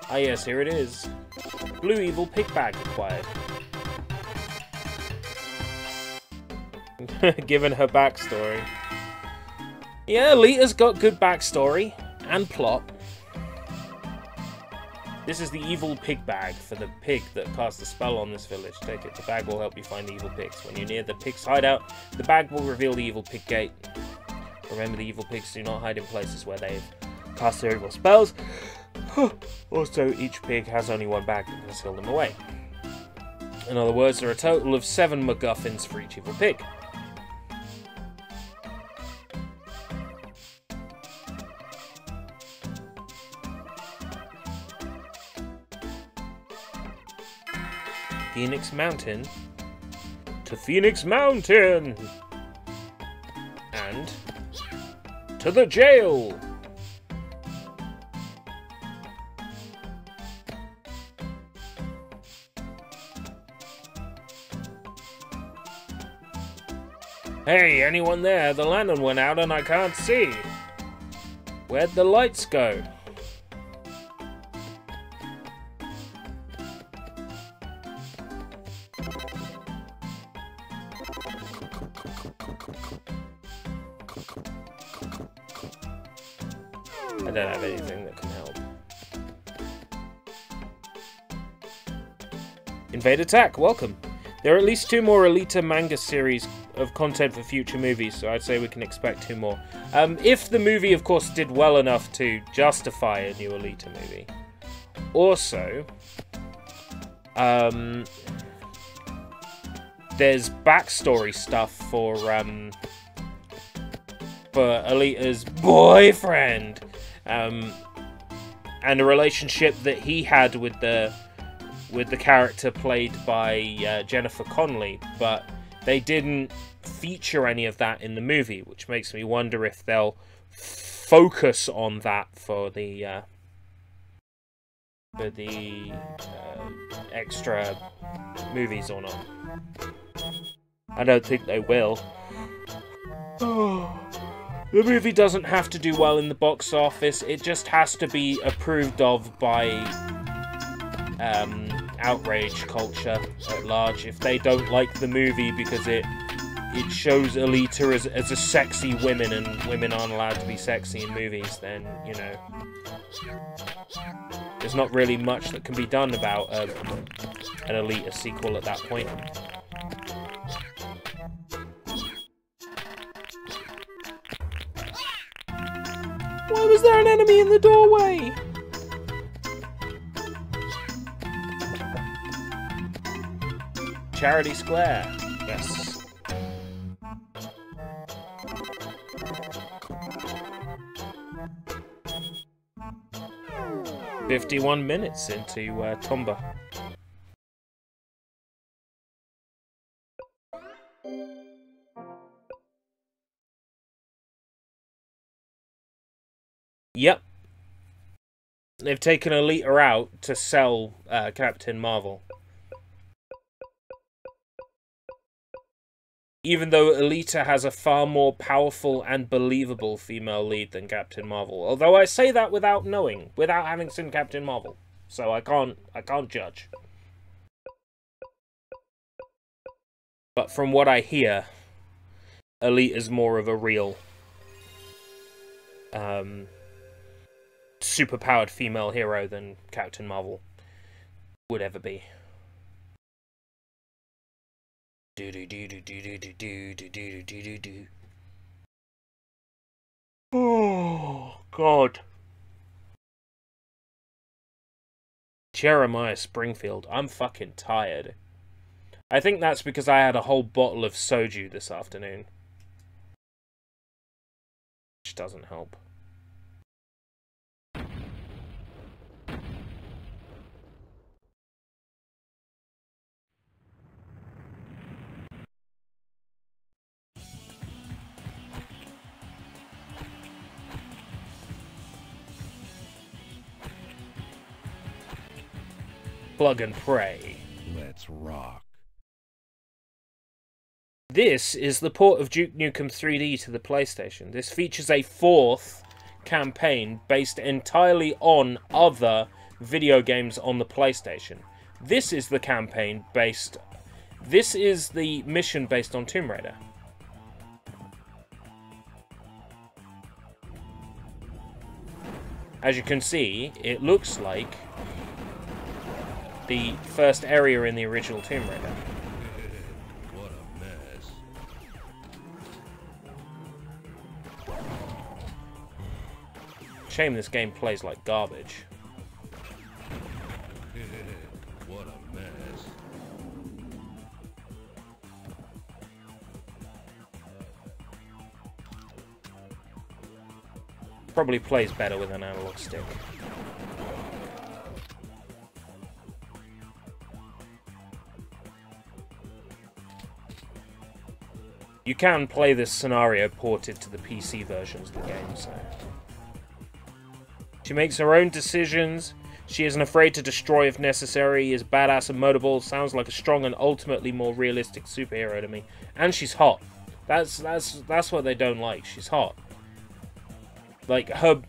Ah yes, here it is. Blue evil pig bag acquired. Given her backstory. Yeah, Alita's got good backstory and plot. This is the evil pig bag for the pig that casts the spell on this village. Take it. The bag will help you find the evil pigs. When you're near the pig's hideout, the bag will reveal the evil pig gate. Remember, the evil pigs do not hide in places where they've cast their evil spells. Also, each pig has only one bag that can seal them away. In other words, there are a total of 7 MacGuffins for each evil pig. Phoenix Mountain to Phoenix Mountain and to the jail. Hey, anyone there? The lantern went out and I can't see. Where'd the lights go? I don't have anything that can help. Invade Attack, welcome. There are at least 2 more Alita manga series of content for future movies, so I'd say we can expect 2 more. If the movie, of course, did well enough to justify a new Alita movie. Also, there's backstory stuff for Alita's boyfriend, and a relationship that he had with the character played by Jennifer Connelly, but they didn't feature any of that in the movie, which makes me wonder if they'll focus on that for the extra movies or not. I don't think they will. The movie doesn't have to do well in the box office, it just has to be approved of by outrage culture at large. If they don't like the movie because it shows Alita as a sexy woman, and women aren't allowed to be sexy in movies, then, you know, there's not really much that can be done about an Alita sequel at that point. Why was there an enemy in the doorway? Charity Square. Yes. "51 minutes into Tomba." Yep. They've taken Alita out to sell Captain Marvel. Even though Alita has a far more powerful and believable female lead than Captain Marvel. Although I say that without knowing, without having seen Captain Marvel. So I can't judge. But from what I hear, Alita's more of a real superpowered female hero than Captain Marvel would ever be. Oh, God. Jeremiah Springfield, I'm fucking tired. I think that's because I had a whole bottle of soju this afternoon. Which doesn't help. Plug and pray. Let's rock. This is the port of Duke Nukem 3D to the PlayStation. This features a fourth campaign based entirely on other video games on the PlayStation. This is the campaign based... This is the mission based on Tomb Raider. As you can see, it looks like the first area in the original Tomb Raider. What a mess. Shame this game plays like garbage. What a mess. Probably plays better with an analog stick. You can play this scenario ported to the PC versions of the game, so... She makes her own decisions. She isn't afraid to destroy if necessary, is badass and motorable, sounds like a strong and ultimately more realistic superhero to me. And she's hot. That's what they don't like. She's hot. Like, her...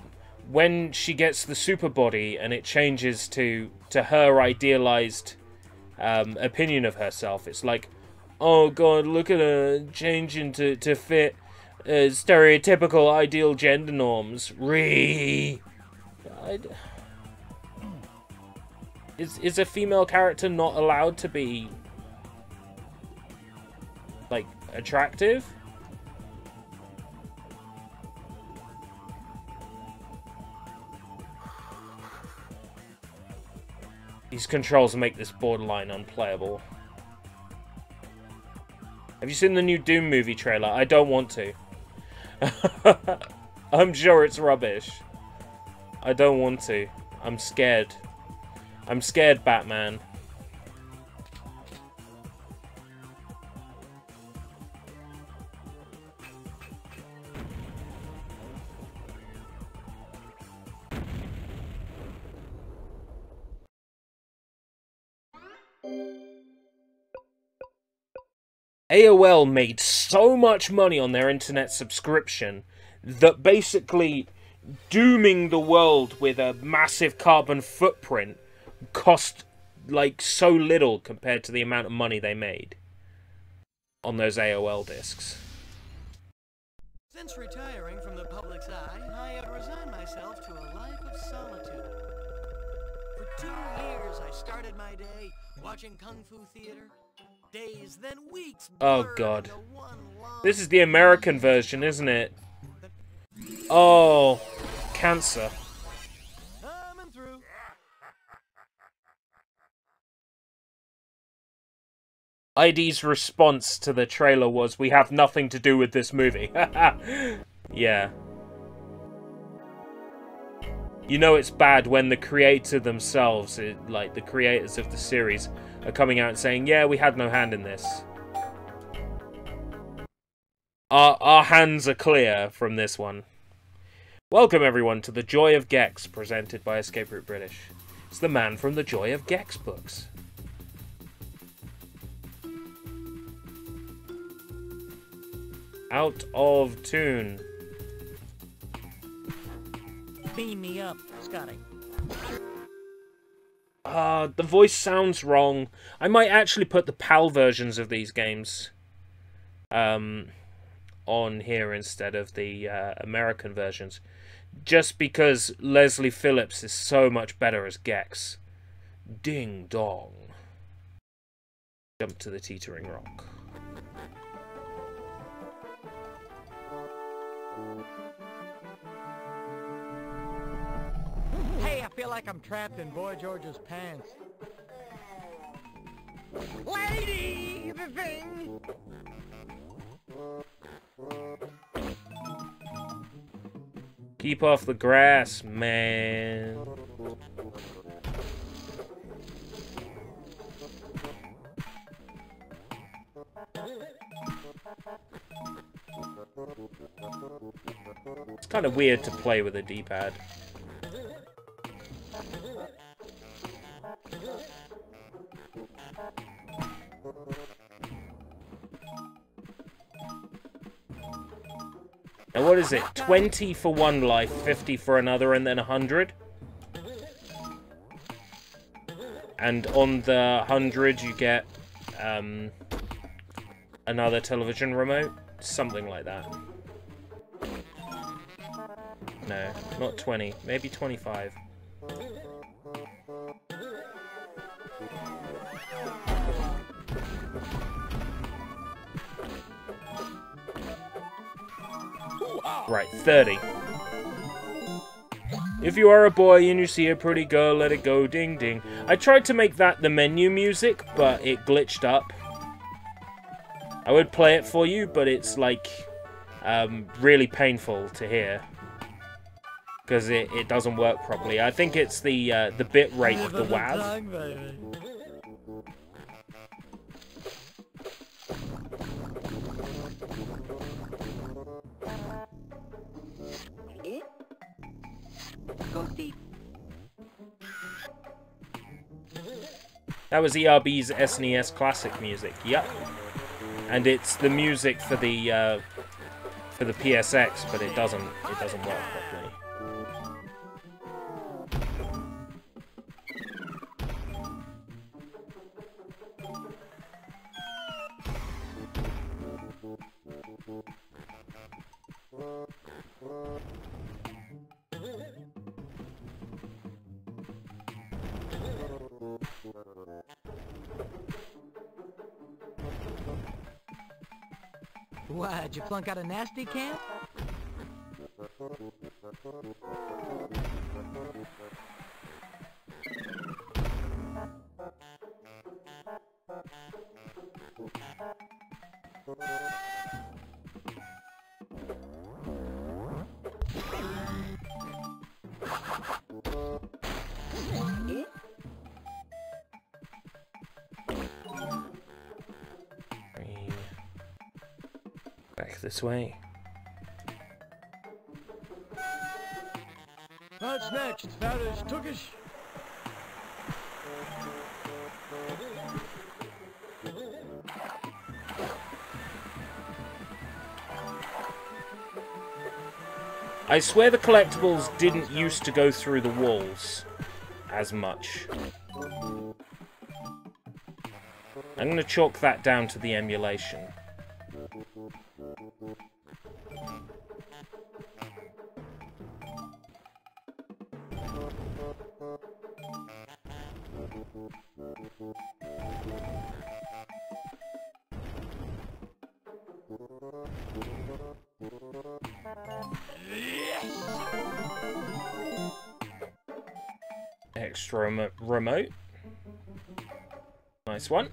When she gets the super body and it changes to her idealized opinion of herself, it's like... Oh god, look at her changing to fit stereotypical ideal gender norms. Is a female character not allowed to be, like, attractive? These controls make this borderline unplayable. Have you seen the new Doom movie trailer? I don't want to. I'm sure it's rubbish. I don't want to. I'm scared. I'm scared, Batman. AOL made so much money on their internet subscription that basically dooming the world with a massive carbon footprint cost like so little compared to the amount of money they made on those AOL discs. Since retiring from the public's eye, I have resigned myself to a life of solitude. For 2 years, I started my day watching Kung Fu theater. Days, then weeks. Oh god. This is the American version, isn't it? Oh, cancer. ID's response to the trailer was, "We have nothing to do with this movie." Yeah. You know it's bad when the creator themselves, like the creators of the series, are coming out and saying, "Yeah, we had no hand in this. Our hands are clear from this one." Welcome everyone to The Joy of Gex, presented by Escape Route British. It's the man from the Joy of Gex books. Out of tune. Beam me up, Scotty. The voice sounds wrong. I might actually put the PAL versions of these games on here instead of the American versions. Just because Leslie Phillips is so much better as Gex. Ding dong. Jump to the teetering rock. Hey, I feel like I'm trapped in Boy George's pants. Lady, the thing! Keep off the grass, man. It's kind of weird to play with a D-pad. Now what is it? 20 for one life, 50 for another, and then 100? And on the 100 you get another television remote? Something like that. No, not 20. Maybe 25. Right, 30. If you are a boy and you see a pretty girl, let it go ding ding. I tried to make that the menu music, but it glitched up. I would play it for you, but it's like really painful to hear. Because it doesn't work properly. I think it's the bit rate of the WAV. That was ERB's SNES Classic music. Yep. And it's the music for the PSX, but it doesn't work properly. Why, did you flunk out a nasty camp? Back this way. What's next, Farish Tookish? I swear the collectibles didn't used to go through the walls as much. I'm going to chalk that down to the emulation. Extra remote. Nice one.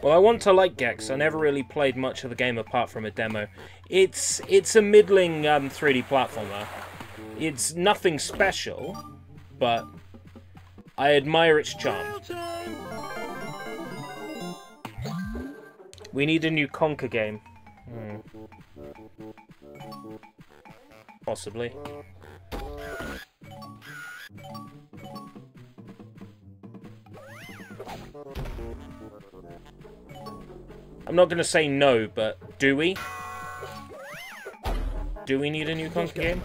Well, I want to like Gex. I never really played much of the game apart from a demo. It's a middling 3D platformer. It's nothing special, but I admire its charm. We need a new Conker game. Possibly. I'm not going to say no, but do we? Do we need a new Conker game?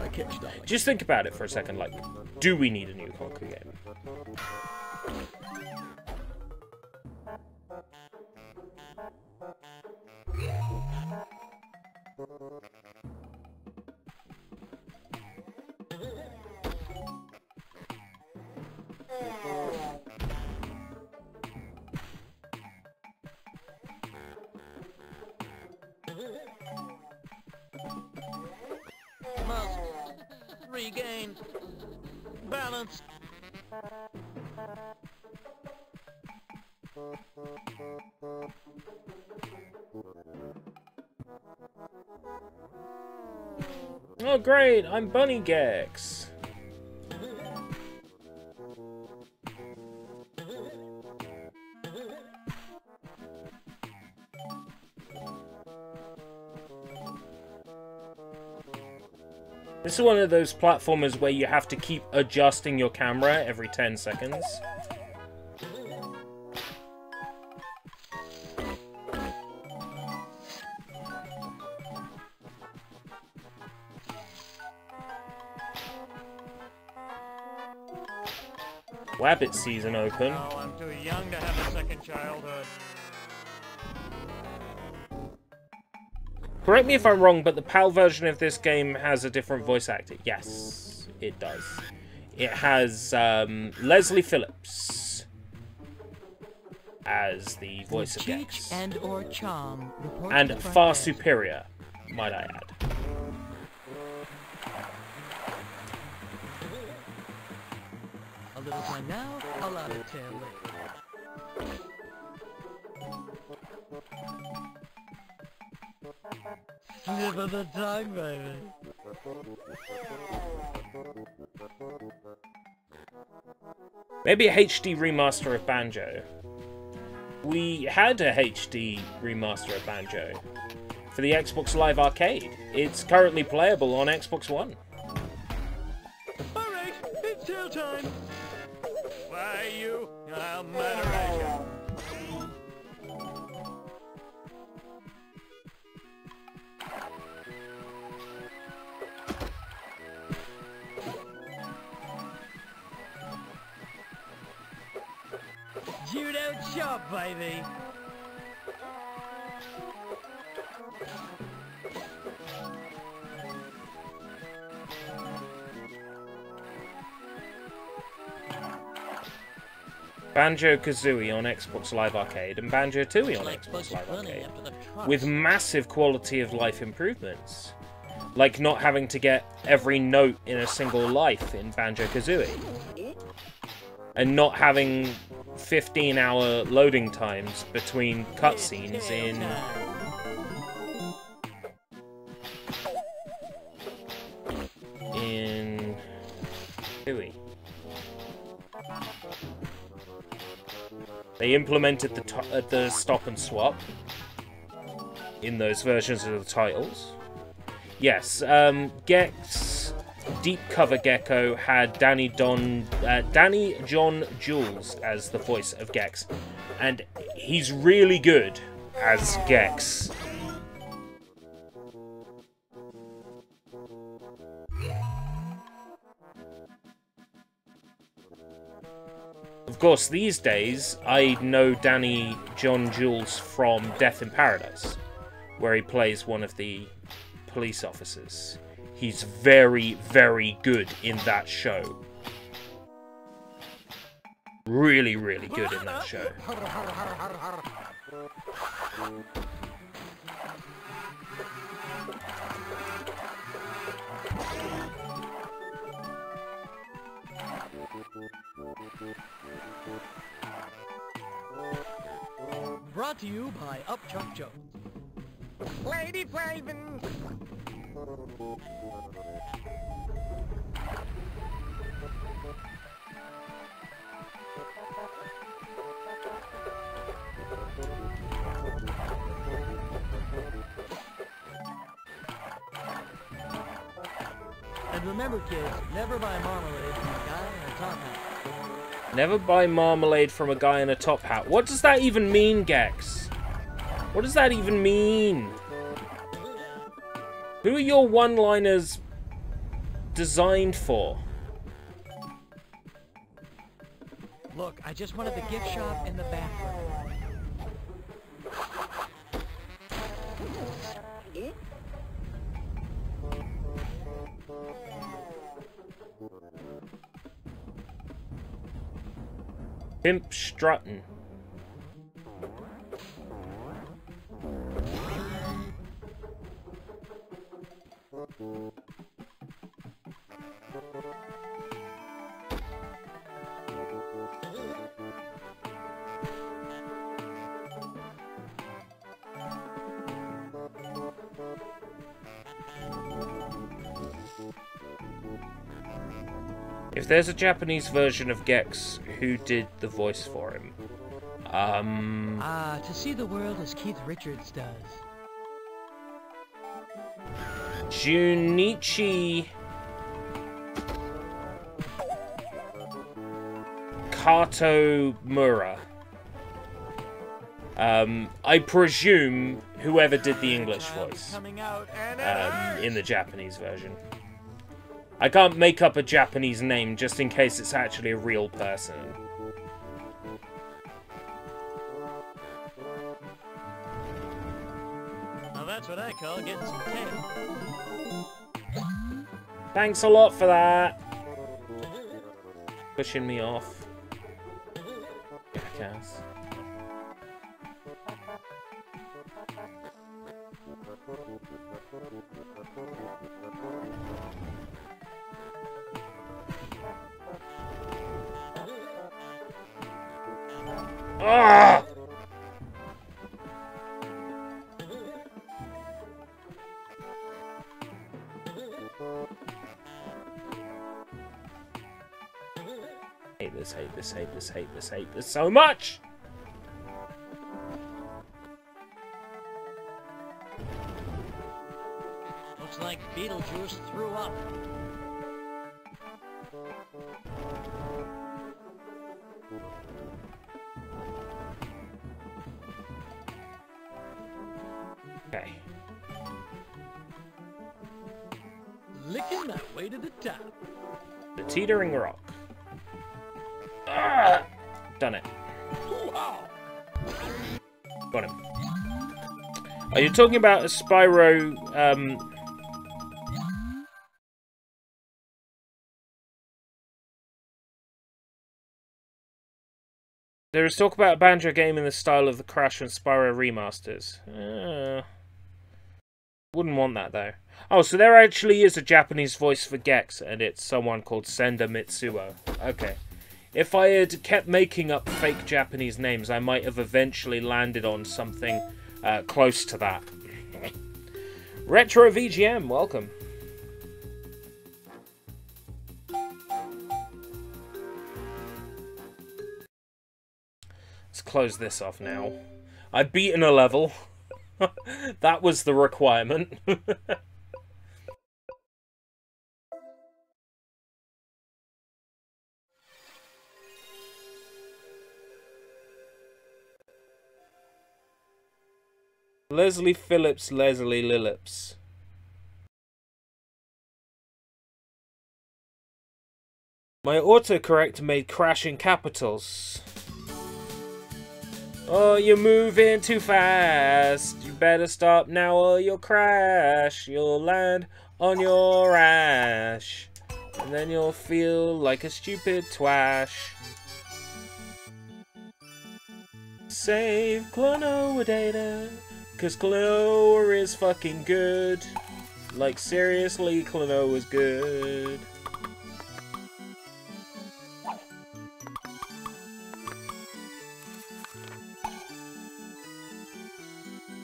Just think about it for a second, like, do we need a new Conker game? Must regain balance. Oh great, I'm Bunny Gex. This is one of those platformers where you have to keep adjusting your camera every 10 seconds. Wabbit season open. Oh, I'm too young to have a second childhood. Correct me if I'm wrong, but the PAL version of this game has a different voice actor. Yes, it does. It has Leslie Phillips as the voice of Gex. And/or charm. And far superior, might I add. A little time now, a lot of tail later. Slip of the tongue, baby. Maybe a HD remaster of Banjo. We had a HD remaster of Banjo for the Xbox Live Arcade. It's currently playable on Xbox One. Alright, it's tail time. Why, you? I'll murder you. Judo chop, baby. Banjo-Kazooie on Xbox Live Arcade and Banjo-Tooie on Xbox Live Arcade, with massive quality of life improvements, like not having to get every note in a single life in Banjo-Kazooie, and not having 15-hour loading times between cutscenes in... Hooey. They implemented the stop and swap in those versions of the titles. Yes, Gex Deep Cover Gecko had Danny John Jules as the voice of Gex, and he's really good as Gex. Of course, these days, I know Danny John Jules from Death in Paradise, where he plays one of the police officers. He's very, very good in that show. Really, really good in that show. Brought to you by Upchuck Jones. Lady Raven! And remember, kids, never buy marmalade from a guy in a top hat. Never buy marmalade from a guy in a top hat. What does that even mean, Gex? What does that even mean? Who are your one-liners designed for? Look, I just wanted the gift shop in the bathroom. Pimp strutting. If there's a Japanese version of Gex, who did the voice for him? To see the world as Keith Richards does. Junichi Kato Mura. I presume whoever did the English voice in the Japanese version. I can't make up a Japanese name just in case it's actually a real person. Now that's what I call getting some tail. Thanks a lot for that. Pushing me off. Jackass. Ah! Hate this, hate this, hate this, hate this, hate this so much! Looks like Beetlejuice threw up. Okay. Licking my way to the top. The Teetering Rock. Ah! Done it. Got him. Are you talking about a Spyro, There is talk about a Banjo game in the style of the Crash and Spyro remasters. Wouldn't want that, though. Oh, so there actually is a Japanese voice for Gex, and it's someone called Senda Mitsuo. Okay. If I had kept making up fake Japanese names, I might have eventually landed on something close to that. Retro VGM, welcome. Let's close this off now. I've beaten a level. That was the requirement. Leslie Phillips, Leslie Lillips. My autocorrect made crashing capitals. Oh, you're moving too fast. You better stop now or you'll crash. You'll land on your ash. And then you'll feel like a stupid twash. Save Klonoa data. Cause Klonoa is fucking good. Like, seriously, Klonoa is good.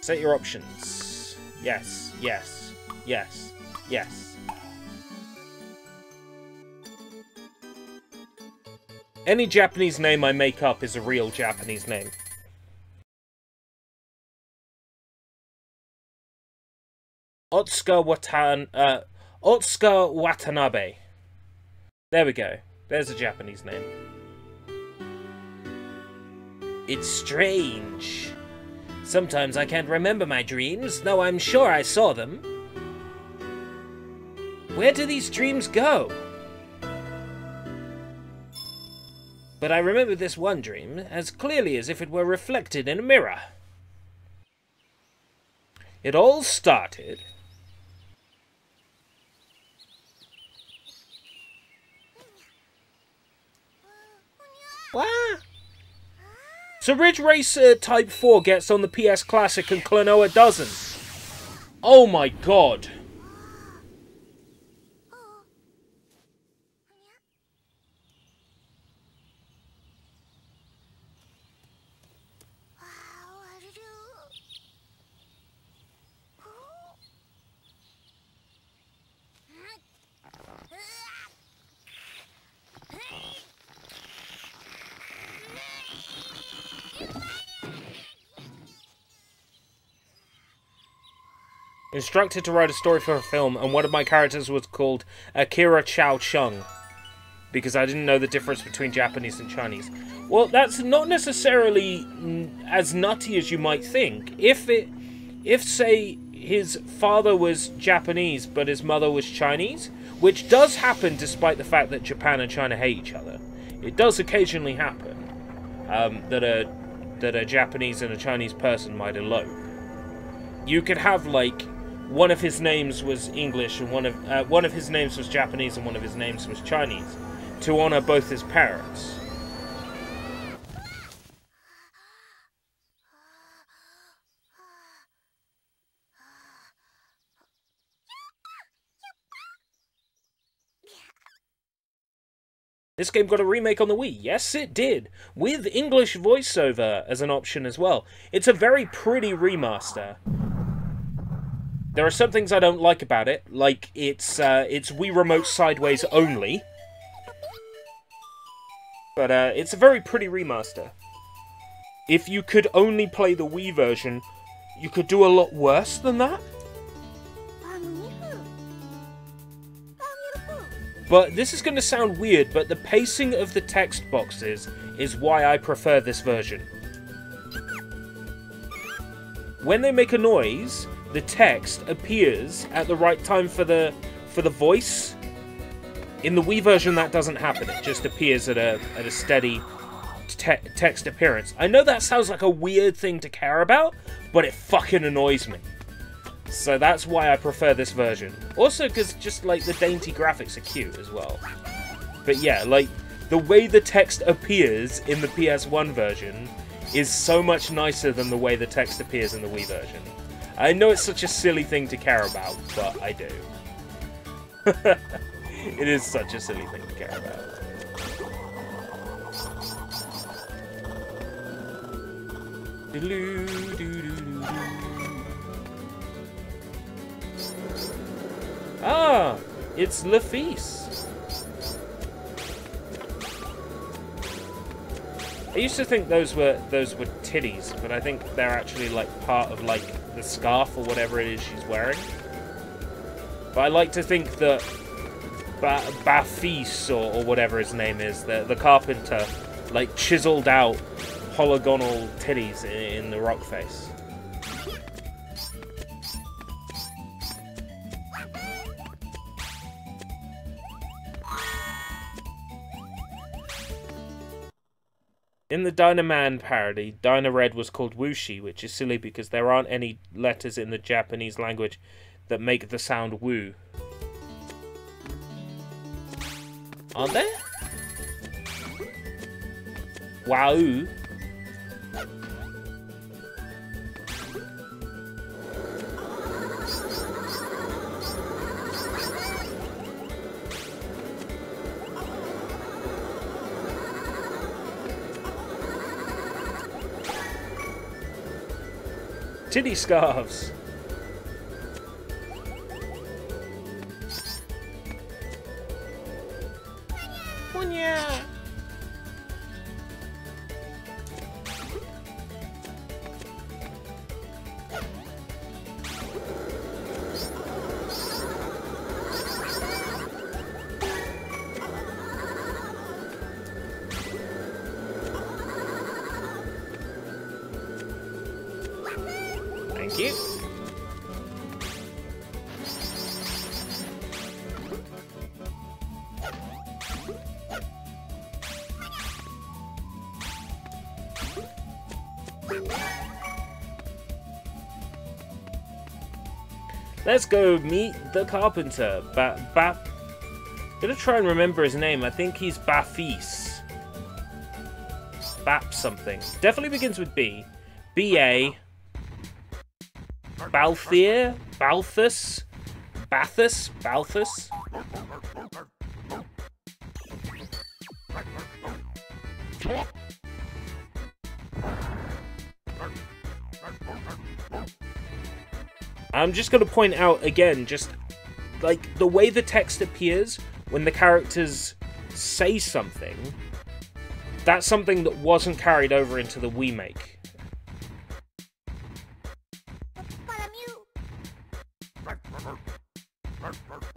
Set your options. Yes, yes, yes, yes. Any Japanese name I make up is a real Japanese name. Otsuka Watanabe. There we go. There's a Japanese name. It's strange. Sometimes I can't remember my dreams, though I'm sure I saw them. Where do these dreams go? But I remember this one dream as clearly as if it were reflected in a mirror. It all started... What? So Ridge Racer Type 4 gets on the PS Classic and Klonoa doesn't. Oh my god. Instructed to write a story for a film, and one of my characters was called Akira Chow Chung, because I didn't know the difference between Japanese and Chinese. Well, that's not necessarily as nutty as you might think. If say, his father was Japanese, but his mother was Chinese, which does happen despite the fact that Japan and China hate each other. It does occasionally happen that a Japanese and a Chinese person might elope. You could have, like, one of his names was English and one of his names was Japanese and one of his names was Chinese, to honor both his parents. This game got a remake on the Wii. Yes, it did, with English voiceover as an option as well. It's a very pretty remaster. There are some things I don't like about it, like it's Wii Remote sideways only. But it's a very pretty remaster. If you could only play the Wii version, you could do a lot worse than that. But this is going to sound weird, but the pacing of the text boxes is why I prefer this version. When they make a noise, the text appears at the right time for the voice. In the Wii version, that doesn't happen. It just appears at a steady text appearance. I know that sounds like a weird thing to care about, but it fucking annoys me. So that's why I prefer this version. Also, because just like the dainty graphics are cute as well. But yeah, like the way the text appears in the PS1 version is so much nicer than the way the text appears in the Wii version. I know it's such a silly thing to care about, but I do. It is such a silly thing to care about. Ah, it's Lafise. I used to think those were titties, but I think they're actually like part of like the scarf or whatever it is she's wearing. But I like to think that Bafis or whatever his name is, the carpenter, like chiseled out polygonal titties in the rock face. In the Dynaman parody, Dyna Red was called Wooshi, which is silly because there aren't any letters in the Japanese language that make the sound woo. Are there? Wow. Titty scarves. Yeah. Thank you. Let's go meet the carpenter. Gonna try and remember his name. I think he's Bafis. Bap something. Definitely begins with B. B-A. Balthier? Balthus? Bathus? Balthus? I'm just going to point out again, just like the way the text appears when the characters say something, that's something that wasn't carried over into the remake.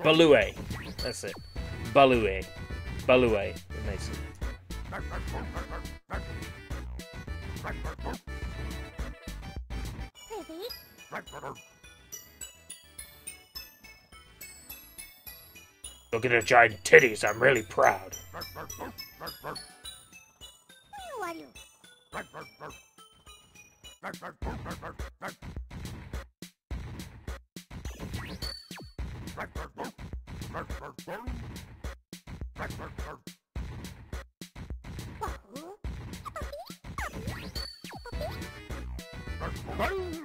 Balue. That's it. Balue. Balue. Amazing. Look at her giant titties, I'm really proud. Balue.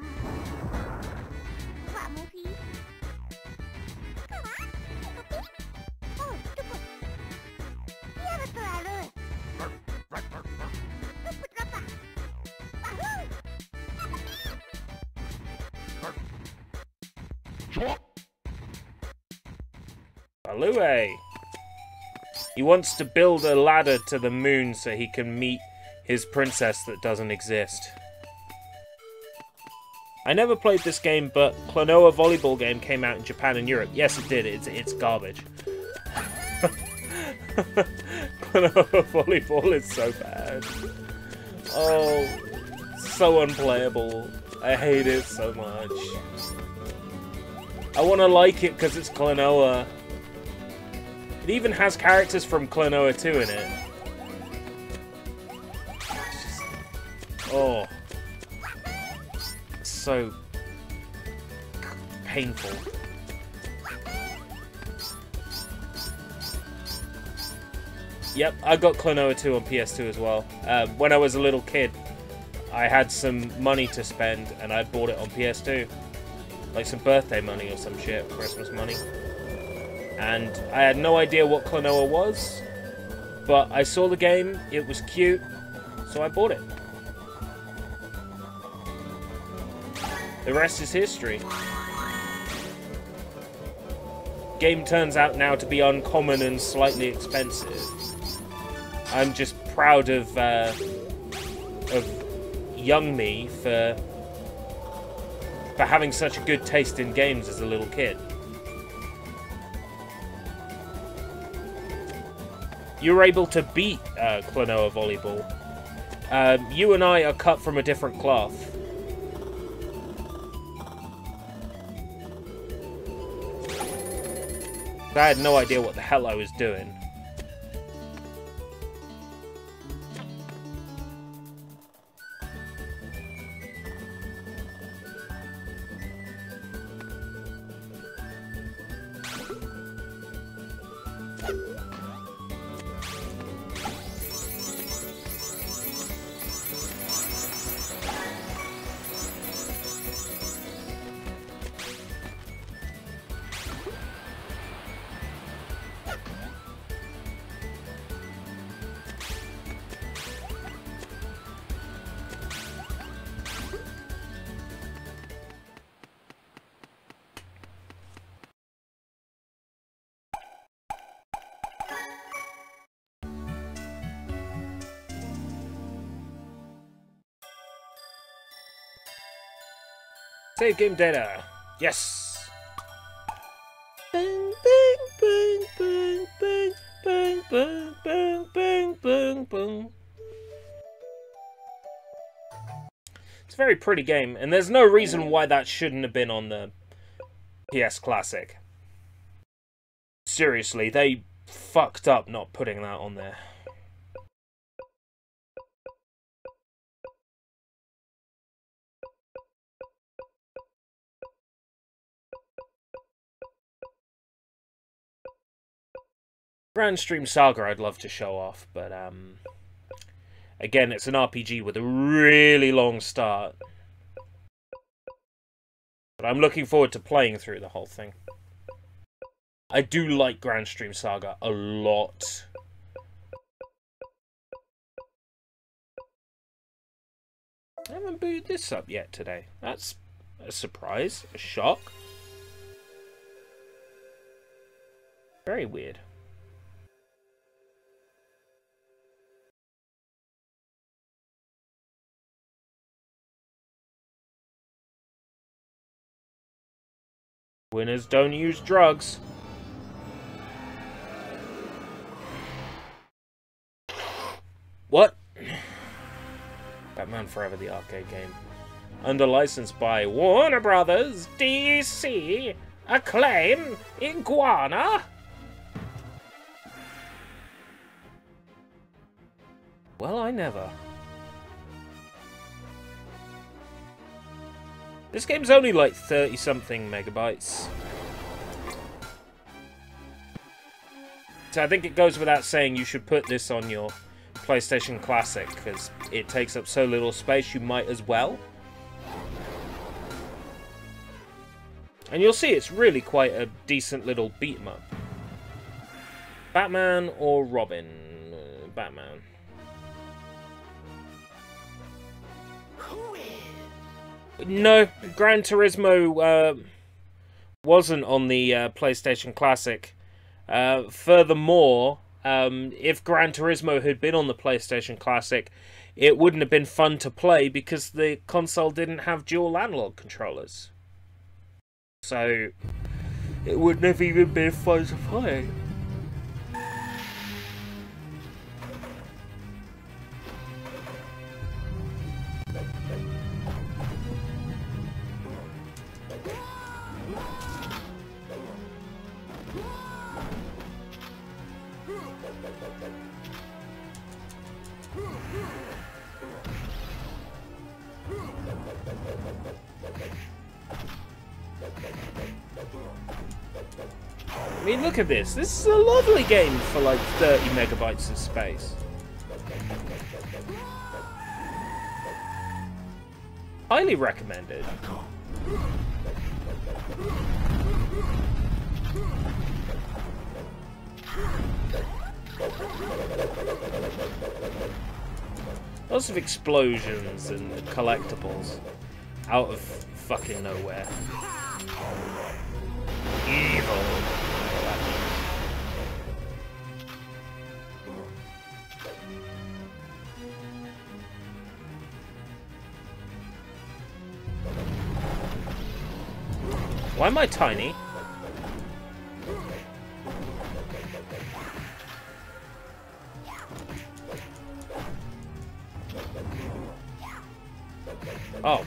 He wants to build a ladder to the moon so he can meet his princess that doesn't exist. I never played this game, but Klonoa volleyball game came out in Japan and Europe. Yes, it did. It's garbage. Klonoa volleyball is so bad. Oh, so unplayable. I hate it so much. I want to like it because it's Klonoa. It even has characters from Klonoa 2 in it. It's just, oh. It's so painful. Yep, I got Klonoa 2 on PS2 as well. When I was a little kid, I had some money to spend and I bought it on PS2. Like some birthday money or some shit, Christmas money. And I had no idea what Klonoa was, but I saw the game, it was cute, so I bought it. The rest is history. Game turns out now to be uncommon and slightly expensive. I'm just proud of young me for having such a good taste in games as a little kid. You were able to beat Klonoa Volleyball. You and I are cut from a different cloth. I had no idea what the hell I was doing. Save game data. Yes. Bang bang bang bang bang bang bang bang bang bang bang. It's a very pretty game, and there's no reason why that shouldn't have been on the PS Classic. Seriously, they fucked up not putting that on there. Grand Stream Saga I'd love to show off, but again, it's an RPG with a really long start. But I'm looking forward to playing through the whole thing. I do like Grand Stream Saga a lot. I haven't booted this up yet today. That's a surprise, a shock. Very weird. Winners don't use drugs. What? Batman Forever, the arcade game. Under license by Warner Brothers, DC, Acclaim, Iguana. Well, I never. This game's only like 30-something megabytes. So I think it goes without saying you should put this on your PlayStation Classic, because it takes up so little space, you might as well. And you'll see it's really quite a decent little beat-em-up. Batman or Robin? Batman. No, Gran Turismo wasn't on the PlayStation Classic. Furthermore, if Gran Turismo had been on the PlayStation Classic, it wouldn't have been fun to play because the console didn't have dual analog controllers. So, it wouldn't have even been fun to play. I mean, look at this. This is a lovely game for like 30 megabytes of space. Highly recommended. Lots of explosions and collectibles. out of fucking nowhere. Evil. Why am I tiny? Oh,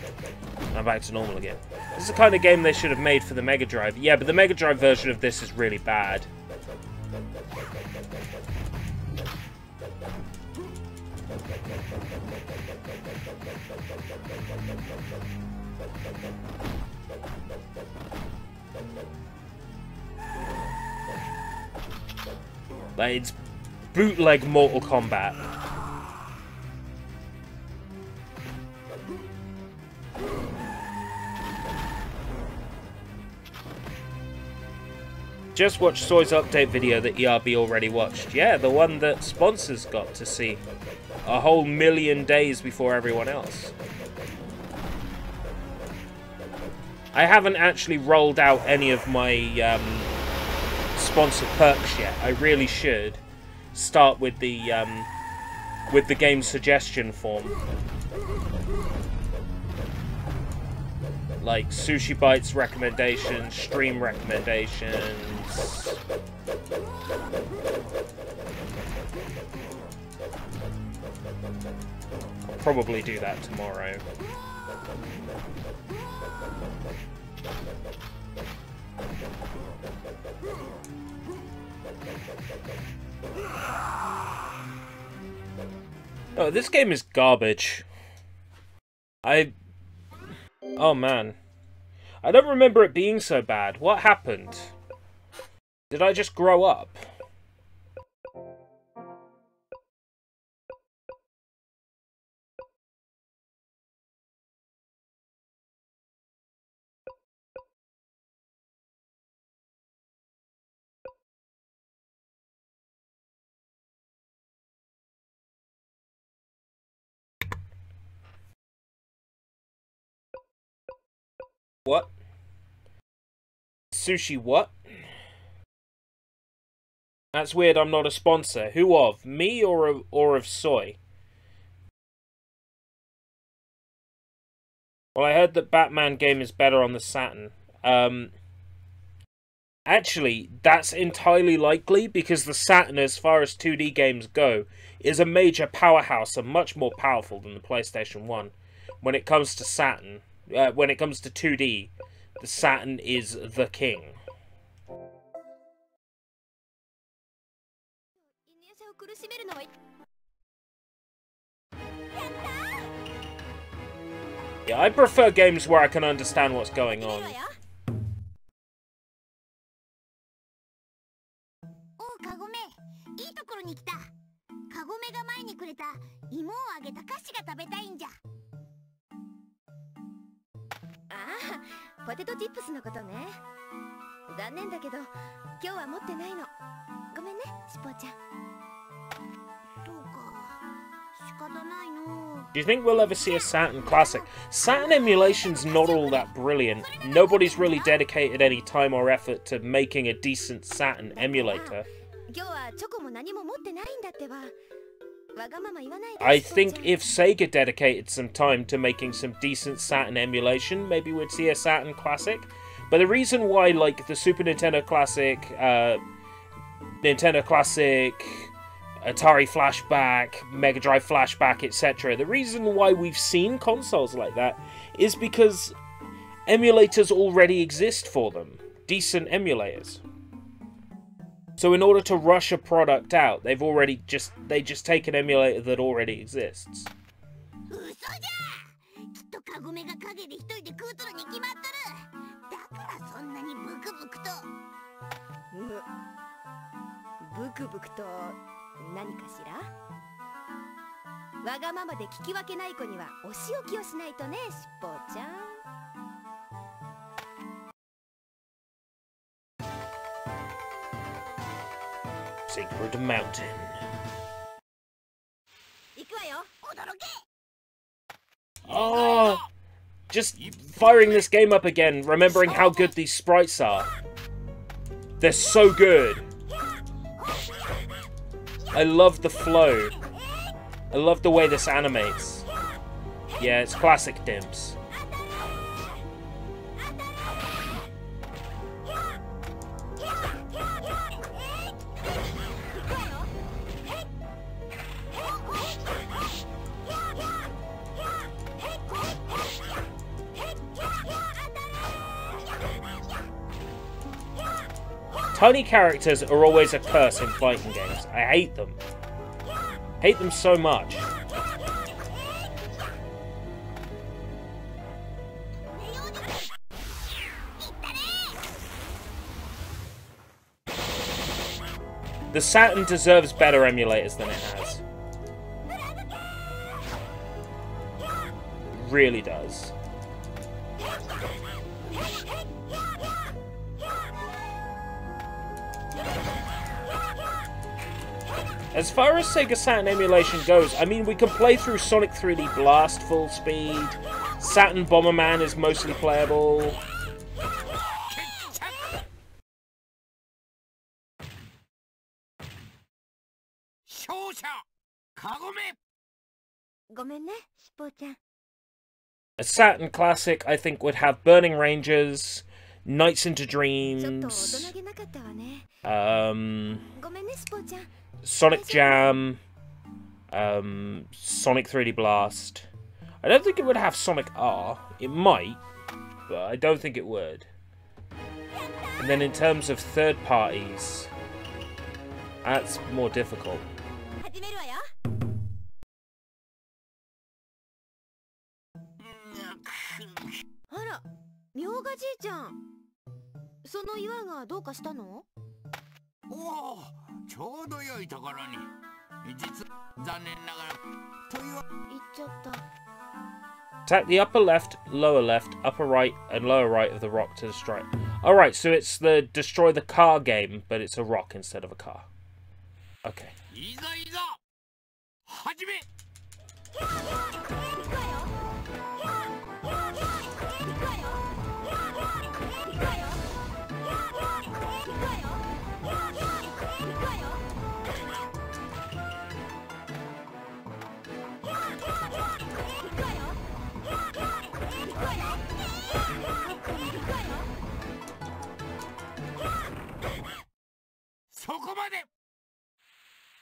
I'm back to normal again. This is the kind of game they should have made for the Mega Drive. Yeah, but the Mega Drive version of this is really bad. Like, it's bootleg Mortal Kombat. Just watched Soy's update video that ERB already watched. Yeah, the one that sponsors got to see a whole million days before everyone else. I haven't actually rolled out any of my sponsor perks yet. I really should start with the game suggestion form. Like Sushi Bites recommendations, stream recommendations. I'll probably do that tomorrow. Oh, this game is garbage. Oh man. I don't remember it being so bad. What happened? Did I just grow up? What? Sushi what? That's weird, I'm not a sponsor. Who of? Me or of Soy? Well, I heard that Batman game is better on the Saturn. Actually, that's entirely likely because the Saturn, as far as 2D games go, is a major powerhouse and much more powerful than the PlayStation 1. When it comes to Saturn, when it comes to 2D, the Saturn is the king. Yeah, I prefer games where I can understand what's going on. Do you think we'll ever see a Saturn Classic? Saturn emulation's not all that brilliant. Nobody's really dedicated any time or effort to making a decent Saturn emulator. I think if Sega dedicated some time to making some decent Saturn emulation, maybe we'd see a Saturn Classic. But the reason why, like, the Super Nintendo Classic, Atari Flashback, Mega Drive Flashback, etc. The reason why we've seen consoles like that is because emulators already exist for them. Decent emulators. So in order to rush a product out, they just take an emulator that already exists. Sacred Mountain. Oh! just firing this game up again, remembering how good these sprites are. They're so good. I love the flow. I love the way this animates. Yeah, it's classic Dimps. Tiny characters are always a curse in fighting games. I hate them. Hate them so much. The Saturn deserves better emulators than it has. It really does. As far as Sega Saturn emulation goes, I mean, we can play through Sonic 3D Blast full speed. Saturn Bomberman is mostly playable. A Saturn classic, I think, would have Burning Rangers, Nights into Dreams, Sonic Jam, Sonic 3D Blast. I don't think it would have Sonic R. It might, but I don't think it would. And then in terms of third parties, that's more difficult. Attack the upper left, lower left, upper right, and lower right of the rock to destroy it. Alright, so it's the destroy the car game, but it's a rock instead of a car. Okay.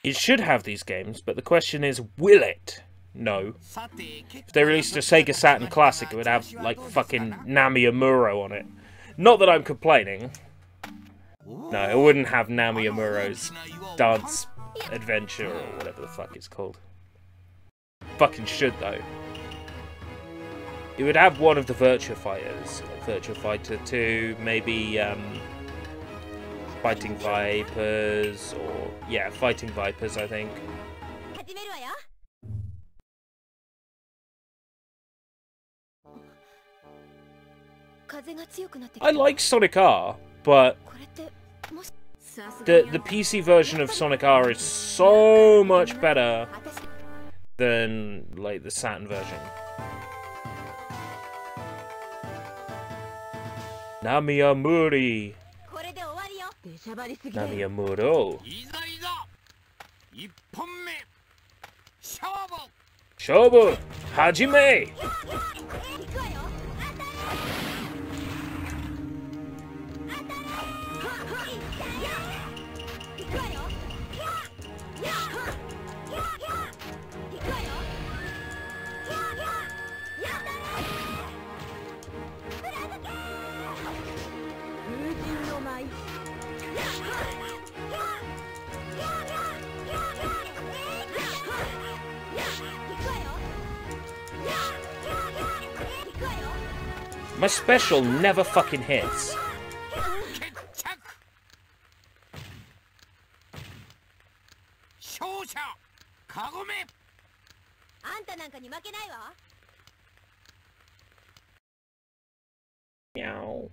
It should have these games, but the question is, will it? No. If they released a Sega Saturn Classic, it would have, like, fucking Nami Amuro on it. Not that I'm complaining. No, it wouldn't have Nami Amuro's Dance Adventure, or whatever the fuck it's called. Fucking should, though. It would have one of the Virtua Fighters. Virtua Fighter 2, maybe, Fighting Vipers, or... yeah, Fighting Vipers, I think. I like Sonic R, but the PC version of Sonic R is so much better than, like, the Saturn version. Nami Amuri. Nami Amuro. Shobu! Hajime! My special never fucking hits. Meow.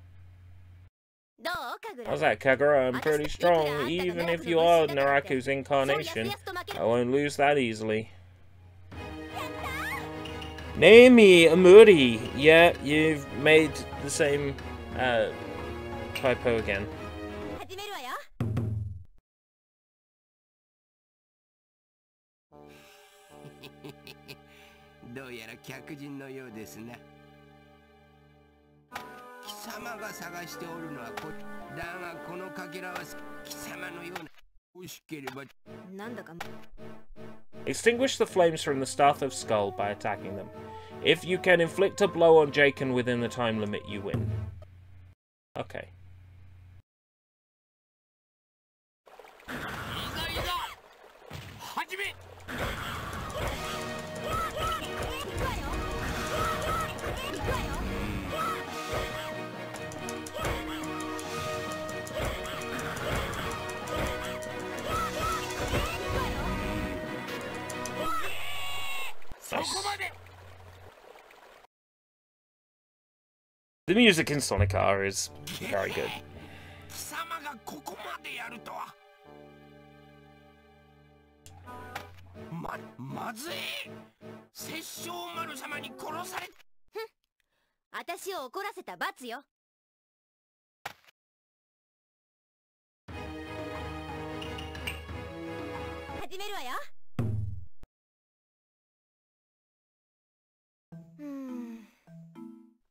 How's that, Kagura? I'm pretty strong. Even if you are Naraku's incarnation, I won't lose that easily. Naomi Amuri. Yeah, you've made the same typo again. 始めるわよ。どうやら客人のようですな。貴様が探しておるのはだがこのかけらは貴様のような欲しければなんだか Extinguish the flames from the Staff of Skull by attacking them. If you can inflict a blow on Jaken within the time limit, you win. Okay. The music in Sonic R is very good. 貴様がここまでやるとは。まずい。殺生丸様に殺され。私を怒らせた罰よ。始めるわよ。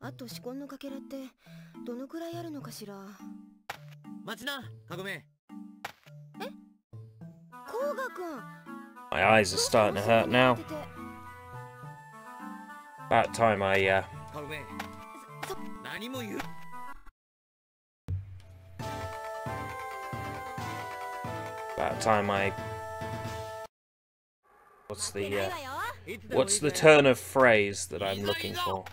あと仕込んのかけらってどのくらいあるのかしら。待ちな、カゴメ。え？コウガくん。My eyes are starting to hurt now. About time I, カゴメ。何も言う。About time I... What's the turn of phrase that I'm looking for?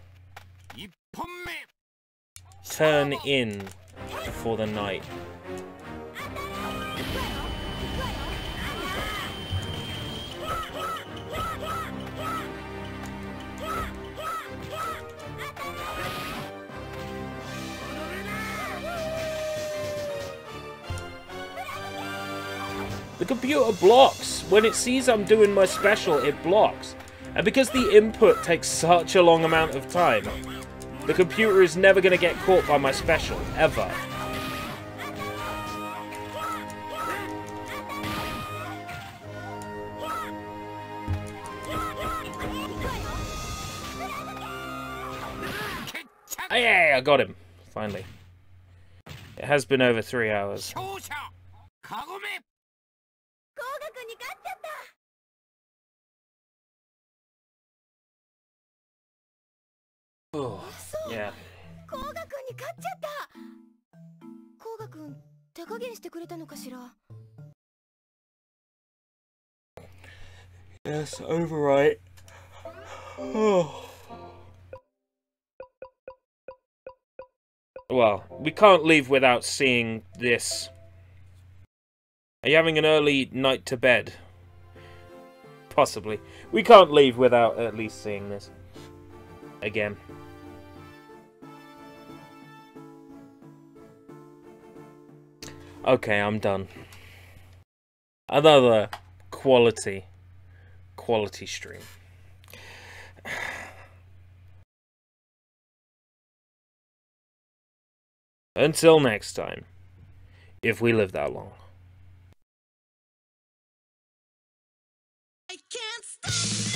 Turn in for the night. The computer blocks. When it sees I'm doing my special, it blocks. And because the input takes such a long amount of time, the computer is never going to get caught by my special, ever. Oh, yeah, I got him. Finally. It has been over 3 hours. Oh, yeah. コウガくんに勝っちゃった。コウガくん、手加減してくれたのかしら。Yes, overwrite. Oh. Well, we can't leave without seeing this. Are you having an early night to bed? Possibly. We can't leave without at least seeing this. Again. Okay, I'm done. Another quality stream. Until next time, if we live that long. I can't stop.